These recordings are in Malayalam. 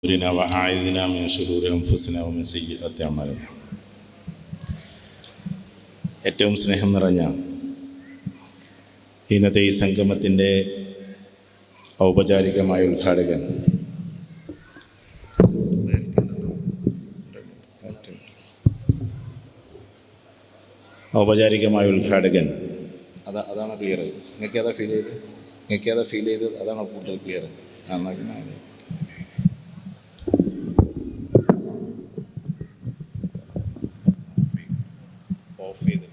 وأعيذنا من شرور أنفسنا ومن سيئات أعمالنا. ഏറ്റവും സ്നേഹം നിറഞ്ഞ ഇന്നത്തെ ഈ സംഗമത്തിൻ്റെ ഔപചാരികമായ ഉദ്ഘാടകൻ അതാണ് ക്ലിയർ. നിങ്ങൾക്ക് ഏതാ ഫീൽ ചെയ്ത് അതാണ് കൂടുതൽ ക്ലിയർ. ഓഫ് ചെയ്ത്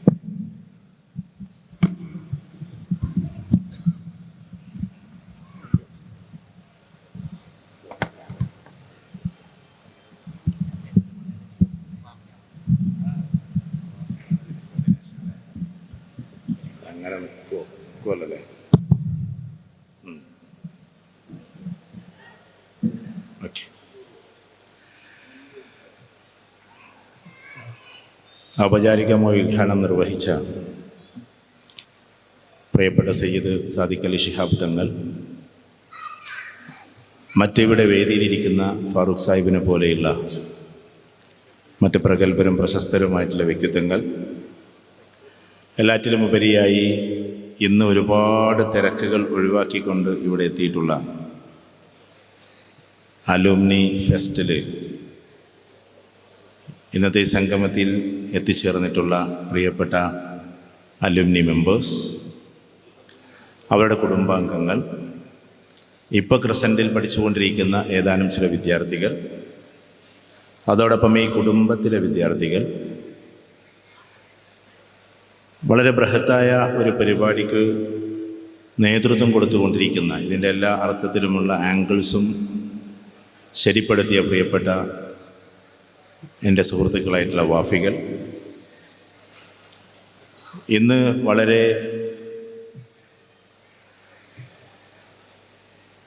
അങ്ങനെ നിൽക്കുമല്ലേ? ഓക്കെ. ഔപചാരികമായ ഉദ്ഘാടനം നിർവഹിച്ച പ്രിയപ്പെട്ട സയ്യിദ് സാദിഖ് അലി ശിഹാബ് തങ്ങൾ, മറ്റിവിടെ വേദിയിലിരിക്കുന്ന ഫാറൂഖ് സാഹിബിനെ പോലെയുള്ള മറ്റ് പ്രഗത്ഭരും പ്രശസ്തരുമായിട്ടുള്ള വ്യക്തിത്വങ്ങൾ, എല്ലാറ്റിലും ഉപരിയായി ഇന്ന് ഒരുപാട് തിരക്കുകൾ ഒഴിവാക്കിക്കൊണ്ട് ഇവിടെ എത്തിയിട്ടുള്ള അലുമിനി ഫെസ്റ്റിൽ ഇന്നത്തെ ഈ സംഗമത്തിൽ എത്തിച്ചേർന്നിട്ടുള്ള പ്രിയപ്പെട്ട അലുമിനി മെമ്പേഴ്സ്, അവരുടെ കുടുംബാംഗങ്ങൾ, ഇപ്പോൾ ക്രസൻറ്റിൽ പഠിച്ചുകൊണ്ടിരിക്കുന്ന ഏതാനും ചില വിദ്യാർത്ഥികൾ, അതോടൊപ്പം ഈ കുടുംബത്തിലെ വിദ്യാർത്ഥികൾ, വളരെ ബൃഹത്തായ ഒരു പരിപാടിക്ക് നേതൃത്വം കൊടുത്തുകൊണ്ടിരിക്കുന്ന, ഇതിൻ്റെ എല്ലാ അർത്ഥത്തിലുമുള്ള ആംഗിൾസും ശരിപ്പെടുത്തിയ പ്രിയപ്പെട്ട എൻ്റെ സുഹൃത്തുക്കളായിട്ടുള്ള വാഫികൾ, ഇന്ന് വളരെ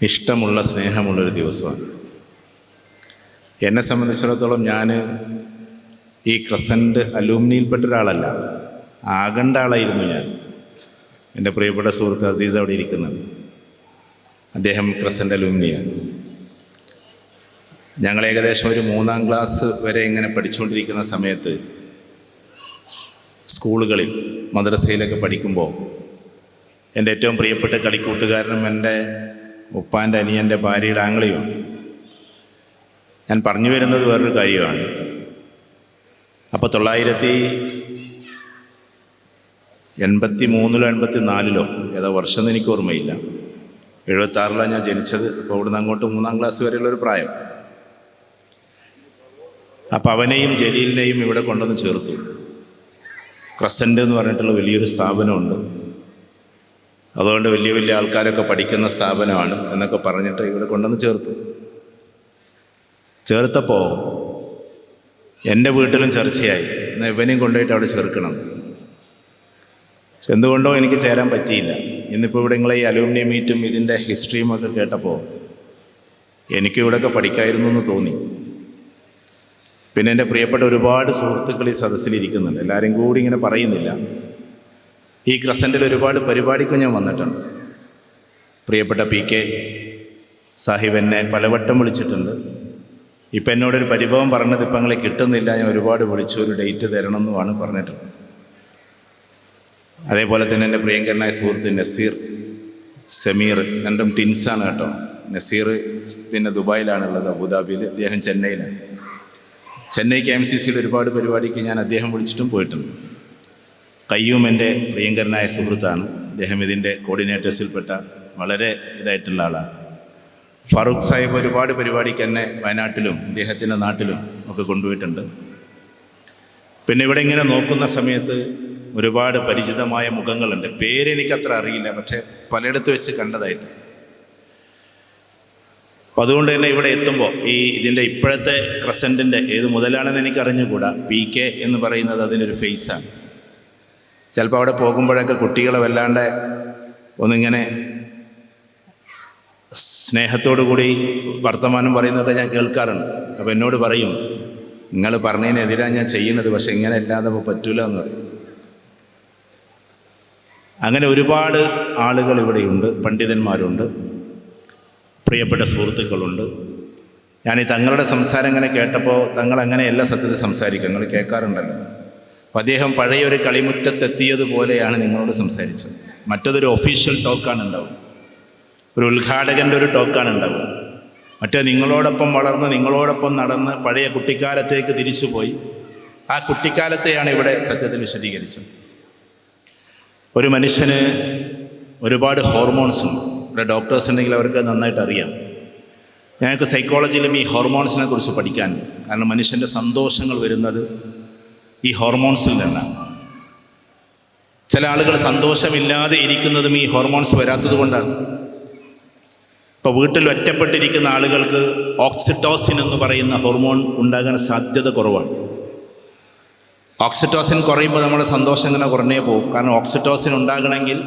ഇഷ്ടമുള്ള സ്നേഹമുള്ളൊരു ദിവസമാണ്. എന്നെ സംബന്ധിച്ചിടത്തോളം ഞാൻ ഈ ക്രസൻറ്റ് അലൂമിനിയിൽപ്പെട്ട ഒരാളല്ല, ആകേണ്ട ആളായിരുന്നു ഞാൻ. എൻ്റെ പ്രിയപ്പെട്ട സുഹൃത്ത് അസീസ് അവിടെ ഇരിക്കുന്നുണ്ട്. അദ്ദേഹം ക്രസൻറ്റ് അലൂമിനിയാണ്. ഞങ്ങൾ ഏകദേശം ഒരു 3ാം ക്ലാസ് വരെ ഇങ്ങനെ പഠിച്ചുകൊണ്ടിരിക്കുന്ന സമയത്ത് സ്കൂളുകളിൽ മദ്രസയിലൊക്കെ പഠിക്കുമ്പോൾ എൻ്റെ ഏറ്റവും പ്രിയപ്പെട്ട കളിക്കൂട്ടുകാരനും എൻ്റെ ഉപ്പാൻ്റെ അനിയൻ്റെ ഭാര്യയുടെ ആങ്ങളെയുമാണ്. ഞാൻ പറഞ്ഞു വരുന്നത് വേറൊരു കാര്യമാണ്. അപ്പോൾ 1983-ലോ 84-ലോ ഏതോ വർഷം എനിക്ക് ഓർമ്മയില്ല, 76-ലാണ് ഞാൻ ജനിച്ചത്. അപ്പോൾ ഇവിടുന്ന് അങ്ങോട്ട് 3ാം ക്ലാസ് വരെയുള്ളൊരു പ്രായം. അപ്പോൾ അവനെയും ജലീലിനെയും ഇവിടെ കൊണ്ടുവന്ന് ചേർത്തു. ക്രസൻറ്റ് എന്ന് പറഞ്ഞിട്ടുള്ള വലിയൊരു സ്ഥാപനമുണ്ട്, അതുകൊണ്ട് വലിയ വലിയ ആൾക്കാരൊക്കെ പഠിക്കുന്ന സ്ഥാപനമാണ് എന്നൊക്കെ പറഞ്ഞിട്ട് ഇവിടെ കൊണ്ടുവന്ന് ചേർത്തപ്പോൾ എൻ്റെ വീട്ടിലും ചർച്ചയായി, എന്നാൽ ഇവനെയും കൊണ്ടുപോയിട്ട് അവിടെ ചേർക്കണം. എന്തുകൊണ്ടോ എനിക്ക് ചേരാൻ പറ്റിയില്ല. ഇന്നിപ്പോൾ ഇവിടെ നിങ്ങളെ ഈ അലൂമിനിയം മീറ്റും ഇതിൻ്റെ ഹിസ്റ്ററിയും ഒക്കെ കേട്ടപ്പോൾ എനിക്ക് ഇവിടെയൊക്കെ പഠിക്കായിരുന്നു എന്ന് തോന്നി. പിന്നെ എൻ്റെ പ്രിയപ്പെട്ട ഒരുപാട് സുഹൃത്തുക്കൾ ഈ സദസ്സിലിരിക്കുന്നുണ്ട്, എല്ലാവരും കൂടി ഇങ്ങനെ പറയുന്നില്ല. ഈ ക്രസൻറ്റിൽ ഒരുപാട് പരിപാടിക്കും ഞാൻ വന്നിട്ടുണ്ട്. പ്രിയപ്പെട്ട PK സാഹിബ് എന്നെ പലവട്ടം വിളിച്ചിട്ടുണ്ട്. ഇപ്പം എന്നോടൊരു പരിഭവം പറഞ്ഞത്, ഇപ്പം നിങ്ങളെ കിട്ടുന്നില്ല, ഞാൻ ഒരുപാട് വിളിച്ചു, ഒരു ഡേറ്റ് തരണമെന്നുമാണ് പറഞ്ഞിട്ടുള്ളത്. അതേപോലെ തന്നെ എൻ്റെ പ്രിയങ്കരനായ സുഹൃത്ത് നസീർ, സമീർ, രണ്ടും ടിൻസാണ് കേട്ടോ. നസീർ പിന്നെ ദുബായിലാണുള്ളത്, അബുദാബിയിൽ, അദ്ദേഹം ചെന്നൈയിലാണ്. ചെന്നൈ KMCCയുടെ ഒരുപാട് പരിപാടിക്ക് ഞാൻ അദ്ദേഹം വിളിച്ചിട്ടും പോയിട്ടുണ്ട്. കയ്യൂം എൻ്റെ പ്രിയങ്കരനായ സുഹൃത്താണ്, അദ്ദേഹം ഇതിൻ്റെ കോർഡിനേറ്റേഴ്സിൽപ്പെട്ട വളരെ ഇതായിട്ടുള്ള ആളാണ്. ഫാറൂഖ് സാഹിബ് ഒരുപാട് പരിപാടിക്ക് എന്നെ വയനാട്ടിലും അദ്ദേഹത്തിൻ്റെ നാട്ടിലും ഒക്കെ കൊണ്ടുപോയിട്ടുണ്ട്. പിന്നെ ഇവിടെ ഇങ്ങനെ നോക്കുന്ന സമയത്ത് ഒരുപാട് പരിചിതമായ മുഖങ്ങളുണ്ട്. പേരെനിക്കത്ര അറിയില്ല, പക്ഷേ പലയിടത്ത് വെച്ച് കണ്ടതായിട്ട്. അപ്പോൾ അതുകൊണ്ട് തന്നെ ഇവിടെ എത്തുമ്പോൾ ഇതിൻ്റെ ഇപ്പോഴത്തെ ക്രസൻറ്റിൻ്റെ ഏത് മുതലാണെന്ന് എനിക്ക് അറിഞ്ഞുകൂടാ. PK എന്ന് പറയുന്നത് അതിനൊരു ഫേസാണ്. ചിലപ്പോൾ അവിടെ പോകുമ്പോഴൊക്കെ കുട്ടികളെ വല്ലാണ്ട് ഒന്നിങ്ങനെ സ്നേഹത്തോടു കൂടി വർത്തമാനം പറയുന്നതൊക്കെ ഞാൻ കേൾക്കാറുണ്ട്. അപ്പോൾ എന്നോട് പറയും, നിങ്ങൾ പറഞ്ഞതിനെതിരാണ് ഞാൻ ചെയ്യുന്നത്, പക്ഷെ ഇങ്ങനെ അല്ലാതെ പറ്റൂല എന്ന് പറയും. അങ്ങനെ ഒരുപാട് ആളുകൾ ഇവിടെയുണ്ട്, പണ്ഡിതന്മാരുണ്ട്, പ്രിയപ്പെട്ട സുഹൃത്തുക്കളുണ്ട്. ഞാൻ ഈ തങ്ങളുടെ സംസാരം ഇങ്ങനെ കേട്ടപ്പോൾ തങ്ങൾ അങ്ങനെയല്ല സത്യത്തിൽ സംസാരിക്കുക, നിങ്ങൾ കേൾക്കാറുണ്ടല്ലോ. അപ്പം അദ്ദേഹം പഴയ ഒരു കളിമുറ്റത്തെത്തിയതുപോലെയാണ് നിങ്ങളോട് സംസാരിച്ചത്. മറ്റതൊരു ഒഫീഷ്യൽ ടോക്കാണ് ഉണ്ടാവും, ഒരു ഉദ്ഘാടകൻ്റെ ഒരു ടോക്കാണ് ഉണ്ടാവും. മറ്റേ നിങ്ങളോടൊപ്പം വളർന്ന് നിങ്ങളോടൊപ്പം നടന്ന് പഴയ കുട്ടിക്കാലത്തേക്ക് തിരിച്ചുപോയി ആ കുട്ടിക്കാലത്തെയാണ് ഇവിടെ സത്യത്തിൽ വിശദീകരിച്ചത്. ഒരു മനുഷ്യന് ഒരുപാട് ഹോർമോൺസ് ഉണ്ട്. ഇവിടെ ഡോക്ടേഴ്സ് ഉണ്ടെങ്കിൽ അവർക്ക് നന്നായിട്ട് അറിയാം. ഞങ്ങൾക്ക് സൈക്കോളജിയിലും ഈ ഹോർമോൺസിനെ കുറിച്ച് പഠിക്കാൻ, കാരണം മനുഷ്യൻ്റെ സന്തോഷങ്ങൾ വരുന്നത് ഈ ഹോർമോൺസിൽ നിന്നാണ്. ചില ആളുകൾ സന്തോഷമില്ലാതെ ഇരിക്കുന്നതും ഈ ഹോർമോൺസ് വരാത്തത് കൊണ്ടാണ്. ഇപ്പോൾ വീട്ടിൽ ഒറ്റപ്പെട്ടിരിക്കുന്ന ആളുകൾക്ക് ഓക്സിറ്റോസിൻ എന്ന് പറയുന്ന ഹോർമോൺ ഉണ്ടാകാൻ സാധ്യത കുറവാണ്. ഓക്സിറ്റോസിൻ കുറയുമ്പോൾ നമ്മുടെ സന്തോഷം ഇങ്ങനെ കുറഞ്ഞേ പോകും. കാരണം ഓക്സിറ്റോസിൻ ഉണ്ടാകണമെങ്കിൽ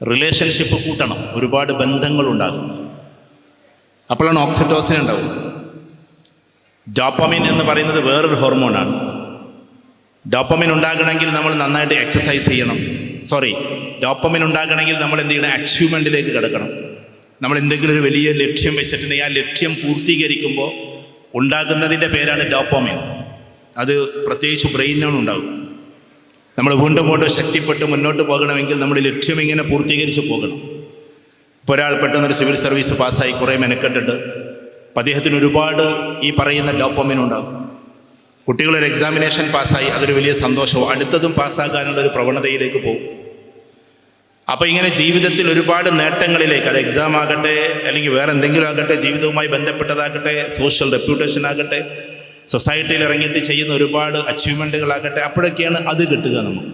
റിലേഷൻഷിപ്പ് കൂട്ടണം, ഒരുപാട് ബന്ധങ്ങളുണ്ടാകും, അപ്പോഴാണ് ഓക്സിറ്റോസിൻ ഉണ്ടാവും. ഡോപ്പമിൻ എന്ന് പറയുന്നത് വേറൊരു ഹോർമോണാണ്. ഡോപ്പമിൻ ഉണ്ടാകണമെങ്കിൽ നമ്മൾ നന്നായിട്ട് എക്സസൈസ് ചെയ്യണം. ഡോപ്പമിൻ ഉണ്ടാകണമെങ്കിൽ നമ്മൾ എന്ത് ചെയ്യണം? അച്ചീവ്മെൻറ്റിലേക്ക് കിടക്കണം. നമ്മൾ എന്തെങ്കിലും ഒരു വലിയ ലക്ഷ്യം വെച്ചിട്ടുണ്ടെങ്കിൽ ആ ലക്ഷ്യം പൂർത്തീകരിക്കുമ്പോൾ ഉണ്ടാകുന്നതിൻ്റെ പേരാണ് ഡോപ്പമിൻ. അത് പ്രത്യേകിച്ച് ബ്രെയിനാണ് ഉണ്ടാകും. നമ്മൾ വീണ്ടും ശക്തിപ്പെട്ട് മുന്നോട്ട് പോകണമെങ്കിൽ നമ്മൾ ലക്ഷ്യം ഇങ്ങനെ പൂർത്തീകരിച്ച് പോകണം. ഇപ്പോൾ ഒരാൾ പെട്ടെന്നൊരു സിവിൽ സർവീസ് പാസ്സായി കുറേ മെനക്കെട്ടിട്ട് അപ്പം അദ്ദേഹത്തിന് ഒരുപാട് ഈ പറയുന്ന ഡോപ്പമിൻ ഉണ്ടാകും. കുട്ടികളൊരു എക്സാമിനേഷൻ പാസ്സായി, അതൊരു വലിയ സന്തോഷവും, അടുത്തതും പാസ്സാക്കാനുള്ളൊരു പ്രവണതയിലേക്ക് പോകും. അപ്പോൾ ഇങ്ങനെ ജീവിതത്തിൽ ഒരുപാട് നേട്ടങ്ങളിലേക്ക്, അത് എക്സാം ആകട്ടെ അല്ലെങ്കിൽ വേറെ എന്തെങ്കിലും ആകട്ടെ, ജീവിതവുമായി ബന്ധപ്പെട്ടതാകട്ടെ, സോഷ്യൽ റെപ്യൂട്ടേഷൻ ആകട്ടെ, സൊസൈറ്റിയിൽ ഇറങ്ങിയിട്ട് ചെയ്യുന്ന ഒരുപാട് അച്ചീവ്മെൻറ്റുകളാകട്ടെ, അപ്പോഴൊക്കെയാണ് അത് കിട്ടുക നമുക്ക്.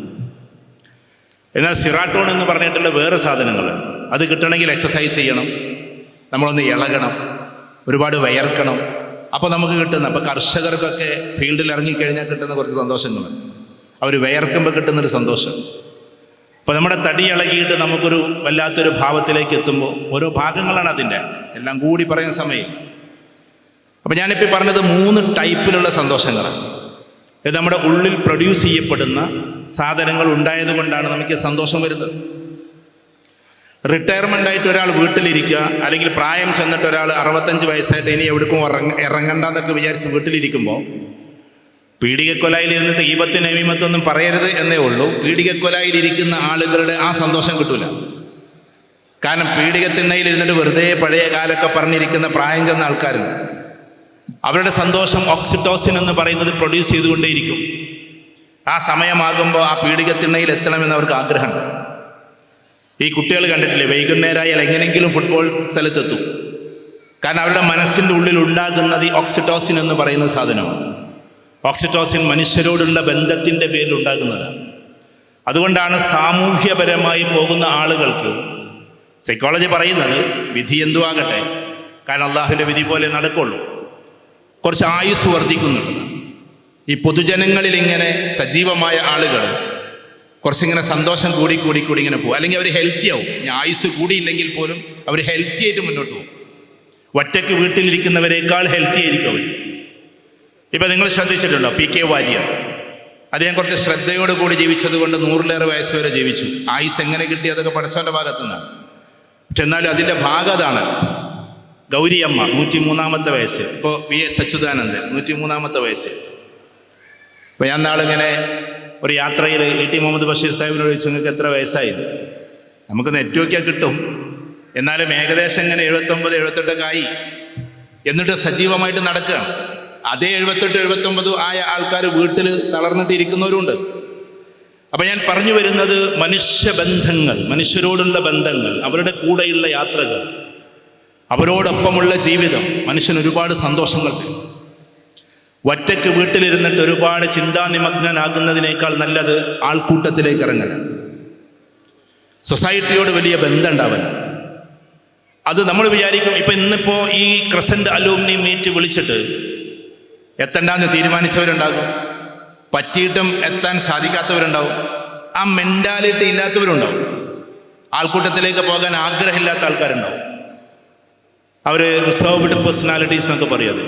എന്നാൽ സിറാട്ടോൺ എന്ന് പറഞ്ഞിട്ടുള്ള വേറെ സാധനങ്ങളുണ്ട്. അത് കിട്ടണമെങ്കിൽ എക്സസൈസ് ചെയ്യണം, നമ്മളൊന്ന് ഇളകണം, ഒരുപാട് വയർക്കണം, അപ്പോൾ നമുക്ക് കിട്ടുന്ന, അപ്പോൾ കർഷകർക്കൊക്കെ ഫീൽഡിൽ ഇറങ്ങിക്കഴിഞ്ഞാൽ കിട്ടുന്ന കുറച്ച് സന്തോഷങ്ങളുണ്ട്. അവർ വയർക്കുമ്പോൾ കിട്ടുന്നൊരു സന്തോഷം. അപ്പോൾ നമ്മുടെ തടി ഇളകിയിട്ട് നമുക്കൊരു വല്ലാത്തൊരു ഭാവത്തിലേക്ക് എത്തുമ്പോൾ ഓരോ ഭാഗങ്ങളാണ് അതിൻ്റെ, എല്ലാം കൂടി പറയുന്ന സമയം. അപ്പോൾ ഞാനിപ്പോൾ പറഞ്ഞത് 3 ടൈപ്പിലുള്ള സന്തോഷങ്ങളാണ്. ഇത് നമ്മുടെ ഉള്ളിൽ പ്രൊഡ്യൂസ് ചെയ്യപ്പെടുന്ന സാധനങ്ങൾ ഉണ്ടായതുകൊണ്ടാണ് നമുക്ക് സന്തോഷം വരുന്നത്. റിട്ടയർമെൻ്റ് ആയിട്ട് ഒരാൾ വീട്ടിലിരിക്കുക, അല്ലെങ്കിൽ പ്രായം ചെന്നിട്ട് ഒരാൾ 65 വയസ്സായിട്ട് ഇനി എവിടേക്കും ഇറങ്ങണ്ടെന്നൊക്കെ വിചാരിച്ച് വീട്ടിലിരിക്കുമ്പോൾ പീഡികക്കൊലായിൽ ഇരുന്നിട്ട് ഈപത്ത് നമീമത്തൊന്നും പറയരുത് എന്നേ ഉള്ളൂ. പീഡികക്കൊലായിലിരിക്കുന്ന ആളുകളുടെ ആ സന്തോഷം കിട്ടൂല. കാരണം പീഡികത്തിണ്ണയിൽ ഇരുന്നിട്ട് വെറുതെ പഴയ കാലമൊക്കെ പറഞ്ഞിരിക്കുന്ന പ്രായം ചെന്ന ആൾക്കാരുണ്ട്. അവരുടെ സന്തോഷം ഓക്സിറ്റോസിൻ എന്ന് പറയുന്നത് പ്രൊഡ്യൂസ് ചെയ്തുകൊണ്ടേയിരിക്കും. ആ സമയമാകുമ്പോൾ ആ പീഡികത്തിണ്ണയിൽ എത്തണമെന്ന് അവർക്ക് ആഗ്രഹമുണ്ട്. ഈ കുട്ടികൾ കണ്ടിട്ടില്ലേ, വൈകുന്നേരമായാൽ എങ്ങനെയെങ്കിലും ഫുട്ബോൾ സ്ഥലത്തെത്തും. കാരണം അവരുടെ മനസ്സിൻ്റെ ഉള്ളിൽ ഉണ്ടാകുന്നത് ഈ ഓക്സിറ്റോസിൻ എന്ന് പറയുന്ന സാധനമാണ്. ഓക്സിറ്റോസിൻ മനുഷ്യരോടുള്ള ബന്ധത്തിൻ്റെ പേരിൽ ഉണ്ടാകുന്നതാണ്. അതുകൊണ്ടാണ് സാമൂഹ്യപരമായി പോകുന്ന ആളുകൾക്ക് സൈക്കോളജി പറയുന്നത് വിധി എന്തു ആകട്ടെ, കാരണം അള്ളാഹുവിൻ്റെ വിധി പോലെ നടക്കുള്ളൂ, കുറച്ച് ആയുസ് വർദ്ധിക്കുന്നുണ്ട്. ഈ പൊതുജനങ്ങളിൽ ഇങ്ങനെ സജീവമായ ആളുകൾ കുറച്ചിങ്ങനെ സന്തോഷം കൂടി ഇങ്ങനെ പോകും. അല്ലെങ്കിൽ അവർ ഹെൽത്തി ആവും. ആയുസ് കൂടിയില്ലെങ്കിൽ പോലും അവർ ഹെൽത്തി ആയിട്ട് മുന്നോട്ട് പോകും. ഒറ്റയ്ക്ക് വീട്ടിലിരിക്കുന്നവരെക്കാൾ ഹെൽത്തി ആയിരിക്കും അവർ. ഇപ്പം നിങ്ങൾ ശ്രദ്ധിച്ചിട്ടുണ്ടോ, PK വാര്യർ, അദ്ദേഹം കുറച്ച് ശ്രദ്ധയോട് കൂടി ജീവിച്ചത് കൊണ്ട് 100-ലേറെ വയസ്സ് വരെ ജീവിച്ചു. ആയുസ് എങ്ങനെ കിട്ടി, അതൊക്കെ പടച്ചവൻ്റെ ഭാഗത്തു നിന്നാണ്. പക്ഷെ എന്നാലും അതിൻ്റെ ഭാഗം അതാണ്. ഗൗരിയമ്മ 103-ാമത്തെ വയസ്സ്. ഇപ്പോൾ VS അച്യുതാനന്ദൻ 103-ാമത്തെ വയസ്സ്. അപ്പോൾ ഞാൻ നാളിങ്ങനെ ഒരു യാത്രയിൽ E.T. മുഹമ്മദ് ബഷീർ സാഹിബിനോട് ചോദിച്ചു, നിങ്ങൾക്ക് എത്ര വയസ്സായി? നമുക്ക് നെറ്റ് നോക്കിയാൽ കിട്ടും, എന്നാലും ഏകദേശം ഇങ്ങനെ 79-78 ആയി. എന്നിട്ട് സജീവമായിട്ട് നടക്കുകയാണ്. അതേ 78-79 ആയ ആൾക്കാർ വീട്ടിൽ തളർന്നിട്ടിരിക്കുന്നവരുണ്ട്. അപ്പം ഞാൻ പറഞ്ഞു വരുന്നത് മനുഷ്യബന്ധങ്ങൾ, മനുഷ്യരോടുള്ള ബന്ധങ്ങൾ, അവരുടെ കൂടെയുള്ള യാത്രകൾ, അവരോടൊപ്പമുള്ള ജീവിതം മനുഷ്യന് ഒരുപാട് സന്തോഷങ്ങൾ തരും. ഒറ്റയ്ക്ക് വീട്ടിലിരുന്നിട്ട് ഒരുപാട് ചിന്താനിമഗ്നനാകുന്നതിനേക്കാൾ നല്ലത് ആൾക്കൂട്ടത്തിലേക്ക് ഇറങ്ങലാണ്. സൊസൈറ്റിയോട് വലിയ ബന്ധം ഉണ്ടാവല. അത് നമ്മൾ വിചാരിക്കും, ഇപ്പം ഇന്നിപ്പോൾ ഈ ക്രസൻറ്റ് അലൂമിനി മീറ്റ് വിളിച്ചിട്ട് എത്തണ്ടെന്ന് തീരുമാനിച്ചവരുണ്ടാകും, പറ്റിയിട്ടും എത്താൻ സാധിക്കാത്തവരുണ്ടാവും, ആ മെൻറ്റാലിറ്റി ഇല്ലാത്തവരുണ്ടാവും, ആൾക്കൂട്ടത്തിലേക്ക് പോകാൻ ആഗ്രഹമില്ലാത്ത ആൾക്കാരുണ്ടാവും. അവർ റിസർവ്ഡ് പേഴ്സണാലിറ്റീസ് എന്നൊക്കെ പറയും.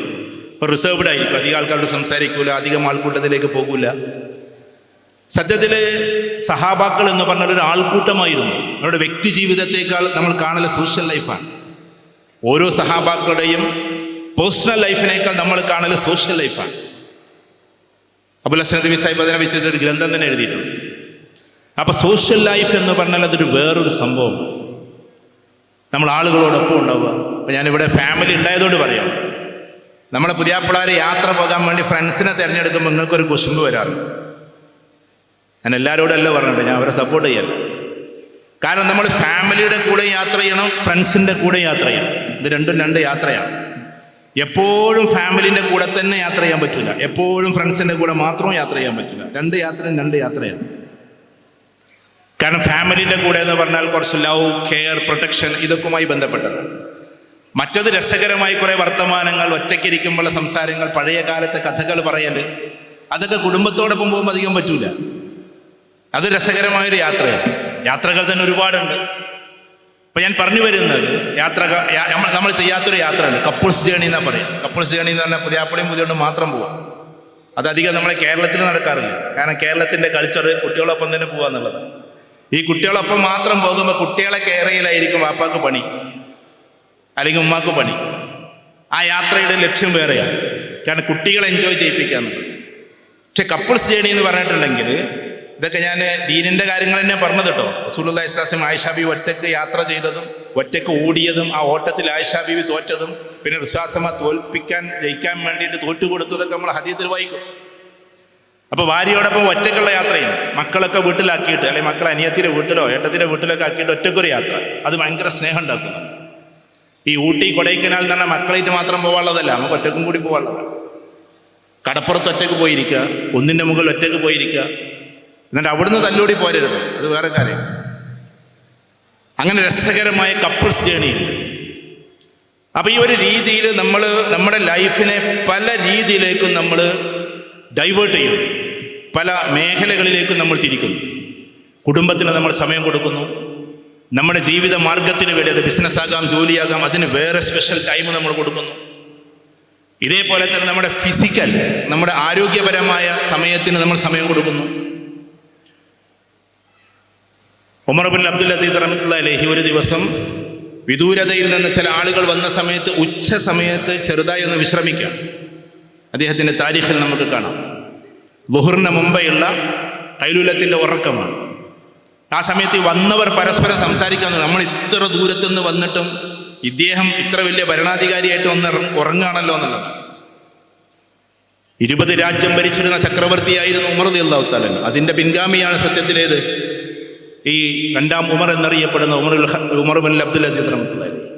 അപ്പോൾ റിസർവ്ഡ് ആയിരിക്കും, അധികം ആൾക്കാരോട് സംസാരിക്കൂല, അധികം ആൾക്കൂട്ടത്തിലേക്ക് പോകൂല. സത്യത്തിൽ സഹാബാക്കൾ എന്ന് പറഞ്ഞൊരു ആൾക്കൂട്ടമായിരുന്നു. അവരുടെ വ്യക്തി ജീവിതത്തേക്കാൾ നമ്മൾ കാണൽ സോഷ്യൽ ലൈഫാണ്. ഓരോ സഹാബാക്കളുടെയും പേഴ്സണൽ ലൈഫിനേക്കാൾ നമ്മൾ കാണൽ സോഷ്യൽ ലൈഫാണ്. അബുൽ ഹസൻ നദ്വി സാഹിബ് അതിനെ വെച്ചിട്ട് ഒരു ഗ്രന്ഥം തന്നെ എഴുതിയിട്ടുണ്ട്. അപ്പോൾ സോഷ്യൽ ലൈഫ് എന്ന് പറഞ്ഞാൽ അതൊരു വേറൊരു സംഭവം. നമ്മൾ ആളുകളോടൊപ്പം ഉണ്ടാവുക. അപ്പോൾ ഞാനിവിടെ ഫാമിലി ഉണ്ടായതുകൊണ്ട് പറയാം, നമ്മളെ പുതിയാപ്പിള്ളാരെ യാത്ര പോകാൻ വേണ്ടി ഫ്രണ്ട്സിനെ തിരഞ്ഞെടുക്കുമ്പോൾ നിങ്ങൾക്കൊരു കുശുമ്പ് വരാറുണ്ട്. ഞാൻ എല്ലാവരോടും അല്ല പറഞ്ഞിട്ട്, ഞാൻ അവരെ സപ്പോർട്ട് ചെയ്യല്ല. കാരണം നമ്മൾ ഫാമിലിയുടെ കൂടെ യാത്ര ചെയ്യണം, ഫ്രണ്ട്സിൻ്റെ കൂടെ യാത്ര ചെയ്യണം. ഇത് രണ്ടും രണ്ട് യാത്രയാണ്. എപ്പോഴും ഫാമിലിൻ്റെ കൂടെ തന്നെ യാത്ര ചെയ്യാൻ പറ്റില്ല, എപ്പോഴും ഫ്രണ്ട്സിൻ്റെ കൂടെ മാത്രം യാത്ര ചെയ്യാൻ പറ്റില്ല. രണ്ട് യാത്രയും രണ്ട് യാത്രയാണ്. കാരണം ഫാമിലിൻ്റെ കൂടെ എന്ന് പറഞ്ഞാൽ കുറച്ച് ലവ്, കെയർ, പ്രൊട്ടക്ഷൻ ഇതൊക്കെയുമായി ബന്ധപ്പെട്ടതാണ്. മറ്റത് രസകരമായി കുറേ വർത്തമാനങ്ങൾ, ഒറ്റയ്ക്കിരിക്കുമ്പോഴുള്ള സംസാരങ്ങൾ, പഴയ കാലത്തെ കഥകൾ പറയൽ, അതൊക്കെ കുടുംബത്തോടൊപ്പം പോകുമ്പോൾ അധികം പറ്റൂല. അത് രസകരമായൊരു യാത്രയാണ്. യാത്രകൾ തന്നെ ഒരുപാടുണ്ട്. അപ്പം ഞാൻ പറഞ്ഞു വരുന്നത്, നമ്മൾ ചെയ്യാത്തൊരു യാത്രയുണ്ട്, കപ്പിൾസ് ജേണി എന്നാ പറയാം. കപ്പിൾസ് ജേണി എന്ന് പറഞ്ഞാൽ പുതിയാപ്പിളയും പുതിയോണ്ടും മാത്രം പോവാം. അതധികം നമ്മളെ കേരളത്തിൽ നടക്കാറില്ല. കാരണം കേരളത്തിൻ്റെ കൾച്ചർ കുട്ടികളൊപ്പം തന്നെ പോകുക എന്നുള്ളതാണ്. ഈ കുട്ടികളൊപ്പം മാത്രം പോകുമ്പോൾ കുട്ടികളെ കെയർ ചെയ്യലായിരിക്കും വാപ്പാക്ക് പണി, അല്ലെങ്കിൽ ഉമ്മാക്ക് പണി. ആ യാത്രയുടെ ലക്ഷ്യം വേറെയാണ്. കാരണം കുട്ടികളെ എൻജോയ് ചെയ്യിപ്പിക്കുക എന്നുള്ളത്. പക്ഷെ കപ്പിൾസ് ജേണി എന്ന് പറഞ്ഞിട്ടുണ്ടെങ്കിൽ, ഇതൊക്കെ ഞാൻ ദീനിൻ്റെ കാര്യങ്ങൾ തന്നെ പറഞ്ഞത് കേട്ടോ. റസൂലുള്ളാഹി സ്വല്ലല്ലാഹു അലൈഹി വസല്ലം ആയിഷ ബീവി ഒറ്റയ്ക്ക് യാത്ര ചെയ്തതും ഒറ്റയ്ക്ക് ഓടിയതും ആ ഓട്ടത്തിൽ ആയിഷ ബീവി തോറ്റതും പിന്നെ റിസ്വാസമ ജയിക്കാൻ വേണ്ടിയിട്ട് തോറ്റുകൊടുത്തതൊക്കെ നമ്മൾ ഹദീസിൽ വായിക്കും. അപ്പോൾ ഭാര്യയോടൊപ്പം ഒറ്റയ്ക്കുള്ള യാത്രയും മക്കളൊക്കെ വീട്ടിലാക്കിയിട്ട്, അല്ലെങ്കിൽ മക്കളെ അനിയത്തിൻ്റെ വീട്ടിലോ ഏട്ടത്തിൻ്റെ വീട്ടിലൊക്കെ ആക്കിയിട്ട് ഒറ്റയ്ക്കൊരു യാത്ര, അത് ഭയങ്കര സ്നേഹം ഉണ്ടാക്കുന്നു. ഈ ഊട്ടി കൊടൈക്കനാൽ എന്ന് പറഞ്ഞാൽ മക്കളായിട്ട് മാത്രം പോകാനുള്ളതല്ല, നമുക്ക് ഒറ്റക്കും കൂടി പോകാനുള്ളതാണ്. കടപ്പുറത്ത് ഒറ്റയ്ക്ക് പോയിരിക്കുക, ഒന്നിൻ്റെ മുകളിൽ ഒറ്റയ്ക്ക് പോയിരിക്കുക, എന്നിട്ട് അവിടുന്ന് തല്ലൂടി പോരരുത്, അത് വേറെ കാര്യം. അങ്ങനെ രസകരമായ കപ്പിൾസ് ജേണി. അപ്പം ഈ ഒരു രീതിയിൽ നമ്മൾ നമ്മുടെ ലൈഫിനെ പല രീതിയിലേക്കും നമ്മൾ ഡൈവേർട്ട് ചെയ്യും, പല മേഖലകളിലേക്കും നമ്മൾ തിരിക്കുന്നു. കുടുംബത്തിന് നമ്മൾ സമയം കൊടുക്കുന്നു, നമ്മുടെ ജീവിത മാർഗത്തിന് വേണ്ടി, അത് ബിസിനസ്സാകാം, ജോലിയാകാം, അതിന് വേറെ സ്പെഷ്യൽ ടൈം നമ്മൾ കൊടുക്കുന്നു. ഇതേപോലെ തന്നെ നമ്മുടെ ഫിസിക്കൽ, നമ്മുടെ ആരോഗ്യപരമായ സമയത്തിന് നമ്മൾ സമയം കൊടുക്കുന്നു. ഉമർ ഇബ്നുൽ അബ്ദുൽ അസീസ് റഹ്മത്തുള്ളാഹി അലൈഹി ഒരു ദിവസം വിദൂരതയിൽ നിന്ന് ചില ആളുകൾ വന്ന സമയത്ത് ഉച്ച സമയത്ത് ചെറുതായി ഒന്ന് വിശ്രമിക്കുക. അദ്ദേഹത്തിൻ്റെ താരീഖിൽ നമുക്ക് കാണാം. ളുഹറിന് മുമ്പെയുള്ള ഖൈലൂലത്തിൻ്റെ ഉറക്കമാണ്. ആ സമയത്ത് വന്നവർ പരസ്പരം സംസാരിക്കുന്നു, നമ്മൾ ഇത്ര ദൂരത്തുനിന്ന് വന്നിട്ടും ഇദ്ദേഹം ഇത്ര വലിയ ഭരണാധികാരിയായിട്ട് ഒന്ന് ഉറങ്ങുകയാണല്ലോ എന്നുള്ളത്. 20 രാജ്യം ഭരിച്ചിരുന്ന ചക്രവർത്തിയായിരുന്നു ഉമർ റളിയല്ലാഹു തആല. അതിൻ്റെ പിൻഗാമിയാണ് സത്യത്തിലേത് ഈ രണ്ടാം ഉമർ എന്നറിയപ്പെടുന്ന ഉമർ ഇബ്നുൽ അബ്ദുൽ അസീസ് റഹ്മത്തുള്ളാഹി അലൈഹി.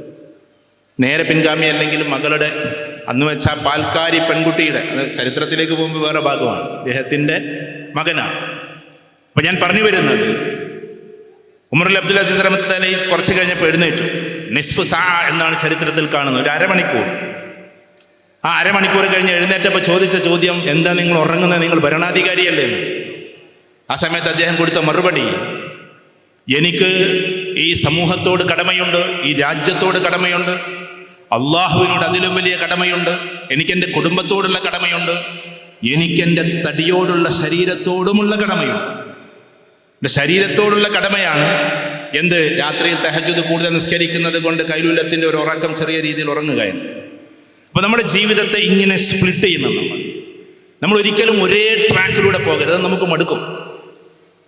നേരെ പിൻഗാമി അല്ലെങ്കിലും മകളുടെ അന്ന് വെച്ച പാൽക്കാരി പെൺകുട്ടിയുടെ, ചരിത്രത്തിലേക്ക് പോകുമ്പോൾ വേറെ ഭാഗമാണ്, അദ്ദേഹത്തിൻ്റെ മകനാണ്. അപ്പം ഞാൻ പറഞ്ഞു വരുന്നത്, ഉമർ അബ്ദുൽ അസീസ് റഹ്മത്തുള്ളാഹി അലൈഹി കുറച്ച് കഴിഞ്ഞപ്പോൾ എഴുന്നേറ്റു. നിസ്ഫ് സാ എന്നാണ് ചരിത്രത്തിൽ കാണുന്നത്, ഒരു അരമണിക്കൂർ. ആ അരമണിക്കൂർ കഴിഞ്ഞ് എഴുന്നേറ്റപ്പോൾ ചോദിച്ച ചോദ്യം, എന്താ നിങ്ങൾ ഉറങ്ങുന്നത്, നിങ്ങൾ ഭരണാധികാരിയല്ലേ എന്ന്. ആ സമയത്ത് അദ്ദേഹം കൊടുത്ത മറുപടി, എനിക്ക് ഈ സമൂഹത്തോട് കടമയുണ്ട്, ഈ രാജ്യത്തോട് കടമയുണ്ട്, അള്ളാഹുവിനോട് അതിലും വലിയ കടമയുണ്ട്, എനിക്കെൻ്റെ കുടുംബത്തോടുള്ള കടമയുണ്ട്, എനിക്കെൻ്റെ തടിയോടുള്ള ശരീരത്തോടുമുള്ള കടമയുണ്ട്. എൻ്റെ ശരീരത്തോടുള്ള കടമയാണ് എന്ത്, രാത്രിയിൽ തഹജ്ജുദ് കൂടുതൽ നിസ്കരിക്കുന്നത് കൊണ്ട് കൈലൂലത്തിൻ്റെ ഒരു ഉറക്കം ചെറിയ രീതിയിൽ ഉറങ്ങുക എന്ന്. അപ്പോൾ നമ്മുടെ ജീവിതത്തെ ഇങ്ങനെ സ്പ്ലിറ്റ് ചെയ്യണം. നമ്മൾ ഒരിക്കലും ഒരേ ട്രാക്കിലൂടെ പോകരുത്, നമുക്ക് മടുക്കും.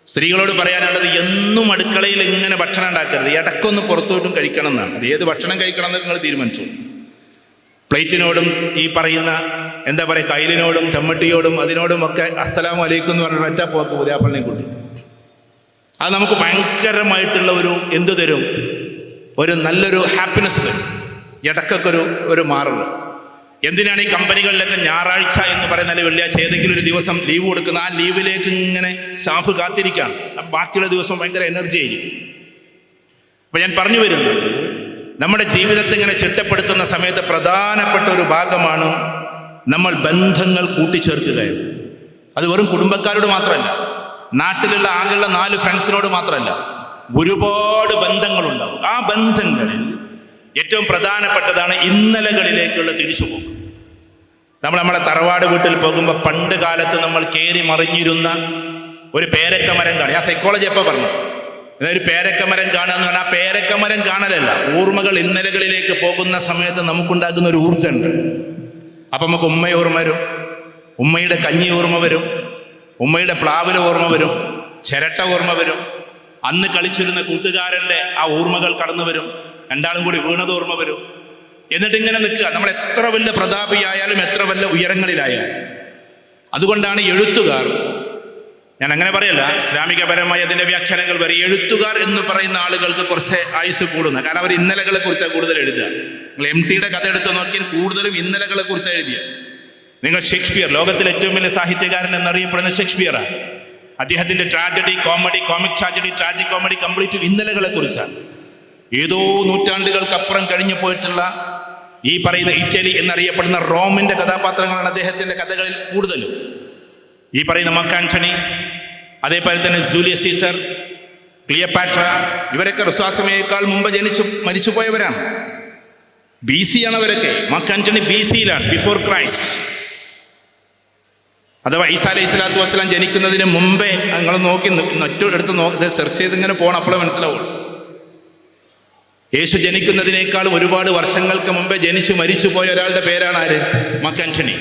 സ്ത്രീകളോട് പറയാനുള്ളത്, എന്നും അടുക്കളയിൽ ഇങ്ങനെ ഭക്ഷണം ഉണ്ടാക്കരുത്, ഇടയ്ക്കൊന്ന് പുറത്തോട്ടും കഴിക്കണം എന്നാണ്. അത് ഏത് ഭക്ഷണം കഴിക്കണം എന്ന് നിങ്ങൾ തീരുമാനിച്ചു. പ്ലേറ്റിനോടും ഈ പറയുന്ന എന്താ പറയുക കയ്യിലിനോടും ചമ്മട്ടിയോടും അതിനോടും ഒക്കെ അസ്സലാമു അലൈക്കും എന്ന് പറഞ്ഞ ഒറ്റ പോക്ക് പുതിയാപ്പള്ളിനെ കൂട്ടി. അത് നമുക്ക് ഭയങ്കരമായിട്ടുള്ള എന്ത് തരും, ഒരു നല്ലൊരു ഹാപ്പിനെസ് തരും. ഇടയ്ക്കൊക്കെ ഒരു മാറുള്ളൂ. എന്തിനാണ് ഈ കമ്പനികളിലൊക്കെ ഞായറാഴ്ച എന്ന് പറയുന്ന വെള്ളിയാഴ്ച ഏതെങ്കിലും ഒരു ദിവസം ലീവ് കൊടുക്കുന്ന, ആ ലീവിലേക്ക് ഇങ്ങനെ സ്റ്റാഫ് കാത്തിരിക്കുകയാണ്. അപ്പം ബാക്കിയുള്ള ദിവസം ഭയങ്കര എനർജി ആയിരിക്കും. അപ്പം ഞാൻ പറഞ്ഞു വരുന്നത്, നമ്മുടെ ജീവിതത്തെ ഇങ്ങനെ ചിട്ടപ്പെടുത്തുന്ന സമയത്ത് പ്രധാനപ്പെട്ട ഒരു ഭാഗമാണ് നമ്മൾ ബന്ധങ്ങൾ കൂട്ടിച്ചേർക്കുക. അത് വെറും കുടുംബക്കാരോട് മാത്രമല്ല, നാട്ടിലുള്ള ആകെയുള്ള 4 ഫ്രണ്ട്സിനോട് മാത്രമല്ല, ഒരുപാട് ബന്ധങ്ങളുണ്ടാവും. ആ ബന്ധങ്ങളിൽ ഏറ്റവും പ്രധാനപ്പെട്ടതാണ് ഇന്നലകളിലേക്കുള്ള തിരിച്ചുപോക്ക്. നമ്മളെ തറവാട് വീട്ടിൽ പോകുമ്പോൾ പണ്ട് കാലത്ത് നമ്മൾ കയറി മറിഞ്ഞിരുന്ന ഒരു പേരക്ക മരം കാണും. ഞാൻ സൈക്കോളജി എപ്പോൾ പറഞ്ഞു, ഒരു പേരക്കമരം കാണുക എന്ന് പറഞ്ഞാൽ ആ പേരക്കമരം കാണലല്ല, ഓർമ്മകൾ ഇന്നലകളിലേക്ക് പോകുന്ന സമയത്ത് നമുക്കുണ്ടാകുന്ന ഒരു ഊർജ്ജമുണ്ട്. അപ്പം നമുക്ക് ഉമ്മയെ ഓർമ്മ വരും, ഉമ്മയുടെ കഞ്ഞി ഓർമ്മ വരും, ഉമ്മയുടെ പ്ലാവില ഓർമ്മ വരും, ചിരട്ട ഓർമ്മ വരും, അന്ന് കളിച്ചിരുന്ന കൂട്ടുകാരൻ്റെ ആ ഓർമ്മകൾ കടന്നു വരും, രണ്ടാളും കൂടി വീണത് ഓർമ്മ വരും. എന്നിട്ട് ഇങ്ങനെ നിൽക്കുക. നമ്മൾ എത്ര വലിയ പ്രതാപിയായാലും എത്ര വലിയ ഉയരങ്ങളിലായാലും. അതുകൊണ്ടാണ് എഴുത്തുകാർ, ഞാൻ അങ്ങനെ പറയല്ല, ഇസ്ലാമികപരമായി അതിൻ്റെ വ്യാഖ്യാനങ്ങൾ വരെ എഴുത്തുകാർ എന്ന് പറയുന്ന ആളുകൾക്ക് കുറച്ച് ആയുസ് കൂടുന്നത്. കാരണം അവർ ഇന്നലകളെ കുറിച്ചാണ് കൂടുതൽ എഴുതുക. നിങ്ങൾ MTയുടെ കഥ എടുത്ത് നോക്കിയാൽ കൂടുതലും ഇന്നലകളെ കുറിച്ചാണ് എഴുതിയ. നിങ്ങൾ ഷേക്സ്പിയർ, ലോകത്തിലെ ഏറ്റവും വലിയ സാഹിത്യകാരൻ എന്നറിയപ്പെടുന്ന ഷേക്സ്പിയറാണ്. അദ്ദേഹത്തിൻ്റെ tragedy, comedy, comic tragedy, tragic comedy complete ഇന്നലകളെ കുറിച്ചാണ്. ഏതോ നൂറ്റാണ്ടുകൾക്കപ്പുറം കഴിഞ്ഞു പോയിട്ടുള്ള ഈ പറയുന്ന ഇറ്റലി എന്നറിയപ്പെടുന്ന റോമിൻ്റെ കഥാപാത്രങ്ങളാണ് അദ്ദേഹത്തിൻ്റെ കഥകളിൽ കൂടുതലും. ഈ പറയുന്ന മാർക്ക് ആന്റണി, അതേപോലെ തന്നെ ജൂലിയസ് സീസർ, ക്ലിയോപാട്ര, ഇവരൊക്കെ ക്രിസ്തുമസിനേക്കാൾ മുമ്പ് മരിച്ചു പോയവരാണ്. BC ആണ് അവരൊക്കെ. മാർക്ക് ആന്റണി BC-യിലാണ്, ബിഫോർ ക്രൈസ്റ്റ്. അഥവാ ഈസാ അലൈഹി സ്വലാത്തു വസ്സലാം ജനിക്കുന്നതിന് മുമ്പേ. നിങ്ങൾ നോക്കി മറ്റൊരിടത്ത് നോക്കി സെർച്ച് ചെയ്ത് ഇങ്ങനെ പോകണം, അപ്പോഴേ മനസ്സിലാവുള്ളൂ. യേശു ജനിക്കുന്നതിനേക്കാളും ഒരുപാട് വർഷങ്ങൾക്ക് മുമ്പേ ജനിച്ചു മരിച്ചു പോയ ഒരാളുടെ പേരാണ് ആര്? മാർക്ക് ആന്റണി.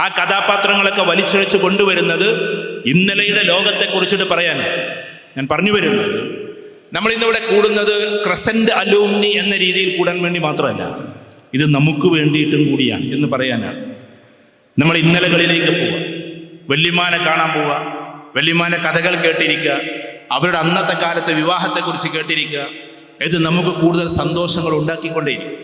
ആ കഥാപാത്രങ്ങളൊക്കെ വലിച്ചിഴച്ച് കൊണ്ടുവരുന്നത് ഇന്നലെയുടെ ലോകത്തെ കുറിച്ചിട്ട് പറയാനാണ് ഞാൻ പറഞ്ഞു വരുന്നത്. നമ്മൾ ഇന്നിവിടെ കൂടുന്നത് ക്രസന്റ് അലൂമിനി എന്ന രീതിയിൽ കൂടാൻ വേണ്ടി മാത്രമല്ല, ഇത് നമുക്ക് വേണ്ടിയിട്ടും കൂടിയാണ് എന്ന് പറയാനാണ്. നമ്മൾ ഇന്നലകളിലേക്ക് പോവുക, വല്യമാനെ കാണാൻ പോവുക, വല്യമാന്റെ കഥകൾ കേട്ടിരിക്കുക, അവരുടെ അന്നത്തെ കാലത്തെ വിവാഹത്തെക്കുറിച്ച് കേട്ടിരിക്കുക. ഇത് നമുക്ക് കൂടുതൽ സന്തോഷങ്ങൾ ഉണ്ടാക്കിക്കൊണ്ടേയിരിക്കും.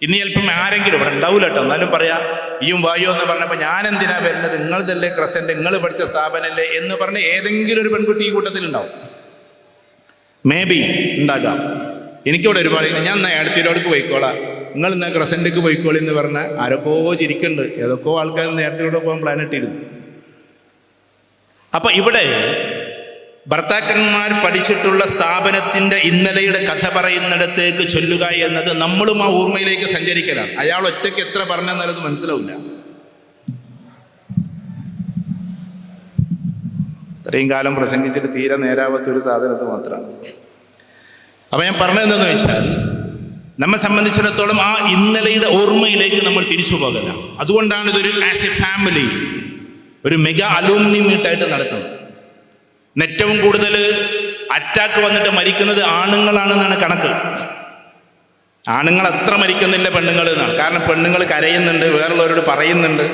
ഇനി ചിലപ്പം ആരെങ്കിലും ഇവിടെ ഉണ്ടാവില്ല കേട്ടോ, എന്നാലും പറയാം, ഈയും വായോ എന്ന് പറഞ്ഞപ്പോൾ ഞാൻ എന്തിനാ വരുന്നത്, നിങ്ങളതല്ലേ ക്രസന്റ്, നിങ്ങൾ പഠിച്ച സ്ഥാപനമല്ലേ എന്ന് പറഞ്ഞ് ഏതെങ്കിലും ഒരു പെൺകുട്ടി ഈ കൂട്ടത്തിലുണ്ടാവും. മേ ബി ഉണ്ടാകാം. എനിക്കിവിടെ ഒരുപാട്, ഞാൻ എന്നാൽ അടുത്തിരോടക്ക് പോയിക്കോളാം, നിങ്ങൾ എന്നാൽ ക്രസന്റിക്ക് പോയിക്കോളി എന്ന് പറഞ്ഞാൽ ആരൊക്കെ ചിരിക്കുന്നുണ്ട്. ഏതൊക്കെയോ ആൾക്കാർ നേരത്തിലൂടെ പോകാൻ പ്ലാൻ ഇട്ടിരുന്നു. അപ്പൊ ഇവിടെ ഭർത്താക്കന്മാർ പഠിച്ചിട്ടുള്ള സ്ഥാപനത്തിന്റെ ഇന്നലെയുടെ കഥ പറയുന്നിടത്തേക്ക് ചൊല്ലുക എന്നത് നമ്മളും ആ ഓർമ്മയിലേക്ക് സഞ്ചരിക്കലാണ്. അയാൾ ഒറ്റയ്ക്ക് എത്ര പറഞ്ഞെന്നുള്ളത് മനസ്സിലാവില്ല. ഇത്രയും കാലം പ്രസംഗിച്ചിട്ട് തീരെ നേരാവാത്ത ഒരു സാധനത്ത് മാത്രമാണ്. അപ്പൊ ഞാൻ പറഞ്ഞതെന്തെന്ന് വെച്ചാൽ, നമ്മെ സംബന്ധിച്ചിടത്തോളം ആ ഇന്നലെയുടെ ഓർമ്മയിലേക്ക് നമ്മൾ തിരിച്ചു പോകല. അതുകൊണ്ടാണ് ഇതൊരു ആസ് എ ഫാമിലി ഒരു മെഗാ അലൂമിനി മീറ്റായിട്ട് നടത്തുന്നത്. ഏറ്റവും കൂടുതൽ അറ്റാക്ക് വന്നിട്ട് മരിക്കുന്നത് ആണുങ്ങളാണെന്നാണ് കണക്ക്. ആണുങ്ങൾ അത്ര മരിക്കുന്നില്ല പെണ്ണുങ്ങൾ എന്നാണ്. കാരണം പെണ്ണുങ്ങൾ കരയുന്നുണ്ട്, വേറുള്ളവരോട് പറയുന്നുണ്ട്,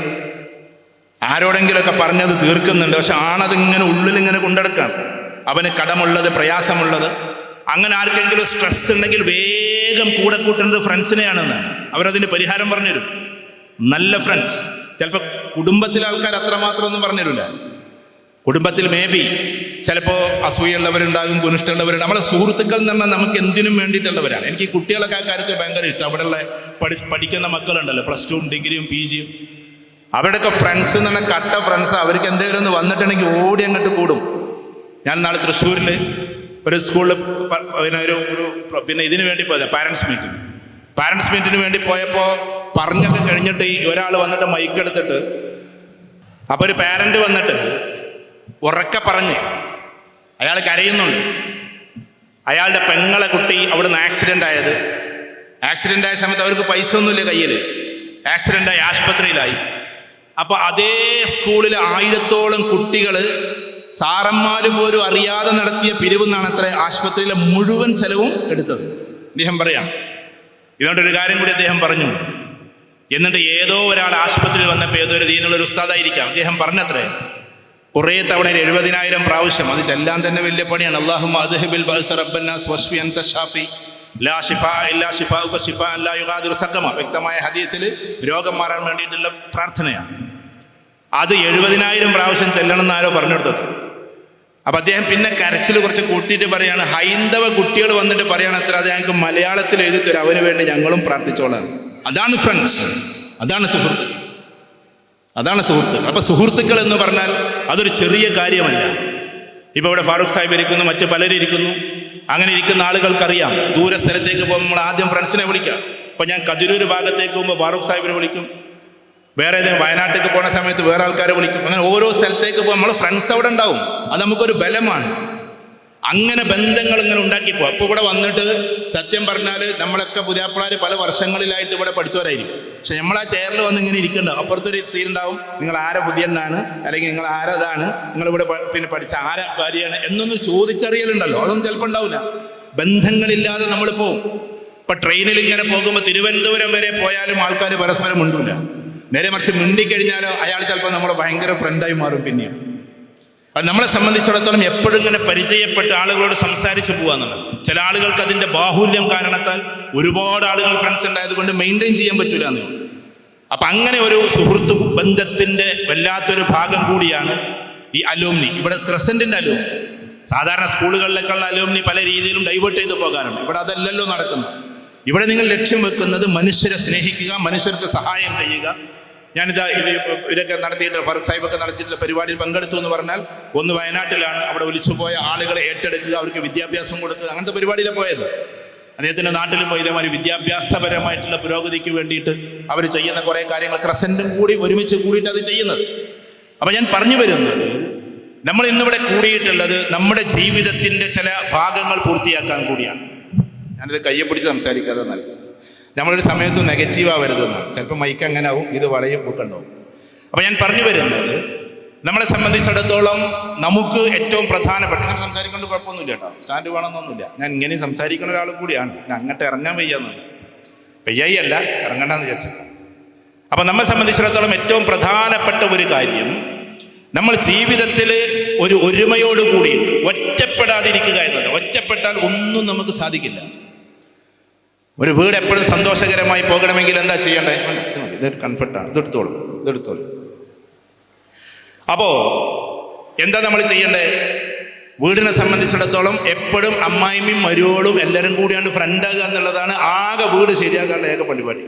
ആരോടെങ്കിലുമൊക്കെ പറഞ്ഞത് തീർക്കുന്നുണ്ട്. പക്ഷെ ആണതിങ്ങനെ ഉള്ളിലിങ്ങനെ കൊണ്ടെടുക്കുകയാണ്. അവന് കടമുള്ളത്, പ്രയാസമുള്ളത്. അങ്ങനെ ആർക്കെങ്കിലും സ്ട്രെസ് ഉണ്ടെങ്കിൽ വേഗം കൂടെ കൂട്ടുന്നത് ഫ്രണ്ട്സിനെയാണെന്ന് അവരതിന് പരിഹാരം പറഞ്ഞുതരും. നല്ല ഫ്രണ്ട്സ്. ചിലപ്പോൾ കുടുംബത്തിലെ ആൾക്കാർ അത്രമാത്രം ഒന്നും പറഞ്ഞുതരില്ല. കുടുംബത്തിൽ മേ ബി ചിലപ്പോൾ അസൂയുള്ളവരുണ്ടാകും, ഗുണിഷ്ടമുള്ളവരുണ്ട്. നമ്മളെ സുഹൃത്തുക്കൾ എന്ന് പറഞ്ഞാൽ നമുക്ക് എന്തിനും വേണ്ടിയിട്ടുള്ളവരാണ്. എനിക്ക് ഈ കുട്ടികളൊക്കെ ആ കാര്യത്തിൽ ഭയങ്കര ഇഷ്ടം. അവിടെയുള്ള പഠിക്കുന്ന മക്കളുണ്ടല്ലോ, +2 ഡിഗ്രിയും PG യും, അവരുടെയൊക്കെ ഫ്രണ്ട്സ് എന്ന് പറഞ്ഞാൽ കട്ട ഫ്രണ്ട്സ്. അവർക്ക് എന്തെങ്കിലും ഒന്ന് വന്നിട്ടുണ്ടെങ്കിൽ ഓടി അങ്ങോട്ട് കൂടും. ഞാൻ നാളെ തൃശ്ശൂരിൽ ഒരു സ്കൂളിൽ പിന്നെ ഇതിനു വേണ്ടി പോയത് പാരൻസ് മീറ്റിന് വേണ്ടി പോയപ്പോൾ പറഞ്ഞൊക്കെ കഴിഞ്ഞിട്ട് ഒരാൾ വന്നിട്ട് മൈക്കെടുത്തിട്ട്, അപ്പോൾ ഒരു പാരന്റ് വന്നിട്ട് ഉറക്കെ പറഞ്ഞ്, അയാൾ കരയുന്നുണ്ട്. അയാളുടെ പെങ്ങളെ കുട്ടി അവിടുന്ന് ആക്സിഡൻ്റ് ആയ സമയത്ത് അവർക്ക് പൈസ ഒന്നുമില്ല കയ്യിൽ. ആക്സിഡൻ്റായി ആശുപത്രിയിലായി. അപ്പോൾ അതേ സ്കൂളിൽ 1000-ഓളം കുട്ടികൾ സാറന്മാർ പോലും അറിയാതെ നടത്തിയ പിരിവെന്നാണ് അത്ര ആശുപത്രിയിലെ മുഴുവൻ ചെലവും എടുത്തത്. അദ്ദേഹം പറയാം. ഇതുകൊണ്ടൊരു കാര്യം കൂടി അദ്ദേഹം പറഞ്ഞു. എന്നിട്ട് ഏതോ ഒരാൾ ആശുപത്രിയിൽ വന്നപ്പോൾ ഏതോ ഒരു ദീനുള്ളൊരു ഉസ്താദായിരിക്കാം, അദ്ദേഹം പറഞ്ഞത്രേ, കുറേ തവണ 70,000 പ്രാവശ്യം അത് ചെല്ലാൻ തന്നെ വലിയ പണിയാണ്. അല്ലാഹുമ്മ അദ്ഹിബിൽ ബഅസ റബ്ബന്നാസ് വശ്ഫി അൻത ഷാഫി ലാ ശിഫാ ഇല്ലാ ശിഫാഉക ശിഫാഅൻ ലാ യുഗാദിറു സഖമ. വ്യക്തമായ ഹദീസിൽ രോഗം മാറാൻ വേണ്ടിയിട്ടുള്ള പ്രാർത്ഥനയാണ്. അത് 70,000 പ്രാവശ്യം ചെല്ലണം എന്നാരോ പറഞ്ഞെടുത്തത്. അപ്പം അദ്ദേഹം പിന്നെ കരച്ചിൽ കുറച്ച് കൂട്ടിയിട്ട് പറയാണ്, ഹൈന്ദവ കുട്ടികൾ വന്നിട്ട് പറയണം അത്ര, അത് ഞങ്ങൾക്ക് മലയാളത്തിൽ എഴുതി തരും, അവന് വേണ്ടി ഞങ്ങളും പ്രാർത്ഥിച്ചോളാം. അതാണ് ഫ്രണ്ട്സ്, അതാണ് സുഹൃത്തുക്കൾ. അപ്പൊ സുഹൃത്തുക്കൾ എന്ന് പറഞ്ഞാൽ അതൊരു ചെറിയ കാര്യമല്ല. ഇപ്പൊ ഇവിടെ ഫാറൂഖ് സാഹിബ് ഇരിക്കുന്നു, മറ്റു പലരും ഇരിക്കുന്നു. അങ്ങനെ ഇരിക്കുന്ന ആളുകൾക്കറിയാം, ദൂര സ്ഥലത്തേക്ക് പോകുമ്പോൾ നമ്മൾ ആദ്യം ഫ്രണ്ട്സിനെ വിളിക്കാം. ഇപ്പൊ ഞാൻ കതിരൂർ ഭാഗത്തേക്ക് പോകുമ്പോൾ ഫാറൂഖ് സാഹിബിനെ വിളിക്കും, വേറെ ഏതെങ്കിലും വയനാട്ടിലേക്ക് പോകുന്ന സമയത്ത് വേറെ ആൾക്കാരെ വിളിക്കും. അങ്ങനെ ഓരോ സ്ഥലത്തേക്ക് പോകുമ്പോൾ നമ്മൾ ഫ്രണ്ട്സ് അവിടെ ഉണ്ടാവും. അത് നമുക്കൊരു ബലമാണ്. അങ്ങനെ ബന്ധങ്ങൾ ഇങ്ങനെ ഉണ്ടാക്കിപ്പോ. അപ്പോൾ ഇവിടെ വന്നിട്ട് സത്യം പറഞ്ഞാൽ നമ്മളൊക്കെ പുതിയാപ്പിളാർ പല വർഷങ്ങളിലായിട്ട് ഇവിടെ പഠിച്ചവരായിരിക്കും. പക്ഷെ നമ്മൾ ആ ചെയറിൽ വന്ന് ഇങ്ങനെ ഇരിക്കുന്നുണ്ടാവും. അപ്പുറത്തൊരു സീൻ ഉണ്ടാവും, നിങ്ങൾ ആരെ പുതിയണ്ണാണ്, അല്ലെങ്കിൽ നിങ്ങൾ ആരതാണ്, നിങ്ങളിവിടെ പിന്നെ പഠിച്ച ആരെ ഭാര്യയാണ് എന്നൊന്ന് ചോദിച്ചറിയലുണ്ടല്ലോ, അതൊന്നും ചിലപ്പോൾ ഉണ്ടാവില്ല. ബന്ധങ്ങളില്ലാതെ നമ്മൾ പോവും. ഇപ്പൊ ട്രെയിനിൽ ഇങ്ങനെ പോകുമ്പോൾ തിരുവനന്തപുരം വരെ പോയാലും ആൾക്കാർ പരസ്പരം മിണ്ടൂല. നേരെ മറിച്ച് മിണ്ടിക്കഴിഞ്ഞാലോ അയാൾ ചിലപ്പോൾ നമ്മളെ ഭയങ്കര ഫ്രണ്ടായി മാറും പിന്നീട്. അത് നമ്മളെ സംബന്ധിച്ചിടത്തോളം എപ്പോഴും ഇങ്ങനെ പരിചയപ്പെട്ട് ആളുകളോട് സംസാരിച്ച് പോകാന്നുള്ളത്. ചില ആളുകൾക്ക് അതിൻ്റെ ബാഹുല്യം കാരണത്താൽ ഒരുപാട് ആളുകൾ ഫ്രണ്ട്സ് ഉണ്ടായതുകൊണ്ട് മെയിൻറ്റെയിൻ ചെയ്യാൻ പറ്റൂല എന്ന്. അപ്പം അങ്ങനെ ഒരു സുഹൃത്തു ബന്ധത്തിൻ്റെ വല്ലാത്തൊരു ഭാഗം കൂടിയാണ് ഈ അലൂമിനി. ഇവിടെ ക്രസൻറ്റിൻ്റെ അലൂമിനി, സാധാരണ സ്കൂളുകളിലേക്കുള്ള അലൂമിനി പല രീതിയിലും ഡൈവേർട്ട് ചെയ്ത് പോകാറുണ്ട്. ഇവിടെ അതല്ലല്ലോ നടക്കുന്നത്. ഇവിടെ നിങ്ങൾ ലക്ഷ്യം വെക്കുന്നത് മനുഷ്യരെ സ്നേഹിക്കുക, മനുഷ്യർക്ക് സഹായം ചെയ്യുക. ഞാനിതാ ഇതൊക്കെ നടത്തിയിട്ട് ഫറൂഖ് സാഹിബൊക്കെ നടത്തിയിട്ടുള്ള പരിപാടിയിൽ പങ്കെടുത്തു എന്ന് പറഞ്ഞാൽ, ഒന്ന് വയനാട്ടിലാണ്. അവിടെ ഒലിച്ചുപോയ ആളുകളെ ഏറ്റെടുക്കുക, അവർക്ക് വിദ്യാഭ്യാസം കൊടുക്കുക, അങ്ങനത്തെ പരിപാടിയിലാണ് പോയത്. അദ്ദേഹത്തിൻ്റെ നാട്ടിലും പോയി ഇതേമാതിരി വിദ്യാഭ്യാസപരമായിട്ടുള്ള പുരോഗതിക്ക് വേണ്ടിയിട്ട് അവർ ചെയ്യുന്ന കുറേ കാര്യങ്ങൾ ക്രസൻറ്റും കൂടി ഒരുമിച്ച് കൂടിയിട്ട് അത് ചെയ്യുന്നത്. അപ്പം ഞാൻ പറഞ്ഞു വരുന്നത്, നമ്മൾ ഇന്നിവിടെ കൂടിയിട്ടുള്ളത് നമ്മുടെ ജീവിതത്തിൻ്റെ ചില ഭാഗങ്ങൾ പൂർത്തിയാക്കാൻ കൂടിയാണ്. ഞാനിത് കയ്യെ പിടിച്ച് സംസാരിക്കാതെ നല്ലത്. നമ്മളൊരു സമയത്ത് നെഗറ്റീവാവരുതെന്നാണ്. ചിലപ്പോൾ മൈക്ക് അങ്ങനെ ആവും, ഇത് വളയും പൊക്കുണ്ടാവും. അപ്പം ഞാൻ പറഞ്ഞു വരുന്നത്, നമ്മളെ സംബന്ധിച്ചിടത്തോളം നമുക്ക് ഏറ്റവും പ്രധാനപ്പെട്ട, ഇങ്ങനെ സംസാരിക്കേണ്ട കുഴപ്പമൊന്നുമില്ല കേട്ടോ, സ്റ്റാൻഡ് വേണമെന്നൊന്നുമില്ല. ഞാൻ ഇങ്ങനെ സംസാരിക്കുന്ന ഒരാൾ കൂടിയാണ്. ഞാൻ അങ്ങോട്ട് ഇറങ്ങാൻ വയ്യാന്നുണ്ട്, വയ്യായി അല്ല, ഇറങ്ങണ്ടെന്ന് വിചാരിച്ചിട്ട്. അപ്പം നമ്മെ സംബന്ധിച്ചിടത്തോളം ഏറ്റവും പ്രധാനപ്പെട്ട ഒരു കാര്യം, നമ്മൾ ജീവിതത്തിൽ ഒരു ഒരുമയോട് കൂടിയിട്ട് ഒറ്റപ്പെടാതിരിക്കുക എന്നത്. ഒറ്റപ്പെട്ടാൽ ഒന്നും നമുക്ക് സാധിക്കില്ല. ഒരു വീട് എപ്പോഴും സന്തോഷകരമായി പോകണമെങ്കിൽ എന്താ ചെയ്യണ്ടേ? ഇതൊരു കംഫർട്ടാണ്, ഇതെടുത്തോളൂ. അപ്പോ എന്താ നമ്മൾ ചെയ്യണ്ടേ? വീടിനെ സംബന്ധിച്ചിടത്തോളം എപ്പോഴും അമ്മായിമ്മയും മരുവോളും എല്ലാവരും കൂടിയാണ്ട് ഫ്രണ്ടാകുക എന്നുള്ളതാണ് ആകെ വീട് ശരിയാക്കാനുള്ള ഏക പരിപാടി.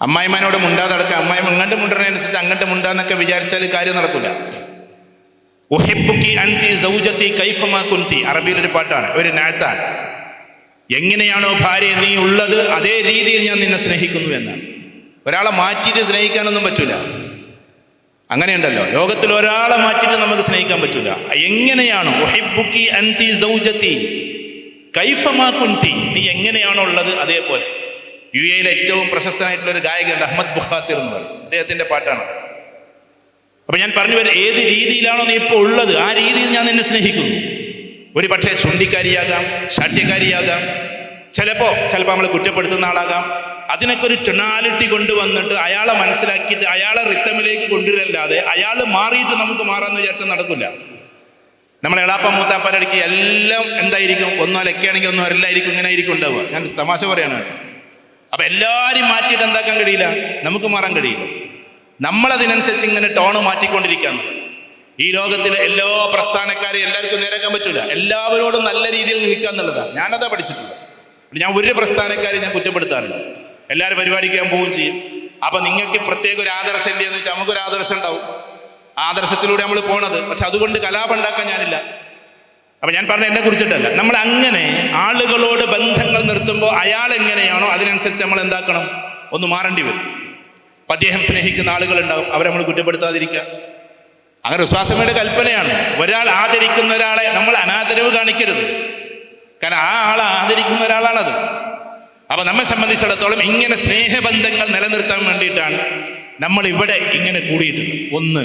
അമ്മായിമാനോട് മുണ്ടാതടക്കുക, അമ്മായിമ്മ ഇങ്ങോട്ട് മുണ്ടതിനനുസരിച്ച് അങ്ങോട്ട് മുണ്ടാന്നൊക്കെ വിചാരിച്ചാൽ കാര്യം നടക്കില്ല. ഉഹിബ്ബുക്കി അൻതി സൗജതി കൈഫമാ കുൻതി, അറബിയിലൊരു പാട്ടാണ്, ഒരു നാത്താണ്. എങ്ങനെയാണോ ഭാര്യ നീ ഉള്ളത് അതേ രീതിയിൽ ഞാൻ നിന്നെ സ്നേഹിക്കുന്നു എന്നാണ്. ഒരാളെ മാറ്റിയിട്ട് സ്നേഹിക്കാനൊന്നും പറ്റൂല. അങ്ങനെയുണ്ടല്ലോ, ലോകത്തിൽ ഒരാളെ മാറ്റിയിട്ട് നമുക്ക് സ്നേഹിക്കാൻ പറ്റൂല. എങ്ങനെയാണോ ഉഹിബ്ബുക്കി അൻതി സൗജതി കൈഫമാ കുൻതി, നീ എങ്ങനെയാണോ ഉള്ളത് അതേപോലെ. യുഎഇയിലെ ഏറ്റവും പ്രശസ്തനായിട്ടുള്ള ഒരു ഗായകനുണ്ട്, അഹമ്മദ് ബുഖാത്തിർ എന്ന് പറയും, അദ്ദേഹത്തിന്റെ പാട്ടാണ്. അപ്പൊ ഞാൻ പറഞ്ഞു വരുന്നത്, ഏത് രീതിയിലാണോ നീ ഇപ്പോൾ ഉള്ളത് ആ രീതിയിൽ ഞാൻ നിന്നെ സ്നേഹിക്കുന്നു. ഒരു പക്ഷേ ശുണ്ഠിക്കാരിയാകാം, ശാഠ്യക്കാരിയാകാം, ചിലപ്പോൾ നമ്മൾ കുറ്റപ്പെടുത്തുന്ന ആളാകാം. അതിനൊക്കെ ഒരു ടൊണാലിറ്റി കൊണ്ടുവന്നിട്ട് അയാളെ മനസ്സിലാക്കിയിട്ട് അയാളെ റിത്തമിലേക്ക് കൊണ്ടുവരല്ലാതെ അയാൾ മാറിയിട്ട് നമുക്ക് മാറാമെന്ന് വിചാരിച്ചാൽ നടക്കില്ല. നമ്മൾ എളാപ്പ മൂത്താപ്പാരടിക്ക് എല്ലാം എന്തായിരിക്കും, ഒന്നും അലക്കുകയാണെങ്കിൽ ഒന്നും അരല്ലായിരിക്കും, ഇങ്ങനെ ആയിരിക്കും ഉണ്ടാവുക. ഞാൻ തമാശ പറയാണ് കേട്ടോ. അപ്പം എല്ലാവരും മാറ്റിയിട്ട് എന്താക്കാൻ കഴിയില്ല, നമുക്ക് മാറാൻ കഴിയില്ല. നമ്മളതിനനുസരിച്ച് ഇങ്ങനെ ടോണ് മാറ്റിക്കൊണ്ടിരിക്കുകയെന്നുള്ളത്. ഈ ലോകത്തിലെ എല്ലാ പ്രസ്ഥാനക്കാരെയും എല്ലാവർക്കും നേരാക്കാൻ പറ്റൂല. എല്ലാവരോടും നല്ല രീതിയിൽ നിൽക്കുക എന്നുള്ളതാണ്. ഞാനതാ പഠിച്ചിട്ടുള്ളത്. ഞാൻ ഒരു പ്രസ്ഥാനക്കാരെ ഞാൻ കുറ്റപ്പെടുത്താറില്ല. എല്ലാവരും പരിപാടിക്ക് ഞാൻ പോവുകയും ചെയ്യും. അപ്പം നിങ്ങൾക്ക് പ്രത്യേക ഒരു ആദർശം ഇല്ല എന്ന് വെച്ചാൽ നമുക്കൊരു ആദർശം ഉണ്ടാവും. ആദർശത്തിലൂടെ നമ്മൾ പോണത്. പക്ഷെ അതുകൊണ്ട് കലാപം ഉണ്ടാക്കാൻ ഞാനില്ല. അപ്പം ഞാൻ പറഞ്ഞ എന്നെ കുറിച്ചിട്ടല്ല. നമ്മൾ അങ്ങനെ ആളുകളോട് ബന്ധങ്ങൾ നിർത്തുമ്പോൾ അയാൾ എങ്ങനെയാണോ അതിനനുസരിച്ച് നമ്മൾ എന്താക്കണം, ഒന്ന് മാറേണ്ടി വരും. അപ്പം അദ്ദേഹം സ്നേഹിക്കുന്ന ആളുകളുണ്ടാവും, അവരെ നമ്മൾ കുറ്റപ്പെടുത്താതിരിക്കുക. അങ്ങനെ വിശ്വാസമയുടെ കൽപ്പനയാണ്. ഒരാൾ ആദരിക്കുന്ന ഒരാളെ നമ്മൾ അനാദരവ് കാണിക്കരുത്. കാരണം ആ ആളെ ആദരിക്കുന്ന ഒരാളാണത്. അപ്പൊ നമ്മെ സംബന്ധിച്ചിടത്തോളം ഇങ്ങനെ സ്നേഹബന്ധങ്ങൾ നിലനിർത്താൻ വേണ്ടിയിട്ടാണ് നമ്മൾ ഇവിടെ ഇങ്ങനെ കൂടിയിട്ടുള്ളത്. ഒന്ന്.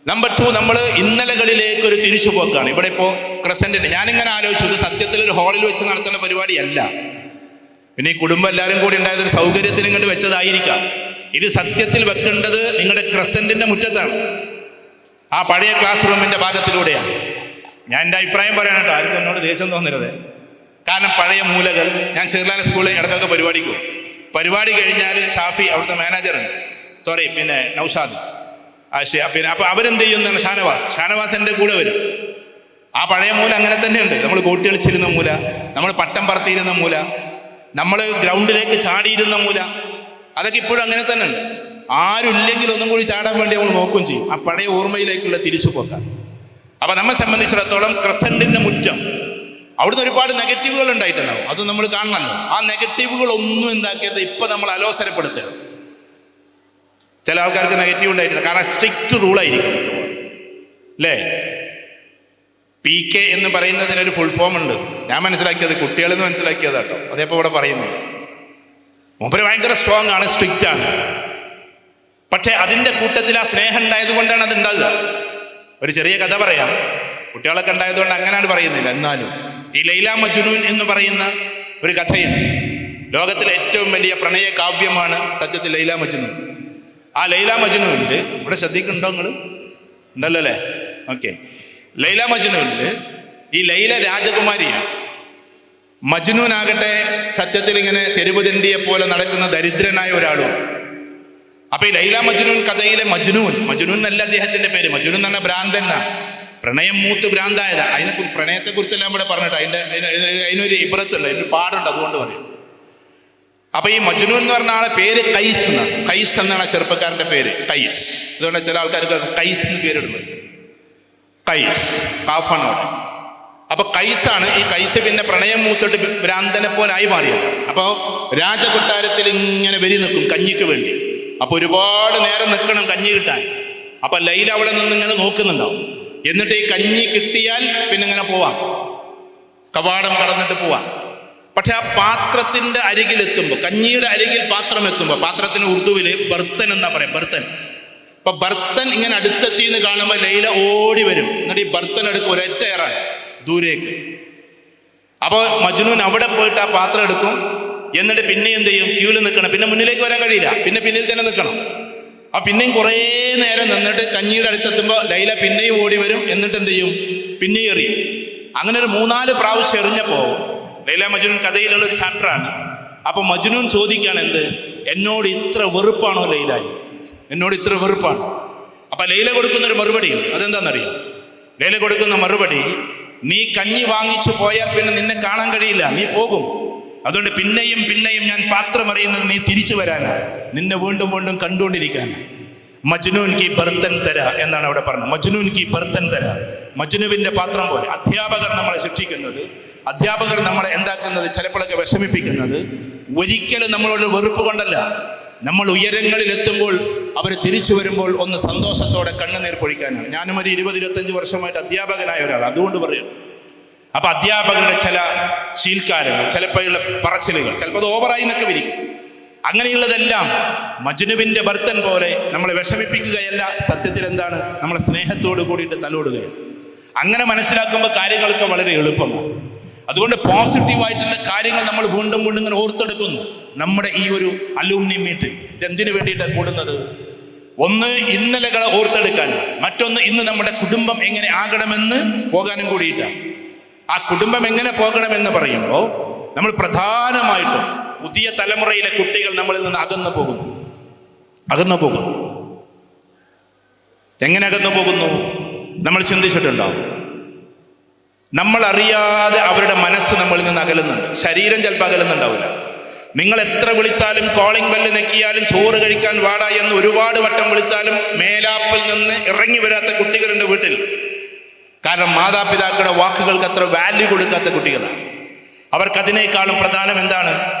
നമ്പർ 2, നമ്മൾ ഇന്നലകളിലേക്ക് ഒരു തിരിച്ചുപോക്കാണ്. ഇവിടെ ഇപ്പോൾ ക്രസൻറ്റിന് ഞാനിങ്ങനെ ആലോചിച്ചു, ഇത് സത്യത്തിൽ ഒരു ഹാളിൽ വെച്ച് നടത്തുന്ന പരിപാടിയല്ല. പിന്നെ ഈ കുടുംബം എല്ലാവരും കൂടി ഉണ്ടായതൊരു സൗകര്യത്തിന് ഇങ്ങോട്ട് വെച്ചതായിരിക്കാം. ഇത് സത്യത്തിൽ വെക്കേണ്ടത് നിങ്ങളുടെ ക്രസൻറ്റിൻ്റെ മുറ്റത്താണ്, ആ പഴയ ക്ലാസ് റൂമിൻ്റെ ഭാഗത്തിലൂടെയാണ്. ഞാൻ എൻ്റെ അഭിപ്രായം പറയാനാട്ടോ, ആർക്കും എന്നോട് ദേഷ്യം തോന്നരുത്. കാരണം പഴയ മൂലകൾ, ഞാൻ ചെറുലാല സ്കൂളിൽ ഇടക്കൊക്കെ പരിപാടിക്ക് പോകും. പരിപാടി കഴിഞ്ഞാൽ ഷാഫി അവിടുത്തെ മാനേജറുണ്ട്, പിന്നെ നൗഷാദ്, പിന്നെ അപ്പോൾ അവരെന്ത് ചെയ്യുന്നതാണ്, ഷാനവാസ് എൻ്റെ കൂടെ വരും. ആ പഴയ മൂല അങ്ങനെ തന്നെയുണ്ട്. നമ്മൾ കോട്ടി കളിച്ചിരുന്ന മൂല, നമ്മൾ പട്ടം പറത്തിയിരുന്ന മൂല, നമ്മൾ ഗ്രൗണ്ടിലേക്ക് ചാടിയിരുന്ന മൂല, അതൊക്കെ ഇപ്പോഴും അങ്ങനെ തന്നെ ഉണ്ട്. ആരുമില്ലെങ്കിൽ ഒന്നും കൂടി ചാടാൻ വേണ്ടി നമ്മൾ നോക്കുകയും ചെയ്യും. ആ പഴയ ഓർമ്മയിലേക്കുള്ള തിരിച്ചുപോക്കാൻ. അപ്പം നമ്മെ സംബന്ധിച്ചിടത്തോളം ക്രസൻറ്റിൻ്റെ മുറ്റം, അവിടുന്ന് ഒരുപാട് നെഗറ്റീവുകൾ ഉണ്ടായിട്ടുണ്ടാവും, അത് നമ്മൾ കാണണമല്ലോ. ആ നെഗറ്റീവുകളൊന്നും എന്താക്കിയത് ഇപ്പം നമ്മൾ അലോസരപ്പെടുത്തരുത്. ചില ആൾക്കാർക്ക് നെഗറ്റീവ് ഉണ്ടായിട്ടുണ്ട്, കാരണം സ്ട്രിക്റ്റ് റൂളായിരിക്കും അല്ലേ. PK എന്ന് പറയുന്നതിനൊരു ഫുൾ ഫോം ഉണ്ട്. ഞാൻ മനസ്സിലാക്കിയത്, കുട്ടികളെന്ന് മനസ്സിലാക്കിയത് കേട്ടോ, അതേപ്പോൾ ഇവിടെ പറയുന്നില്ല. മൂപ്പര് ഭയങ്കര സ്ട്രോങ് ആണ്, സ്ട്രിക്റ്റ് ആണ്. പക്ഷെ അതിൻ്റെ കൂട്ടത്തിൽ ആ സ്നേഹം ഉണ്ടായത് കൊണ്ടാണ് അത് ഉണ്ടാകുക. ഒരു ചെറിയ കഥ പറയാം. കുട്ടികളൊക്കെ ഉണ്ടായതുകൊണ്ട് അങ്ങനെയാണ് പറയുന്നില്ല. എന്നാലും ഈ ലൈല മജ്നൂൻ എന്ന് പറയുന്ന ഒരു കഥയുണ്ട്. ലോകത്തിലെ ഏറ്റവും വലിയ പ്രണയ കാവ്യമാണ് സത്യത്തിൽ ലൈല മജ്നൂൻ. ആ ലൈല മജ്നൂനിൽ ഇവിടെ ശ്രദ്ധിക്കുന്നുണ്ടോ നിങ്ങൾ? ഉണ്ടല്ലോ അല്ലേ? ഓക്കെ. ലൈല മജ്നൂനിൽ ഈ ലൈല രാജകുമാരിയാണ്. മജ്നൂൻ ആകട്ടെ സത്യത്തിൽ ഇങ്ങനെ തെരുവുതണ്ടിയെ പോലെ നടക്കുന്ന ദരിദ്രനായ ഒരാളും. അപ്പൊ ഈ ലൈല മജ്നൂൻ കഥയിലെ മജ്നൂൻ എന്നല്ല അദ്ദേഹത്തിന്റെ പേര്. മജ്നൂൻ എന്ന് പറഞ്ഞ ഭ്രാന്തനാ, പ്രണയം മൂത്ത് ഭ്രാന്തായതാ. പ്രണയത്തെ കുറിച്ചെല്ലാം ഇവിടെ പറഞ്ഞിട്ട് അതിനൊരു ഇബ്രത്തുണ്ട്, അതിനൊരു പാടുണ്ട്, അതുകൊണ്ട് പറയും. അപ്പൊ ഈ മജ്നൂൻ എന്ന് പറഞ്ഞ ആളെ പേര് കൈസ് എന്നാണ്. കൈസ് എന്നാണ് ചെറുപ്പക്കാരന്റെ പേര്, കൈസ്. അതുകൊണ്ട് ചില ആൾക്കാർക്ക് കൈസ് എന്ന് പേരിടുന്നത്. കൈസ് കാഫാണോടെ. അപ്പൊ കൈസാണ്. ഈ കൈസ് പിന്നെ പ്രണയം മൂത്തിട്ട് ഭ്രാന്തനെ പോലായി മാറിയത്. അപ്പൊ രാജകൊട്ടാരത്തിൽ ഇങ്ങനെ വരി നിൽക്കും കഞ്ഞിക്ക് വേണ്ടി. അപ്പൊ ഒരുപാട് നേരം നിൽക്കണം കഞ്ഞി കിട്ടാൻ. അപ്പൊ ലൈല അവിടെ നിന്ന് ഇങ്ങനെ നോക്കുന്നുണ്ടാവും. എന്നിട്ട് ഈ കഞ്ഞി കിട്ടിയാൽ പിന്നെ ഇങ്ങനെ പോവാം, കവാടം കടന്നിട്ട് പോവാം. പക്ഷെ ആ പാത്രത്തിന്റെ അരികിലെത്തുമ്പോൾ, കഞ്ഞിയുടെ അരികിൽ പാത്രം എത്തുമ്പോൾ, പാത്രത്തിന് ഉറുദുവിൽ ബർത്തൻ എന്നാ പറയാം, ബർത്തൻ. അപ്പൊ ബർത്തൻ ഇങ്ങനെ അടുത്തെത്തി എന്ന് കാണുമ്പോൾ ലൈല ഓടി വരും. എന്നിട്ട് ഈ ബർത്തൻ എടുക്കും, ഒരൊറ്റ ഏറാണ് ദൂരേക്ക്. അപ്പോൾ മജ്നൂൻ അവിടെ പോയിട്ട് ആ പാത്രം എടുക്കും. എന്നിട്ട് പിന്നെ എന്ത് ചെയ്യും? ക്യൂല് നിൽക്കണം. പിന്നെ മുന്നിലേക്ക് വരാൻ കഴിയില്ല, പിന്നെ പിന്നിൽ തന്നെ നിൽക്കണം. ആ പിന്നെയും കുറേ നേരം നിന്നിട്ട് കഞ്ഞിയുടെ അടുത്തെത്തുമ്പോൾ ലൈല പിന്നെയും ഓടി വരും. എന്നിട്ട് എന്ത് ചെയ്യും? പിന്നെയും എറിയും. അങ്ങനെ ഒരു 3-4 പ്രാവശ്യം എറിഞ്ഞപ്പോൾ, ലൈല മജ്നൂൻ കഥയിലുള്ള ഒരു ചാപ്റ്ററാണ്. അപ്പൊ മജ്നൂൻ ചോദിക്കുകയാണ്, എന്ത്, എന്നോട് ഇത്ര വെറുപ്പാണോ ലൈലായി? എന്നോട് ഇത്ര വെറുപ്പാണ്. അപ്പൊ ലൈല കൊടുക്കുന്ന ഒരു മറുപടി, അതെന്താണെന്നറിയാം? ലൈല കൊടുക്കുന്ന മറുപടി, നീ കഞ്ഞി വാങ്ങിച്ചു പോയാൽ പിന്നെ നിന്നെ കാണാൻ കഴിയില്ല, നീ പോകും. അതുകൊണ്ട് പിന്നെയും പിന്നെയും ഞാൻ പാത്രം അറിയുന്നത് നീ തിരിച്ചു വരാനാ, നിന്നെ വീണ്ടും വീണ്ടും കണ്ടുകൊണ്ടിരിക്കാനാ. മജ്നൂൻ കി ബർത്തൻ തര എന്നാണ് അവിടെ പറഞ്ഞത്. മജ്നൂൻ കി ബർത്തൻ തര, മജ്നുവിന്റെ പാത്രം പോലെ. അധ്യാപകർ നമ്മളെ ശിക്ഷിക്കുന്നത്, അധ്യാപകർ നമ്മളെ എന്താക്കുന്നത്, ചിലപ്പോഴൊക്കെ വിഷമിപ്പിക്കുന്നത് ഒരിക്കലും നമ്മളോട് വെറുപ്പ് കൊണ്ടല്ല. നമ്മൾ ഉയരങ്ങളിൽ എത്തുമ്പോൾ അവർ തിരിച്ചു വരുമ്പോൾ ഒന്ന് സന്തോഷത്തോടെ കണ്ണുനീർ പൊഴിക്കാനാണ്. ഞാനും ഒരു 20-25 വർഷമായിട്ട് അധ്യാപകനായ ഒരാൾ, അതുകൊണ്ട് പറയും. അപ്പൊ അധ്യാപകരുടെ ചില ശീൽക്കാരങ്ങൾ, ചിലപ്പോഴുള്ള പറച്ചിലുകൾ, ചിലപ്പോൾ അത് ഓവറായി എന്നൊക്കെ വിരിക്കും. അങ്ങനെയുള്ളതെല്ലാം മജ്നുവിന്റെ ബർത്തൻ പോലെ നമ്മളെ വിഷമിപ്പിക്കുകയല്ല, സത്യത്തിൽ എന്താണ്, നമ്മളെ സ്നേഹത്തോട് കൂടിയിട്ട് തലോടുകയാണ്. അങ്ങനെ മനസ്സിലാക്കുമ്പോൾ കാര്യങ്ങളൊക്കെ വളരെ എളുപ്പമാണ്. അതുകൊണ്ട് പോസിറ്റീവായിട്ടുള്ള കാര്യങ്ങൾ നമ്മൾ വീണ്ടും വീണ്ടും ഇങ്ങനെ ഓർത്തെടുക്കുന്നു. നമ്മുടെ ഈ ഒരു അലൂമിനി മീറ്റ് ഇതെന്തിനു വേണ്ടിയിട്ടാണ് കൂടുന്നത്? ഒന്ന് ഇന്നലകളെ ഓർത്തെടുക്കാൻ, മറ്റൊന്ന് ഇന്ന് നമ്മുടെ കുടുംബം എങ്ങനെ ആകണമെന്ന് പോകാനും കൂടിയിട്ടാണ്. ആ കുടുംബം എങ്ങനെ പോകണമെന്ന് പറയുമ്പോൾ നമ്മൾ പ്രധാനമായിട്ടും പുതിയ തലമുറയിലെ കുട്ടികൾ നമ്മളിൽ നിന്ന് അകന്നു പോകുന്നു. എങ്ങനെ അകന്നു പോകുന്നു നമ്മൾ ചിന്തിച്ചിട്ടുണ്ടോ? നമ്മൾ അറിയാതെ അവരുടെ മനസ്സ് നമ്മളിൽ നിന്ന് അകലുന്നുണ്ട്. ശരീരം ചിലപ്പോൾ അകലുന്നുണ്ടാവില്ല. നിങ്ങൾ എത്ര വിളിച്ചാലും, കോളിംഗ് ബെല്ല് നെക്കിയാലും, ചോറ് കഴിക്കാൻ വാടാ എന്ന് ഒരുപാട് വട്ടം വിളിച്ചാലും മേലാപ്പിൽ നിന്ന് ഇറങ്ങി വരാത്ത കുട്ടികളുണ്ട് വീട്ടിൽ. കാരണം മാതാപിതാക്കളുടെ വാക്കുകൾക്ക് അത്ര വാല്യൂ കൊടുക്കാത്ത കുട്ടികളാണ്. അവർക്കതിനേക്കാളും പ്രധാനം എന്താണ്?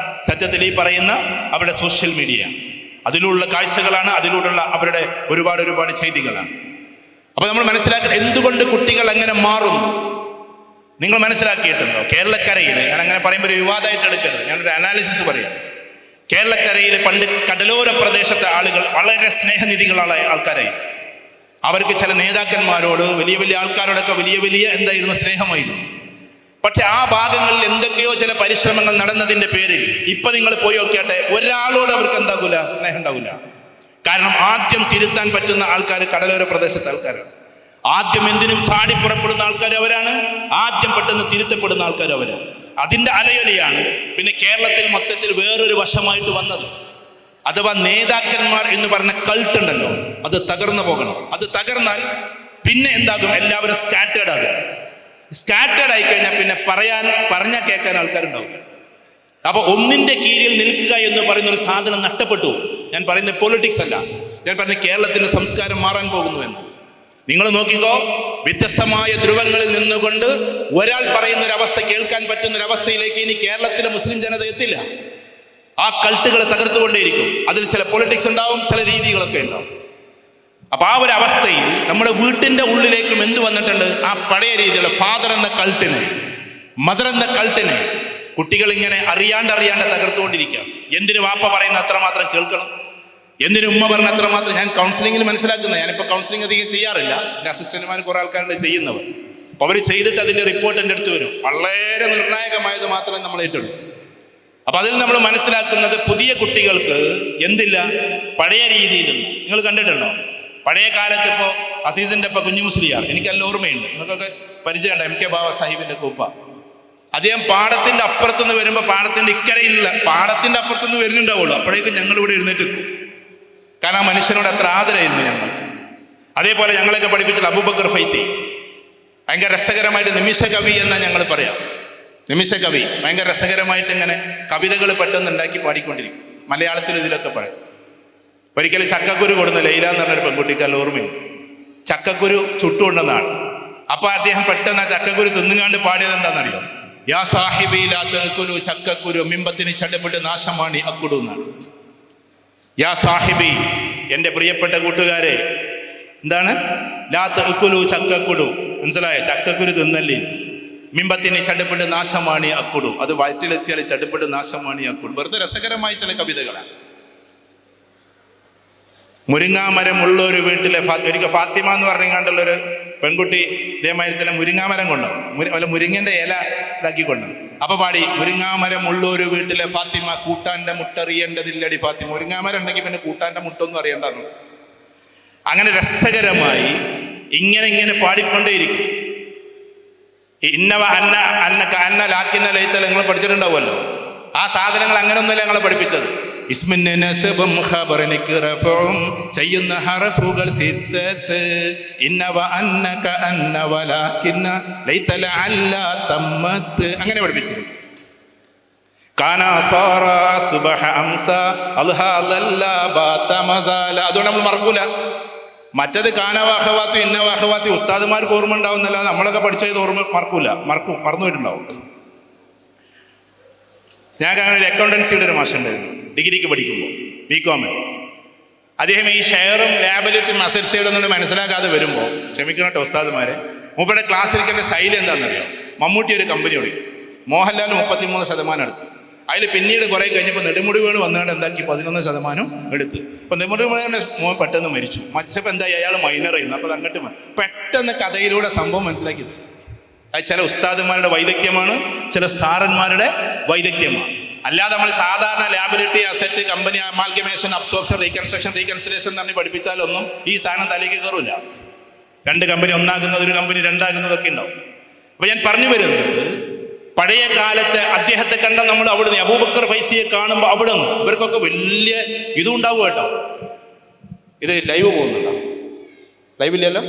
സത്യത്തിൽ ഈ പറയുന്ന അവരുടെ സോഷ്യൽ മീഡിയ, അതിലുള്ള കാഴ്ചകളാണ്, അതിലൂടെയുള്ള അവരുടെ ഒരുപാട് ചെയ്തികളാണ്. അപ്പൊ നമ്മൾ മനസ്സിലാക്കുന്നത് എന്തുകൊണ്ട് കുട്ടികൾ അങ്ങനെ മാറുന്നു. നിങ്ങൾ മനസ്സിലാക്കിയിട്ടുണ്ടോ? കേരളക്കരയിൽ, ഞാൻ അങ്ങനെ പറയുമ്പോൾ ഒരു വിവാദമായിട്ട് എടുക്കരുത്, ഞാനൊരു അനാലിസിസ് പറയാം. കേരളക്കരയിൽ പണ്ട് കടലോര പ്രദേശത്തെ ആളുകൾ വളരെ സ്നേഹനിധികളായ ആൾക്കാരായി. അവർക്ക് ചില നേതാക്കന്മാരോട്, വലിയ ആൾക്കാരോടൊക്കെ വലിയ എന്തായിരുന്നു, സ്നേഹമായിരുന്നു. പക്ഷെ ആ ഭാഗങ്ങളിൽ എന്തൊക്കെയോ ചില പരിശ്രമങ്ങൾ നടന്നതിന്റെ പേരിൽ ഇപ്പൊ നിങ്ങൾ പോയി നോക്കിയാട്ടെ, ഒരാളോട് അവർക്ക് എന്താകൂല, സ്നേഹം ഉണ്ടാവില്ല. കാരണം ആദ്യം തിരുത്താൻ പറ്റുന്ന ആൾക്കാർ കടലോര പ്രദേശത്തെ ആൾക്കാരാണ്. ആദ്യം എന്തിനും ചാടി പുറപ്പെടുന്ന ആൾക്കാർ അവരാണ്. ആദ്യം പെട്ടെന്ന് തിരുത്തപ്പെടുന്ന ആൾക്കാർ അവരാണ്. അതിന്റെ അലയൊലിയാണ് പിന്നെ കേരളത്തിൽ മൊത്തത്തിൽ വേറൊരു വശമായിട്ട് വന്നത്. അഥവാ നേതാക്കന്മാർ എന്ന് പറഞ്ഞ കൾട്ട് ഉണ്ടല്ലോ, അത് തകർന്നു പോകണം. അത് തകർന്നാൽ പിന്നെ എന്താകും? എല്ലാവരും സ്കാറ്റേഡ് ആകും. സ്കാറ്റേഡ് ആയി കഴിഞ്ഞാൽ പിന്നെ പറഞ്ഞാൽ കേൾക്കാൻ ആൾക്കാരുണ്ടാവും. അപ്പൊ ഒന്നിന്റെ കീഴിൽ നിൽക്കുക എന്ന് പറയുന്ന ഒരു സാധനം നഷ്ടപ്പെട്ടു. ഞാൻ പറയുന്നത് പൊളിറ്റിക്സ് അല്ല, ഞാൻ പറയുന്നത് കേരളത്തിന്റെ സംസ്കാരം മാറാൻ പോകുന്നു എന്ന്. നിങ്ങൾ നോക്കിക്കോ, വ്യത്യസ്തമായ ധ്രുവങ്ങളിൽ നിന്നുകൊണ്ട് ഒരാൾ പറയുന്ന ഒരു അവസ്ഥ കേൾക്കാൻ പറ്റുന്ന ഒരു അവസ്ഥയിലേക്ക് ഇനി കേരളത്തിലെ മുസ്ലിം ജനത എത്തില്ല. ആ കൾട്ടുകൾ തകർത്തുകൊണ്ടേയിരിക്കും. അതിൽ ചില പൊളിറ്റിക്സ് ഉണ്ടാവും, ചില രീതികളൊക്കെ ഉണ്ടാവും. അപ്പൊ ആ ഒരു അവസ്ഥയിൽ നമ്മുടെ വീട്ടിന്റെ ഉള്ളിലേക്കും എന്ത് വന്നിട്ടുണ്ട്? ആ പഴയ രീതിയിലുള്ള ഫാദർ എന്ന കൾട്ടിന്, മദർ എന്ന കൾട്ടിന് കുട്ടികൾ ഇങ്ങനെ അറിയാണ്ട് തകർത്തുകൊണ്ടിരിക്കുക. എന്തിനു വാപ്പ പറയുന്ന അത്രമാത്രം കേൾക്കണം, എന്തിനു ഉമ്മ പറഞ്ഞ അത്രമാത്രം. ഞാൻ കൗൺസിലിങ്ങിൽ മനസ്സിലാക്കുന്നത്, ഞാനിപ്പോൾ കൗൺസിലിംഗ് അധികം ചെയ്യാറില്ല, എൻ്റെ അസിസ്റ്റന്റുമാർ കുറെ ആൾക്കാരുണ്ട് ചെയ്യുന്നവർ. അപ്പോൾ അവർ ചെയ്തിട്ട് അതിൻ്റെ റിപ്പോർട്ട് എൻ്റെ അടുത്ത് വരും. വളരെ നിർണായകമായത് മാത്രമേ നമ്മൾ ഏറ്റെടുക്കൂ. അപ്പൊ അതിൽ നമ്മൾ മനസ്സിലാക്കുന്നത് പുതിയ കുട്ടികൾക്ക് എന്തില്ല, പഴയ രീതിയിലുള്ള. നിങ്ങൾ കണ്ടിട്ടുണ്ടോ പഴയ കാലത്ത്? ഇപ്പോൾ അസീസിന്റെ ഇപ്പൊ കുഞ്ഞു മുസ്ലിയാർ എനിക്കെല്ലാം ഓർമ്മയുണ്ട്, നിങ്ങൾക്കൊക്കെ പരിചയമുണ്ട്. MK ബാബ സാഹിബിന്റെ കൂപ്പ. അദ്ദേഹം പാടത്തിന്റെ അപ്പുറത്തുനിന്ന് വരുമ്പോൾ പാടത്തിന്റെ ഇക്കരയില്ല, പാടത്തിന്റെ അപ്പുറത്തുനിന്ന് വരുന്നുണ്ടാവുള്ളൂ. അപ്പോഴേക്കും ഞങ്ങൾ ഇവിടെ എഴുന്നേറ്റ് വെക്കും. കാരണം ആ മനുഷ്യനോട് അത്ര ആദരമായിരുന്നു ഞങ്ങൾ. അതേപോലെ ഞങ്ങളൊക്കെ പഠിപ്പിച്ചിട്ട് അബൂബക്കർ ഫൈസി, ഭയങ്കര രസകരമായിട്ട് നിമിഷ കവി എന്നാ ഞങ്ങൾ പറയാം. നിമിഷ കവി ഭയങ്കര രസകരമായിട്ട് ഇങ്ങനെ കവിതകൾ പെട്ടെന്ന് ഉണ്ടാക്കി പാടിക്കൊണ്ടിരിക്കും. മലയാളത്തിൽ ഇതിലൊക്കെ പറയും. ഒരിക്കലും ചക്കക്കുരു കൊടുന്ന ലൈല എന്ന് പറഞ്ഞൊരു പെൺകുട്ടിക്ക് ഓർമ്മയുണ്ട്. ചക്കക്കുരു ചുട്ടുകൊണ്ടെന്നാണ്. അപ്പൊ അദ്ദേഹം പെട്ടെന്ന് ആ ചക്കക്കുരു തിന്നുകാണ്ട് പാടിയത് എന്താണെന്നറിയോ? യാ സാഹിബി ലാ തഅകുലു ചക്കക്കുരു മിമ്പത്തിന് ചടപെട്ട് നാശമാണ് അക്കുടു എന്നാണ്. യാ സാഹിബി, എൻ്റെ പ്രിയപ്പെട്ട കൂട്ടുകാരെ, എന്താണ്? ലാ തഅകുലു ചക്കക്കുരു, മനസ്സിലായോ? ചക്കക്കുരു തിന്നല്ലേ. മിമ്പത്തിന് ചടപെട്ട് നാശമാണ് അക്കുടു, അത് വയറ്റിലെത്തിയാൽ ചടപെട്ട് നാശമാണ് അക്കുടു. വെറുതെ രസകരമായ ചില കവിതകളാണ്. മുരിങ്ങാമരം ഉള്ള ഒരു വീട്ടിലെ ഒരിക്കൽ ഫാത്തിമ എന്ന് പറഞ്ഞുകൊണ്ടുള്ളൊരു പെൺകുട്ടി ഇതേമാതിരി തന്നെ മുരിങ്ങാമരം കൊണ്ടുപോകും, അല്ല മുരിങ്ങന്റെ ഇല ഇതാക്കിക്കൊണ്ടു. അപ്പൊ പാടി, മുരിങ്ങാമരം ഉള്ള ഒരു വീട്ടിലെ ഫാത്തിമ കൂട്ടാന്റെ മുട്ടറിയേണ്ടതില്ലടി ഫാത്തിമ. മുരിങ്ങാമരം ഉണ്ടെങ്കിൽ പിന്നെ കൂട്ടാന്റെ മുട്ടൊന്നും അറിയണ്ടെന്ന്. അങ്ങനെ രസകരമായി ഇങ്ങനെ പാടിക്കൊണ്ടേയിരിക്കും. ഇന്നവ അന്ന ലാക്കിന്ന ലൈത്തൽ നിങ്ങൾ പഠിച്ചിട്ടുണ്ടാവുമല്ലോ. ആ സാധനങ്ങൾ അങ്ങനെ ഒന്നുമല്ല ഞങ്ങളെ പഠിപ്പിച്ചത്. ഇസ്മിന് നസബും ഖബറിനിക്ക് റഫഉം ചെയ്യുന്ന ഹറഫുകൾ സിത്തത്ത്. ഇന്നവ അന്നക അന്ന വലാകിന്ന ലൈതല അല്ല തമ്മത്ത്, അങ്ങനെ പഠിപ്പിച്ചിരുന്നു. കാന സാറ സുബഹ അംസ അൽഹ ലല്ല ബാത മസാല, അതുകൊണ്ട് നമ്മൾ മറക്കൂല. മറ്റത് കാനവാഹവാത്തി ഇന്നവാഹവാത്തി ഉസ്താദുമാർക്ക് ഓർമ്മ ഉണ്ടാവുന്നല്ല, നമ്മളൊക്കെ പഠിച്ചത് ഓർമ്മ മറന്നുപോയിട്ടുണ്ടാവും. ഞങ്ങൾക്ക് അങ്ങനെ ഒരു അക്കൗണ്ടൻസിയുടെ ഒരു മാഷം ഉണ്ടായിരുന്നു ഡിഗ്രിക്ക് പഠിക്കുമ്പോൾ, BCom. അദ്ദേഹം ഈ ഷെയറും ലാബിലിറ്റിയും അസറ്റ് സൈഡും ഒന്നും മനസ്സിലാക്കാതെ വരുമ്പോൾ, ക്ഷമിക്കണം കേട്ടോ ഉസ്താദുമാരെ, മൂപ്പരുടെ ക്ലാസ്സിലിരിക്കേണ്ട ശൈലി എന്താണെന്നറിയോ? മമ്മൂട്ടി ഒരു കമ്പനി തുടങ്ങി, മോഹൻലാൽ 33% എടുത്തു. അതിൽ പിന്നീട് കുറെ കഴിഞ്ഞപ്പോൾ നെടുമുടി വീണ് വന്നുകൊണ്ട് എന്താക്കി 11% എടുത്ത്. അപ്പൊ നെടുമുടി വീണ് മോൻ പെട്ടെന്ന് മരിച്ചപ്പോൾ എന്തായി? അയാൾ മൈനറായിരുന്നു. അപ്പൊ അങ്ങോട്ട് പെട്ടെന്ന് കഥയിലൂടെ സംഭവം മനസ്സിലാക്കിയത്. അത് ചില ഉസ്താദുമാരുടെ വൈദഗ്ധ്യമാണ്, ചില സാറന്മാരുടെ വൈദഗ്ധ്യമാണ്. അല്ലാതെ നമ്മൾ സാധാരണ liability, asset, company amalgamation, absorption, reconstruction, reconciliation എന്ന് പറഞ്ഞ് പഠിപ്പിച്ചാലൊന്നും ഈ സാധനം തലേക്ക് കയറില്ല. 2 കമ്പനി ഒന്നാകുന്നത്, ഒരു കമ്പനി രണ്ടാകുന്നതൊക്കെ ഉണ്ടാവും. അപ്പൊ ഞാൻ പറഞ്ഞു വരുന്നത്, പഴയ കാലത്ത് അദ്ദേഹത്തെ കണ്ട നമ്മൾ അവിടുന്ന് അബൂബക്കർ ഫൈസിയെ കാണുമ്പോൾ അവിടെ നിന്ന് ഇവർക്കൊക്കെ വലിയ ഇതുണ്ടാവും കേട്ടോ. ഇത് ലൈവ് പോകുന്നുണ്ടോ? ലൈവില്ലല്ലോ,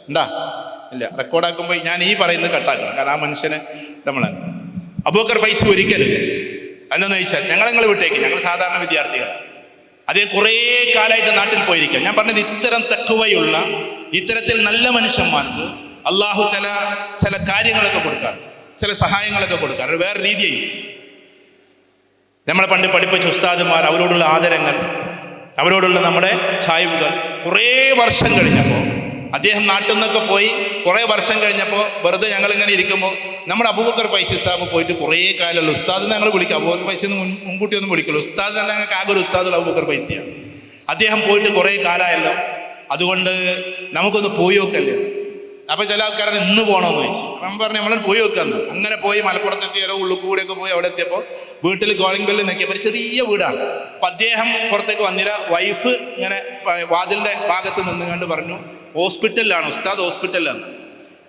ഉണ്ടാ? ഇല്ല. റെക്കോർഡാക്കുമ്പോൾ ഞാൻ ഈ പറയുന്നത് കട്ടാക്കണം, കാരണം ആ മനുഷ്യനെ നമ്മളാണ്. അബൂബക്കർ ഫൈസി ഒരിക്കലും എന്താണെന്ന് ചോദിച്ചാൽ, ഞങ്ങളെ വിട്ടേക്ക്, ഞങ്ങൾ സാധാരണ വിദ്യാർത്ഥികളാണ്. അദ്ദേഹം കുറേ കാലമായിട്ട് നാട്ടിൽ പോയിരിക്കുക. ഞാൻ പറഞ്ഞത്, ഇത്തരം തഖ്വയുള്ള ഇത്തരത്തിൽ നല്ല മനുഷ്യന്മാർക്ക് അള്ളാഹു ചില കാര്യങ്ങളൊക്കെ കൊടുക്കാറ്, ചില സഹായങ്ങളൊക്കെ കൊടുക്കാറ്. വേറെ രീതിയായി നമ്മളെ പണ്ട് പഠിപ്പിച്ച ഉസ്താദുമാർ, അവരോടുള്ള ആദരങ്ങൾ, അവരോടുള്ള നമ്മുടെ ചായ്വുകൾ. കുറേ വർഷം കഴിഞ്ഞപ്പോൾ അദ്ദേഹം നാട്ടിൽ നിന്നൊക്കെ പോയി, കുറേ വർഷം കഴിഞ്ഞപ്പോൾ വെറുതെ ഞങ്ങളിങ്ങനെ ഇരിക്കുമ്പോൾ നമ്മുടെ അബൂബക്കർ ഫൈസി സാബ് പോയിട്ട് കുറേ കാലമുള്ള ഉസ്താദ് ഞങ്ങൾ വിളിക്കും. അബൂബക്കർ ഫൈസി മുൻകൂട്ടി ഒന്നും വിളിക്കുള്ളൂ. ഉസ്താദ് തന്നെ ഞങ്ങൾക്ക് ആകെ ഒരു ഉസ്താദുള്ള അബൂബക്കർ ഫൈസിയാണ്. അദ്ദേഹം പോയിട്ട് കുറേ കാലമായല്ലോ, അതുകൊണ്ട് നമുക്കൊന്ന് പോയി നോക്കല്ലേ. അപ്പോൾ ചില ആൾക്കാരെ ഇന്ന് പോകണമെന്ന് ചോദിച്ചു. അപ്പം പറഞ്ഞു നമ്മൾ പോയി നോക്കാന്ന്. അങ്ങനെ പോയി മലപ്പുറത്തെത്തിയാലോ ഉള്ളിൽ കൂടെയൊക്കെ പോയി അവിടെ എത്തിയപ്പോൾ വീട്ടിൽ കോളിംഗ് ബെല്ല് നോക്കിയപ്പോൾ ഒരു ചെറിയ വീടാണ്. അപ്പം അദ്ദേഹം പുറത്തേക്ക് വന്നില്ല. വൈഫ് ഇങ്ങനെ വാതിലിൻ്റെ ഭാഗത്ത് നിന്നുകൊണ്ട് പറഞ്ഞു, ഹോസ്പിറ്റലിലാണ് ഉസ്താദ്, ഹോസ്പിറ്റലിലാണ്.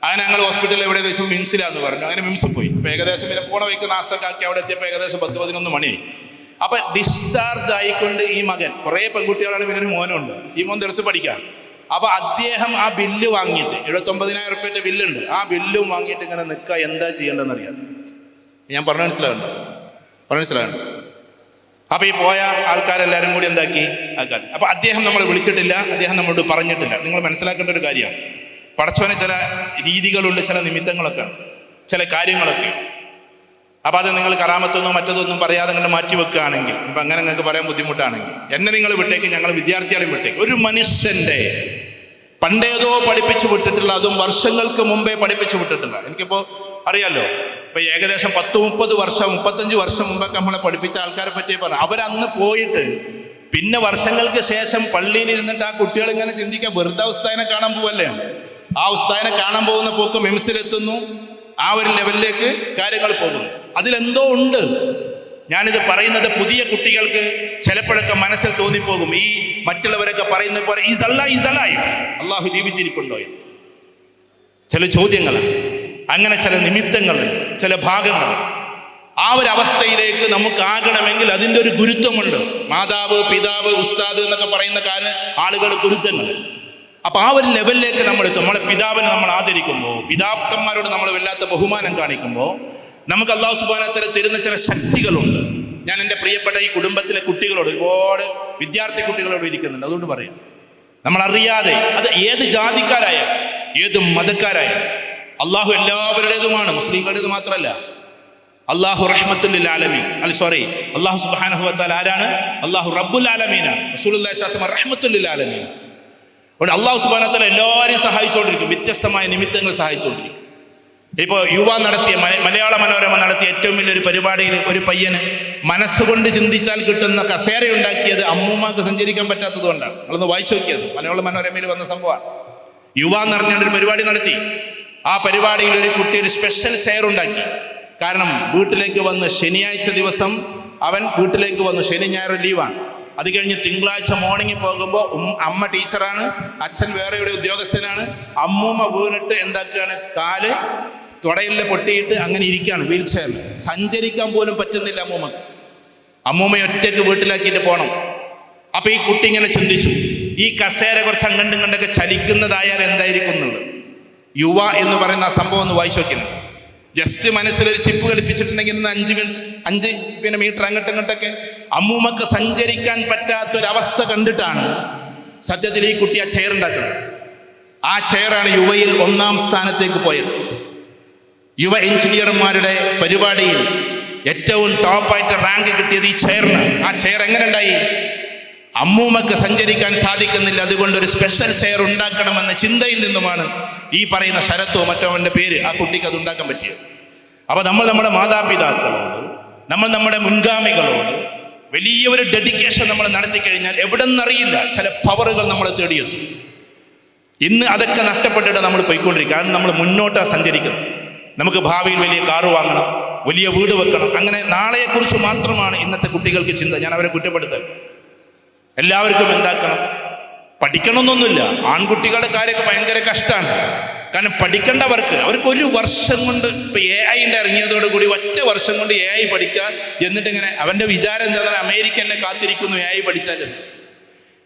അങ്ങനെ ഞങ്ങൾ ഹോസ്പിറ്റലിൽ എവിടെ ഏകദേശം മിംസിലാന്ന് പറഞ്ഞു. അങ്ങനെ മിംസിൽ പോയി. അപ്പോൾ ഏകദേശം പിന്നെ പോണ വൈക്ക് നാസ്തക്കാക്കി അവിടെ എത്തിയപ്പോൾ ഏകദേശം 10-11 മണിയായി. അപ്പം ഡിസ്ചാർജ് ആയിക്കൊണ്ട് ഈ മകൻ, കുറേ പെൺകുട്ടികളാണ്, പിന്നെ ഒരു മോനുണ്ട്, ഈ മോൻ ദർസ് പഠിക്കാൻ. അപ്പൊ അദ്ദേഹം ആ ബില്ല് വാങ്ങിയിട്ട് 79,000 റുപ്യന്റെ ബില്ലുണ്ട്, ആ ബില്ലും വാങ്ങിയിട്ട് ഇങ്ങനെ നിൽക്കുക, എന്താ ചെയ്യേണ്ടതെന്ന് അറിയാതെ. ഞാൻ പറഞ്ഞു മനസ്സിലാകണ്ട. അപ്പൊ ഈ പോയ ആൾക്കാരെല്ലാരും കൂടി എന്താക്കി ആക്കാതെ. അപ്പൊ അദ്ദേഹം നമ്മളെ വിളിച്ചിട്ടില്ല, അദ്ദേഹം നമ്മളോട് പറഞ്ഞിട്ടില്ല. നിങ്ങൾ മനസ്സിലാക്കേണ്ട ഒരു കാര്യമാണ്, പടച്ചോന് ചില രീതികളുണ്ട്, ചില നിമിത്തങ്ങളൊക്കെ, ചില കാര്യങ്ങളൊക്കെ. അപ്പൊ അത് നിങ്ങൾ കറാമത്തൊന്നും മറ്റതൊന്നും പറയാതെ നിങ്ങൾ മാറ്റി വെക്കുകയാണെങ്കിൽ, ഇപ്പൊ അങ്ങനെ നിങ്ങൾക്ക് പറയാൻ ബുദ്ധിമുട്ടാണെങ്കിൽ, എന്നെ നിങ്ങൾ വിട്ടേക്ക്, ഞങ്ങൾ വിദ്യാർത്ഥികളെയും വിട്ടേക്ക്. ഒരു മനുഷ്യന്റെ പണ്ടേതോ പഠിപ്പിച്ചു വിട്ടിട്ടുള്ള, അതും വർഷങ്ങൾക്ക് മുമ്പേ പഠിപ്പിച്ചു വിട്ടിട്ടുള്ള. എനിക്കിപ്പോൾ അറിയാലോ, ഇപ്പൊ ഏകദേശം 10-30 വർഷം 35 വർഷം മുമ്പൊക്കെ നമ്മളെ പഠിപ്പിച്ച ആൾക്കാരെ പറ്റി പറഞ്ഞു. അവരന്ന് പോയിട്ട് പിന്നെ വർഷങ്ങൾക്ക് ശേഷം പള്ളിയിൽ ഇരുന്നിട്ട് ആ കുട്ടികൾ ഇങ്ങനെ ചിന്തിക്കുക, വെറുതെ ഉസ്താദിനെ കാണാൻ പോവല്ലേ. ആ ഉസ്താദിനെ കാണാൻ പോകുന്ന പോക്ക് മെംസിലെത്തുന്നു, ആ ഒരു ലെവലിലേക്ക് കാര്യങ്ങൾ പോകുന്നു. അതിലെന്തോ ഉണ്ട്. ഞാനിത് പറയുന്നത് പുതിയ കുട്ടികൾക്ക് ചിലപ്പോഴൊക്കെ മനസ്സിൽ തോന്നിപ്പോകും, ഈ മറ്റുള്ളവരൊക്കെ പറയുന്നത് പോലെ അള്ളാഹു ജീവിച്ചിരിപ്പുണ്ടോ, ചില ചോദ്യങ്ങൾ, അങ്ങനെ ചില നിമിത്തങ്ങൾ, ചില ഭാഗങ്ങൾ. ആ ഒരു അവസ്ഥയിലേക്ക് നമുക്കാകണമെങ്കിൽ അതിൻ്റെ ഒരു ഗുരുത്വമുണ്ട്. മാതാവ്, പിതാവ്, ഉസ്താദ് എന്നൊക്കെ പറയുന്ന ആളുകൾ ഗുരുത്വങ്ങൾ. അപ്പൊ ആ ഒരു ലെവലിലേക്ക് നമ്മൾ എത്തും. നമ്മളെ പിതാവിനെ നമ്മൾ ആദരിക്കുമ്പോൾ, പിതാക്കന്മാരോട് നമ്മൾ വല്ലാത്ത ബഹുമാനം കാണിക്കുമ്പോൾ നമുക്ക് അല്ലാഹു സുബ്ഹാനഹു വ തആല തരുന്ന ചില ശക്തികളുണ്ട്. ഞാൻ എൻ്റെ പ്രിയപ്പെട്ട ഈ കുടുംബത്തിലെ കുട്ടികളോട്, ഒരുപാട് വിദ്യാർത്ഥി കുട്ടികളോട് ഇരിക്കുന്നുണ്ട്, അതുകൊണ്ട് പറയാം, നമ്മളറിയാതെ, അത് ഏത് ജാതിക്കാരായാലും ഏത് മതക്കാരായാലും അള്ളാഹു എല്ലാവരുടേതുമാണ്, മുസ്ലിങ്ങളുടേത് മാത്രമല്ല. അള്ളാഹു റഹ്മത്തുൽ ആലമീൻ, അള്ളാഹു സുബ്ഹാനഹു വ തആല ആരാണ്? അള്ളാഹു റബ്ബുൽ ആലമീനാണ്. റസൂലുള്ളാഹി സ്വല്ലല്ലാഹു അലൈഹി വസല്ലം റഹ്മത്തുൽ ആലമീൻ. അതുകൊണ്ട് അള്ളാഹു സുബ്ഹാനഹു വ തആല എല്ലാവരെയും സഹായിച്ചുകൊണ്ടിരിക്കും, വ്യത്യസ്തമായ നിമിത്തങ്ങൾ സഹായിച്ചുകൊണ്ടിരിക്കും. ഇപ്പോൾ മലയാള മനോരമ നടത്തിയ ഏറ്റവും വലിയൊരു പരിപാടിയിൽ ഒരു പയ്യന് മനസ്സുകൊണ്ട് ചിന്തിച്ചാൽ കിട്ടുന്ന കസേര ഉണ്ടാക്കിയത് അമ്മൂമ്മക്ക് സഞ്ചരിക്കാൻ പറ്റാത്തത് കൊണ്ടാണ്. നിങ്ങളൊന്ന് വായിച്ചു നോക്കിയത്, മലയാള മനോരമയിൽ വന്ന സംഭവമാണ്. എന്ന് പറഞ്ഞൊരു പരിപാടി നടത്തി. ആ പരിപാടിയിൽ ഒരു കുട്ടി ഒരു സ്പെഷ്യൽ ചെയർ ഉണ്ടാക്കി. കാരണം വീട്ടിലേക്ക് വന്ന് ശനിയാഴ്ച ദിവസം അവൻ വീട്ടിലേക്ക് വന്നു, ശനി ഞായർ ലീവാണ്. അത് കഴിഞ്ഞ് തിങ്കളാഴ്ച മോർണിംഗ് പോകുമ്പോൾ അമ്മ ടീച്ചറാണ്, അച്ഛൻ വേറെ ഒരു ഉദ്യോഗസ്ഥനാണ്. അമ്മൂമ്മ വീണിട്ട് എന്താക്കുകയാണ്, കാല് തുടയിൽ പൊട്ടിയിട്ട് അങ്ങനെ ഇരിക്കുകയാണ് വീൽ ചെയറിൽ. സഞ്ചരിക്കാൻ പോലും പറ്റുന്നില്ല അമ്മൂമ്മക്ക്. അമ്മൂമ്മയെ ഒറ്റയ്ക്ക് വീട്ടിലാക്കിയിട്ട് പോകണം. അപ്പൊ ഈ കുട്ടി ഇങ്ങനെ ചിന്തിച്ചു, ഈ കസേര കുറച്ച് അങ്ങണ്ടും കണ്ടൊക്കെ ചലിക്കുന്നതായാൽ എന്തായിരിക്കും എന്നുള്ളത്. എന്ന് പറയുന്ന ആ സംഭവം ഒന്ന് വായിച്ചു നോക്കുന്നു. ജസ്റ്റ് മനസ്സിലൊരു ചിപ്പ് ഘടിപ്പിച്ചിട്ടുണ്ടെങ്കിൽ 5 മീറ്റർ അങ്ങോട്ടും ഇങ്ങോട്ടൊക്കെ അമ്മൂമ്മക്ക് സഞ്ചരിക്കാൻ പറ്റാത്തൊരവസ്ഥ കണ്ടിട്ടാണ് സത്യത്തിൽ ഈ കുട്ടി ആ ചെയർ ഉണ്ടാക്കുന്നത്. ആ ചെയറാണ് യുവയിൽ 1ാം സ്ഥാനത്തേക്ക് പോയത്. യുവ എഞ്ചിനീയർമാരുടെ പരിപാടിയിൽ ഏറ്റവും ടോപ്പായിട്ട് റാങ്ക് കിട്ടിയത് ഈ ചെയറിന്. ആ ചെയർ എങ്ങനെ ഉണ്ടായി? അമ്മൂമ്മക്ക് സഞ്ചരിക്കാൻ സാധിക്കുന്നില്ല, അതുകൊണ്ട് ഒരു സ്പെഷ്യൽ ചെയർ ഉണ്ടാക്കണമെന്ന ചിന്തയിൽ നിന്നുമാണ് ഈ പറയുന്ന ശരത്തോ മറ്റോ അവൻ്റെ പേര്, ആ കുട്ടിക്ക് അത് ഉണ്ടാക്കാൻ പറ്റിയത്. അപ്പൊ നമ്മൾ നമ്മുടെ മാതാപിതാക്കളോട്, നമ്മൾ നമ്മുടെ മുൻഗാമികളോട് വലിയ ഒരു ഡെഡിക്കേഷൻ നമ്മൾ നടത്തി കഴിഞ്ഞാൽ എവിടെ നിന്നറിയില്ല ചില പവറുകൾ നമ്മളെ തേടിയെത്തും. ഇന്ന് അതൊക്കെ നഷ്ടപ്പെട്ടിട്ട് നമ്മൾ പോയിക്കൊണ്ടിരിക്കുക. കാരണം നമ്മൾ മുന്നോട്ടാണ് സഞ്ചരിക്കുന്നത്. നമുക്ക് ഭാവിയിൽ വലിയ കാറ് വാങ്ങണം, വലിയ വീട് വെക്കണം, അങ്ങനെ നാളെയെക്കുറിച്ച് മാത്രമാണ് ഇന്നത്തെ കുട്ടികൾക്ക് ചിന്ത. ഞാൻ അവരെ കുറ്റപ്പെടുത്തല്ല. എല്ലാവർക്കും എന്താക്കണം, പഠിക്കണമെന്നൊന്നുമില്ല. ആൺകുട്ടികളുടെ കാര്യമൊക്കെ ഭയങ്കര കഷ്ടമാണ്. കാരണം പഠിക്കേണ്ടവർക്ക്, അവർക്ക് ഒരു വർഷം കൊണ്ട്, ഇപ്പൊ AI ഇറങ്ങിയതോടുകൂടി 1 വർഷം കൊണ്ട് AI പഠിക്കുക. എന്നിട്ട് ഇങ്ങനെ അവന്റെ വിചാരം എന്താ, അമേരിക്ക എന്നെ കാത്തിരിക്കുന്നു AI പഠിച്ചാൽ.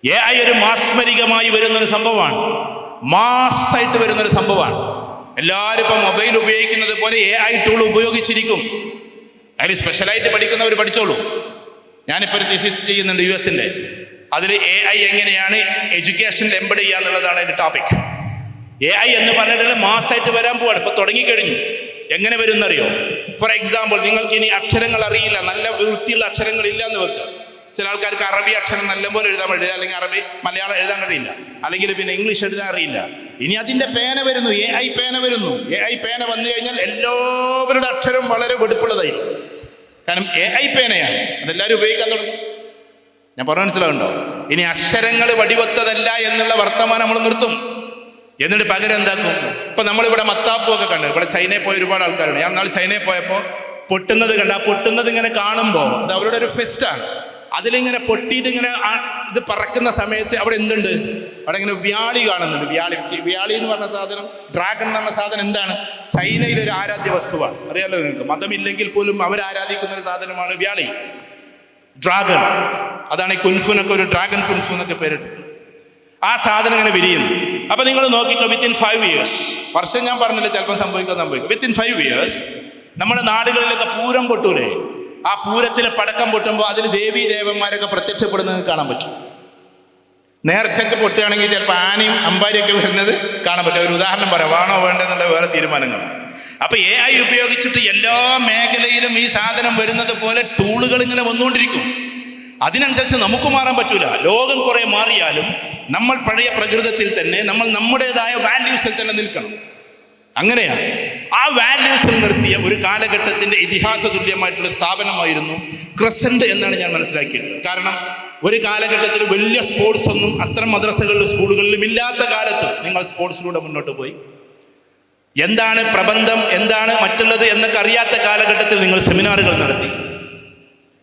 AI ഒരു മാസ്മരികമായി വരുന്നൊരു സംഭവമാണ്, മാസ്സായിട്ട് വരുന്നൊരു സംഭവമാണ്. എല്ലാവരും ഇപ്പൊ മൊബൈൽ ഉപയോഗിക്കുന്നത് പോലെ AI ടൂൾ ഉപയോഗിച്ചിരിക്കും. അതിൽ സ്പെഷ്യലായിട്ട് പഠിക്കുന്നവർ പഠിച്ചോളൂ. ഞാനിപ്പോൾ ഒരു തീസിസ് ചെയ്യുന്നുണ്ട് US-ന്റെ. അതിൽ AI എങ്ങനെയാണ് എഡ്യൂക്കേഷനിൽ എംബഡ് ചെയ്യുക എന്നുള്ളതാണ് അതിൻ്റെ ടോപ്പിക്. AI എന്ന് പറഞ്ഞിട്ട് മാസമായിട്ട് വരാൻ പോവാണ്, ഇപ്പൊ തുടങ്ങിക്കഴിഞ്ഞു. എങ്ങനെ വരും എന്നറിയോ? ഫോർ എക്സാമ്പിൾ, നിങ്ങൾക്ക് ഇനി അക്ഷരങ്ങൾ അറിയില്ല, നല്ല വൃത്തിയുള്ള അക്ഷരങ്ങൾ ഇല്ല എന്ന് വെക്കുക. ചില ആൾക്കാർക്ക് അറബി അക്ഷരം നല്ലപോലെ എഴുതാൻ പറ്റില്ല, അല്ലെങ്കിൽ മലയാളം എഴുതാൻ കഴിയില്ല, അല്ലെങ്കിൽ പിന്നെ ഇംഗ്ലീഷ് എഴുതാൻ അറിയില്ല. ഇനി അതിന്റെ പേന വരുന്നു, AI പേന വരുന്നു. AI പേന വന്നു കഴിഞ്ഞാൽ എല്ലാവരുടെ അക്ഷരം വളരെ വെടുപ്പുള്ളതായിരിക്കും. കാരണം AI പേനയാണ്, അതെല്ലാവരും ഉപയോഗിക്കാൻ തുടങ്ങും. ഞാൻ പറഞ്ഞ മനസ്സിലാവുണ്ടോ? ഇനി അക്ഷരങ്ങൾ വടിവത്തതല്ല എന്നുള്ള വർത്തമാനം നമ്മൾ നിർത്തും. എന്നിട്ട് പകരം എന്താക്കും? ഇപ്പൊ നമ്മളിവിടെ മത്താപ്പൂ ഒക്കെ കണ്ടു. ഇവിടെ ചൈനയിൽ പോയ ഒരുപാട് ആൾക്കാരുണ്ട്. ഞാൻ നാളെ ചൈനയിൽ പോയപ്പോൾ പൊട്ടുന്നത് കണ്ട, ആ പൊട്ടുന്നത് ഇങ്ങനെ കാണുമ്പോൾ അത് അവരുടെ ഒരു ഫെസ്റ്റാണ്. അതിലിങ്ങനെ പൊട്ടിയിട്ട് ഇങ്ങനെ ഇത് പറക്കുന്ന സമയത്ത് അവിടെ എന്തുണ്ട്? അവിടെ ഇങ്ങനെ വ്യാളി കാണുന്നുണ്ട്. വ്യാളി എന്ന് പറഞ്ഞ സാധനം, ഡ്രാഗൺ എന്ന് പറഞ്ഞ സാധനം എന്താണ്? ചൈനയിലെ ഒരു ആരാധ്യ വസ്തുവാണ്. അറിയാലോ നിങ്ങൾക്ക്. മതമില്ലെങ്കിൽ പോലും അവർ ആരാധിക്കുന്ന ഒരു സാധനമാണ് വ്യാളി, ഡ്രാഗൺ. അതാണ് ഈ കുൻഫുനൊക്കെ, ഒരു ഡ്രാഗൺ കുൻഫു എന്നൊക്കെ പേരിട്ട് ആ സാധനം ഇങ്ങനെ വിരിയുന്നു. അപ്പൊ നിങ്ങൾ നോക്കിക്കോ, വിത്തിൻ 5 years, വർഷം ഞാൻ പറഞ്ഞില്ല, ചിലപ്പോൾ സംഭവിക്കും. വിത്തിൻ 5 years നമ്മുടെ നാടുകളിലൊക്കെ പൂരം പൊട്ടൂലേ? ആ പൂരത്തിലെ പടക്കം പൊട്ടുമ്പോൾ അതിൽ ദേവീ ദേവന്മാരൊക്കെ പ്രത്യക്ഷപ്പെടുന്നത് കാണാൻ പറ്റും. നേർച്ചയ്ക്ക് പൊട്ടുകയാണെങ്കിൽ ചിലപ്പോൾ ആനയും അമ്പാരിയൊക്കെ വരുന്നത് കാണാൻ പറ്റും. ഒരു ഉദാഹരണം പറയാം, വേണോ വേണ്ടെന്നുള്ള വേറെ തീരുമാനങ്ങളാണ്. അപ്പൊ AI ഉപയോഗിച്ചിട്ട് എല്ലാ മേഖലയിലും ഈ സാധനം വരുന്നത് പോലെ ടൂളുകൾ ഇങ്ങനെ വന്നുകൊണ്ടിരിക്കും. അതിനനുസരിച്ച് നമുക്ക് മാറാൻ പറ്റൂല. ലോകം കുറെ മാറിയാലും നമ്മൾ പഴയ പ്രകൃതത്തിൽ തന്നെ, നമ്മൾ നമ്മുടേതായ വാല്യൂസിൽ തന്നെ നിൽക്കണം. അങ്ങനെയാണ് ആ വാല്യൂസിൽ നിർത്തിയ ഒരു കാലഘട്ടത്തിന്റെ ഇതിഹാസ തുല്യമായിട്ടുള്ള സ്ഥാപനമായിരുന്നു ക്രസന്റ് എന്നാണ് ഞാൻ മനസ്സിലാക്കിയിട്ടുള്ളത്. കാരണം ഒരു കാലഘട്ടത്തിൽ വലിയ സ്പോർട്സ് ഒന്നും അത്തരം മദ്രസകളിലും സ്കൂളുകളിലും ഇല്ലാത്ത കാലത്ത് നിങ്ങൾ സ്പോർട്സിലൂടെ മുന്നോട്ട് പോയി. എന്താണ് പ്രബന്ധം, എന്താണ് മറ്റുള്ളത് എന്നൊക്കെ അറിയാത്ത കാലഘട്ടത്തിൽ നിങ്ങൾ സെമിനാറുകൾ നടത്തി.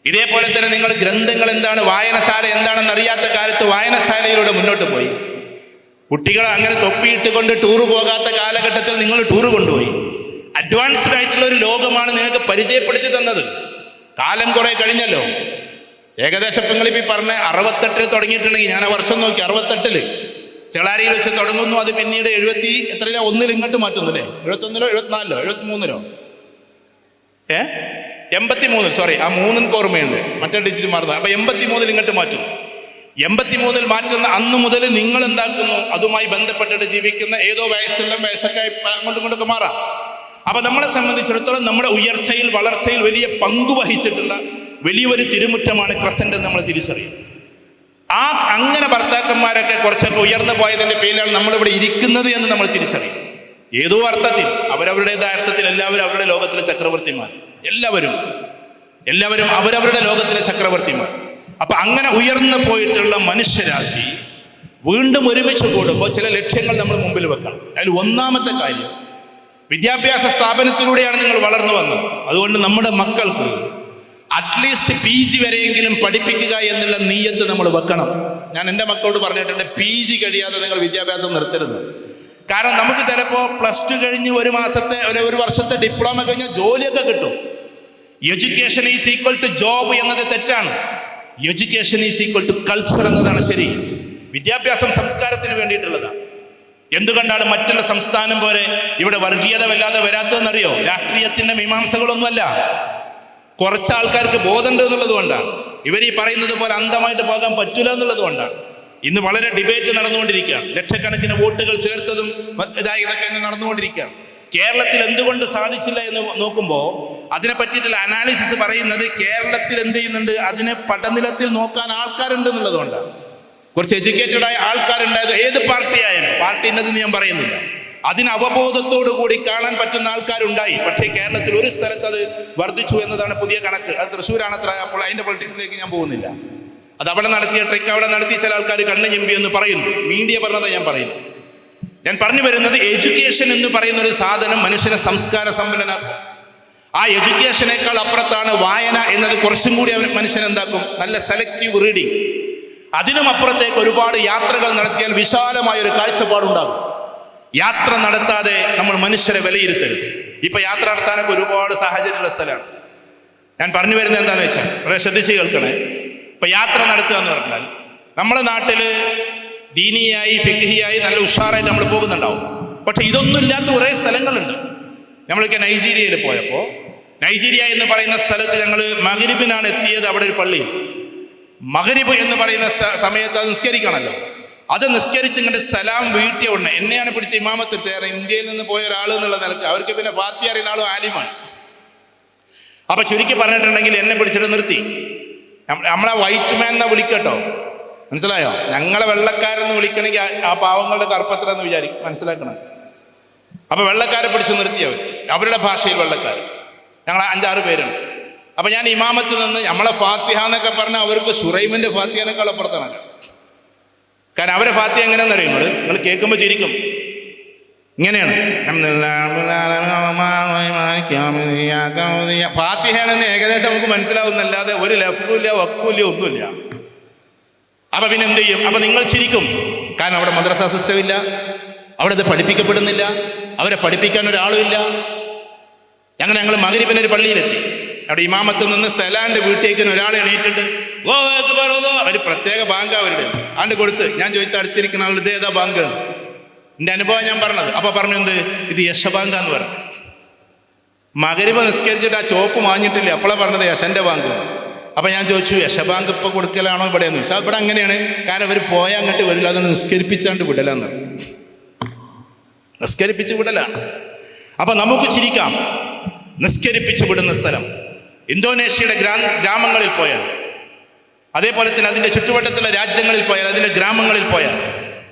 ഇതേപോലെ തന്നെ നിങ്ങൾ ഗ്രന്ഥങ്ങൾ എന്താണ്, വായനശാല എന്താണെന്ന് അറിയാത്ത കാലത്ത് വായനശാലയിലൂടെ മുന്നോട്ട് പോയി. കുട്ടികളെ അങ്ങനെ തൊപ്പിയിട്ട് കൊണ്ട് ടൂറ് പോകാത്ത കാലഘട്ടത്തിൽ നിങ്ങൾ ടൂറ് കൊണ്ടുപോയി. അഡ്വാൻസ്ഡ് ആയിട്ടുള്ള ഒരു ലോകമാണ് നിങ്ങൾക്ക് പരിചയപ്പെടുത്തി തന്നത്. കാലം കുറെ കഴിഞ്ഞല്ലോ. ഏകദേശം ഇപ്പം നിങ്ങളിപ്പോൾ ഈ പറഞ്ഞ 68 തുടങ്ങിയിട്ടുണ്ടെങ്കിൽ, ഞാൻ ആ വർഷം നോക്കി, 68 ചെളാരിയിൽ വെച്ച് തുടങ്ങുന്നു. അത് പിന്നീട് 71 ഇങ്ങോട്ട് മാറ്റുന്നു അല്ലേ? 71 74 73 83, സോറി, ആ 3 ഓർമ്മയുണ്ട്, മറ്റേ ഡിജിറ്റ് മാറുന്നത്. അപ്പൊ 83 ഇങ്ങോട്ട് മാറ്റും. 83 മാറ്റുന്ന അന്ന് മുതൽ നിങ്ങൾ എന്താക്കുന്നു, അതുമായി ബന്ധപ്പെട്ടിട്ട് ജീവിക്കുന്ന ഏതോ വയസ്സൊക്കെ അങ്ങോട്ടും ഇങ്ങോട്ടൊക്കെ മാറാം. അപ്പൊ നമ്മളെ സംബന്ധിച്ചിടത്തോളം നമ്മുടെ ഉയർച്ചയിൽ, വളർച്ചയിൽ വലിയ പങ്കു വഹിച്ചിട്ടുള്ള വലിയൊരു തിരുമുറ്റമാണ് ക്രസന്റ് എന്ന് നമ്മൾ തിരിച്ചറിയും. അങ്ങനെ ഭർത്താക്കന്മാരൊക്കെ കുറച്ചൊക്കെ ഉയർന്നു പോയതിന്റെ പേരിലാണ് നമ്മളിവിടെ ഇരിക്കുന്നത് എന്ന് നമ്മൾ തിരിച്ചറിയും. ഏതോ അർത്ഥത്തിൽ അവരവരുടേതായ അർത്ഥത്തിൽ എല്ലാവരും അവരുടെ ലോകത്തിലെ ചക്രവർത്തിമാർ, എല്ലാവരും അവരവരുടെ ലോകത്തിലെ ചക്രവർത്തിമാർ. അപ്പൊ അങ്ങനെ ഉയർന്നു പോയിട്ടുള്ള മനുഷ്യരാശി വീണ്ടും ഒരുമിച്ച് കൂടുമ്പോൾ ചില ലക്ഷ്യങ്ങൾ നമ്മൾ മുമ്പിൽ വെക്കണം. അതിൽ ഒന്നാമത്തെ കാര്യം, വിദ്യാഭ്യാസ സ്ഥാപനത്തിലൂടെയാണ് നിങ്ങൾ വളർന്നു വന്നത്. അതുകൊണ്ട് നമ്മുടെ മക്കൾക്ക് അറ്റ്ലീസ്റ്റ് PG വരെയെങ്കിലും പഠിപ്പിക്കുക എന്നുള്ള നീയത്ത് നമ്മൾ വെക്കണം. ഞാൻ എൻ്റെ മക്കളോട് പറഞ്ഞിട്ടുണ്ട്, PG കഴിയാതെ നിങ്ങൾ വിദ്യാഭ്യാസം നിർത്തരുത്. കാരണം നമുക്ക് ചിലപ്പോൾ +2 കഴിഞ്ഞ് ഒരു വർഷത്തെ ഡിപ്ലോമ കഴിഞ്ഞാൽ ജോലിയൊക്കെ കിട്ടും. Education is equal to job എന്നത് തെറ്റാണ്. Education is equal to culture എന്നതാണ് ശരി. വിദ്യാഭ്യാസം സംസ്കാരത്തിന് വേണ്ടിയിട്ടുള്ളതാണ്. എന്തുകൊണ്ടാണ് മറ്റുള്ള സംസ്ഥാനം പോലെ ഇവിടെ വർഗീയത വല്ലാതെ വരാത്തതെന്നറിയോ? രാഷ്ട്രീയത്തിന്റെ മീമാംസകളൊന്നുമല്ല, കുറച്ച് ആൾക്കാർക്ക് ബോധമുണ്ട് എന്നുള്ളത് കൊണ്ടാണ്. ഇവർ ഈ പറയുന്നത് പോലെ അന്ധമായിട്ട് പോകാൻ പറ്റില്ല എന്നുള്ളത് കൊണ്ടാണ്. ഇന്ന് വളരെ ഡിബേറ്റ് നടന്നുകൊണ്ടിരിക്കുകയാണ്. ലക്ഷക്കണക്കിന് വോട്ടുകൾ ചേർത്തതും ഇതൊക്കെ നടന്നുകൊണ്ടിരിക്കുകയാണ്. കേരളത്തിൽ എന്തുകൊണ്ട് സാധിച്ചില്ല എന്ന് നോക്കുമ്പോൾ അതിനെ പറ്റിയിട്ടുള്ള അനാലിസിസ് പറയുന്നത് കേരളത്തിൽ എന്ത് ചെയ്യുന്നുണ്ട്, അതിനെ പഠനത്തിൽ നോക്കാൻ ആൾക്കാരുണ്ട് എന്നുള്ളത് കൊണ്ടാണ്. കുറച്ച് എഡ്യൂക്കേറ്റഡ് ആയ ആൾക്കാരുണ്ടായത് ഏത് പാർട്ടിയായാലും, പാർട്ടിൻ്റെതെന്ന് ഞാൻ പറയുന്നില്ല, അതിന് അവബോധത്തോടു കൂടി കാണാൻ പറ്റുന്ന ആൾക്കാരുണ്ടായി. പക്ഷേ കേരളത്തിൽ ഒരു സ്ഥലത്ത് അത് വർദ്ധിച്ചു എന്നതാണ് പുതിയ കണക്ക്. അത് തൃശ്ശൂരാണ് അത്ര. അപ്പോൾ അതിൻ്റെ പൊളിറ്റിക്സിലേക്ക് ഞാൻ പോകുന്നില്ല. അത് അവിടെ നടത്തിയ ട്രിക്ക്, അവിടെ നടത്തിയ ചില ആൾക്കാർ കണ്ണ് ഞെമ്പി എന്ന് പറയുന്നു. മീഡിയ പറഞ്ഞത് ഞാൻ പറയുന്നു. ഞാൻ പറഞ്ഞു വരുന്നത്, എഡ്യൂക്കേഷൻ എന്ന് പറയുന്ന ഒരു സാധനം മനുഷ്യനെ സംസ്കാര സമ്പന്നനാക്കും. ആ എഡ്യൂക്കേഷനേക്കാൾ അപ്പുറത്താണ് വായന എന്നത്. കുറച്ചും കൂടി മനുഷ്യൻ എന്താക്കും, നല്ല സെലക്റ്റീവ് റീഡിങ്. അതിനും അപ്പുറത്തേക്ക് ഒരുപാട് യാത്രകൾ നടത്തിയാൽ വിശാലമായൊരു കാഴ്ചപ്പാടുണ്ടാകും. യാത്ര നടത്താതെ നമ്മൾ മനുഷ്യരെ വിലയിരുത്തരുത്. ഇപ്പൊ യാത്ര നടത്താനൊക്കെ ഒരുപാട് സാഹചര്യമുള്ള സ്ഥലമാണ്. ഞാൻ പറഞ്ഞു വരുന്നത് എന്താണെന്ന് വെച്ചാൽ വളരെ ശ്രദ്ധിച്ച് കേൾക്കണേ. ഇപ്പൊ യാത്ര നടത്തുക എന്ന് പറഞ്ഞാൽ നമ്മുടെ നാട്ടില് ദീനിയായി ഫിഖ്ഹിയായി നല്ല ഉഷാറായിട്ട് നമ്മൾ പോകുന്നുണ്ടാവും. പക്ഷെ ഇതൊന്നും ഇല്ലാത്ത കുറേ സ്ഥലങ്ങളുണ്ട്. നമ്മളൊക്കെ നൈജീരിയയിൽ പോയപ്പോൾ, നൈജീരിയ എന്ന് പറയുന്ന സ്ഥലത്ത് ഞങ്ങൾ മഗ്രിബിനാണ് എത്തിയത്. അവിടെ ഒരു പള്ളിയിൽ മഗ്രിബ് എന്ന് പറയുന്ന സമയത്ത് അത് നിസ്കരിക്കണമല്ലോ. അത് നിസ്കരിച്ച് ഇങ്ങോട്ട് സലാം വീട്ടിയ ഉടനെ എന്നെയാണ് പിടിച്ച ഇമാമത്ത് തയ്യാറ്. ഇന്ത്യയിൽ നിന്ന് പോയ ഒരാൾ എന്നുള്ള നിലക്ക് അവർക്ക് പിന്നെ ഫാത്തിഹ അറിയുന്ന ആളും ആലിമാണ്. അപ്പൊ ചുരുക്കി പറഞ്ഞിട്ടുണ്ടെങ്കിൽ എന്നെ പിടിച്ചിട്ട് നിർത്തി. നമ്മളെ വൈറ്റ് മാൻ എന്നാ വിളിക്കട്ടോ, മനസ്സിലായോ? ഞങ്ങളെ വെള്ളക്കാരെന്ന് വിളിക്കണമെങ്കിൽ ആ പാവങ്ങളുടെ കറുപ്പത്ര എന്ന് വിചാരിക്കും, മനസ്സിലാക്കണം. അപ്പൊ വെള്ളക്കാരെ പിടിച്ച് നിർത്തിയവർ, അവരുടെ ഭാഷയിൽ വെള്ളക്കാർ. ഞങ്ങൾ 5-6 പേരുണ്ട്. അപ്പൊ ഞാൻ ഇമാമത്ത് നിന്ന് നമ്മളെ ഫാത്തിഹ എന്നൊക്കെ പറഞ്ഞാൽ അവർക്ക് ഷുറൈമിന്റെ ഫാത്തിഹനേക്കാൾ അപ്പുറത്താണ്. കാരണം അവരെ ഫാത്തിഹ എങ്ങനെയാണെന്ന് അറിയുന്നത്, നിങ്ങൾ കേൾക്കുമ്പോൾ ചിരിക്കും. ഇങ്ങനെയാണ് ഫാത്തിഹയാണെന്ന് ഏകദേശം നമുക്ക് മനസ്സിലാവുന്നല്ലാതെ ഒരു ലഫ്ലുമില്ല, വഖഫുമില്ല, ഒന്നുമില്ല. അപ്പൊ പിന്നെ എന്ത് ചെയ്യും? അപ്പൊ നിങ്ങൾ ചിരിക്കും. കാരണം അവിടെ മദ്രസ സിസ്റ്റം ഇല്ല, അവിടെ അത് പഠിപ്പിക്കപ്പെടുന്നില്ല, അവരെ പഠിപ്പിക്കാൻ ഒരാളും ഇല്ല. അങ്ങനെ ഞങ്ങൾ മഗ്രിബിന് ഒരു പള്ളിയിലെത്തി. അവിടെ ഇമാമത്ത് നിന്ന് സലാന്റെ വീട്ടിലേക്ക് ഒരാൾ എണീറ്റിട്ട് ഒരു പ്രത്യേക ബാങ്ക് അവരുടെ ആണ്ട് കൊടുത്ത് ഞാൻ ചോദിച്ച അടുത്തിരിക്കുന്ന ആളുടെ ഏതാ ബാങ്ക്, എൻ്റെ അനുഭവം ഞാൻ പറഞ്ഞത്. അപ്പൊ പറഞ്ഞു, എന്ത് ഇത് യശബാങ്കാന്ന് പറഞ്ഞു. മഗ്രിബ് നിസ്കരിച്ചിട്ട് ആ ചോപ്പ് മാഞ്ഞിട്ടില്ല, അപ്പോഴാണ് പറഞ്ഞത് യശന്റെ ബാങ്ക്. അപ്പൊ ഞാൻ ചോദിച്ചു, യശബാങ്ക് ഇപ്പൊ കൊടുക്കലാണോ ഇവിടെ എന്ന് ചോദിച്ചാൽ ഇവിടെ അങ്ങനെയാണ്. കാരണം അവർ പോയാൽ അങ്ങോട്ട് വരില്ല, അതുകൊണ്ട് നിസ്കരിപ്പിച്ചാണ്ട് വിടലാന്ന് പറഞ്ഞു. നിസ്കരിപ്പിച്ച് വിടലാണ്. അപ്പൊ നമുക്ക് ചിരിക്കാം. നിസ്കരിപ്പിച്ച് വിടുന്ന സ്ഥലം ഇന്തോനേഷ്യയുടെ ഗ്രാമങ്ങളിൽ പോയാൽ അതേപോലെ തന്നെ അതിൻ്റെ ചുറ്റുവട്ടത്തുള്ള രാജ്യങ്ങളിൽ പോയാൽ, അതിൻ്റെ ഗ്രാമങ്ങളിൽ പോയാൽ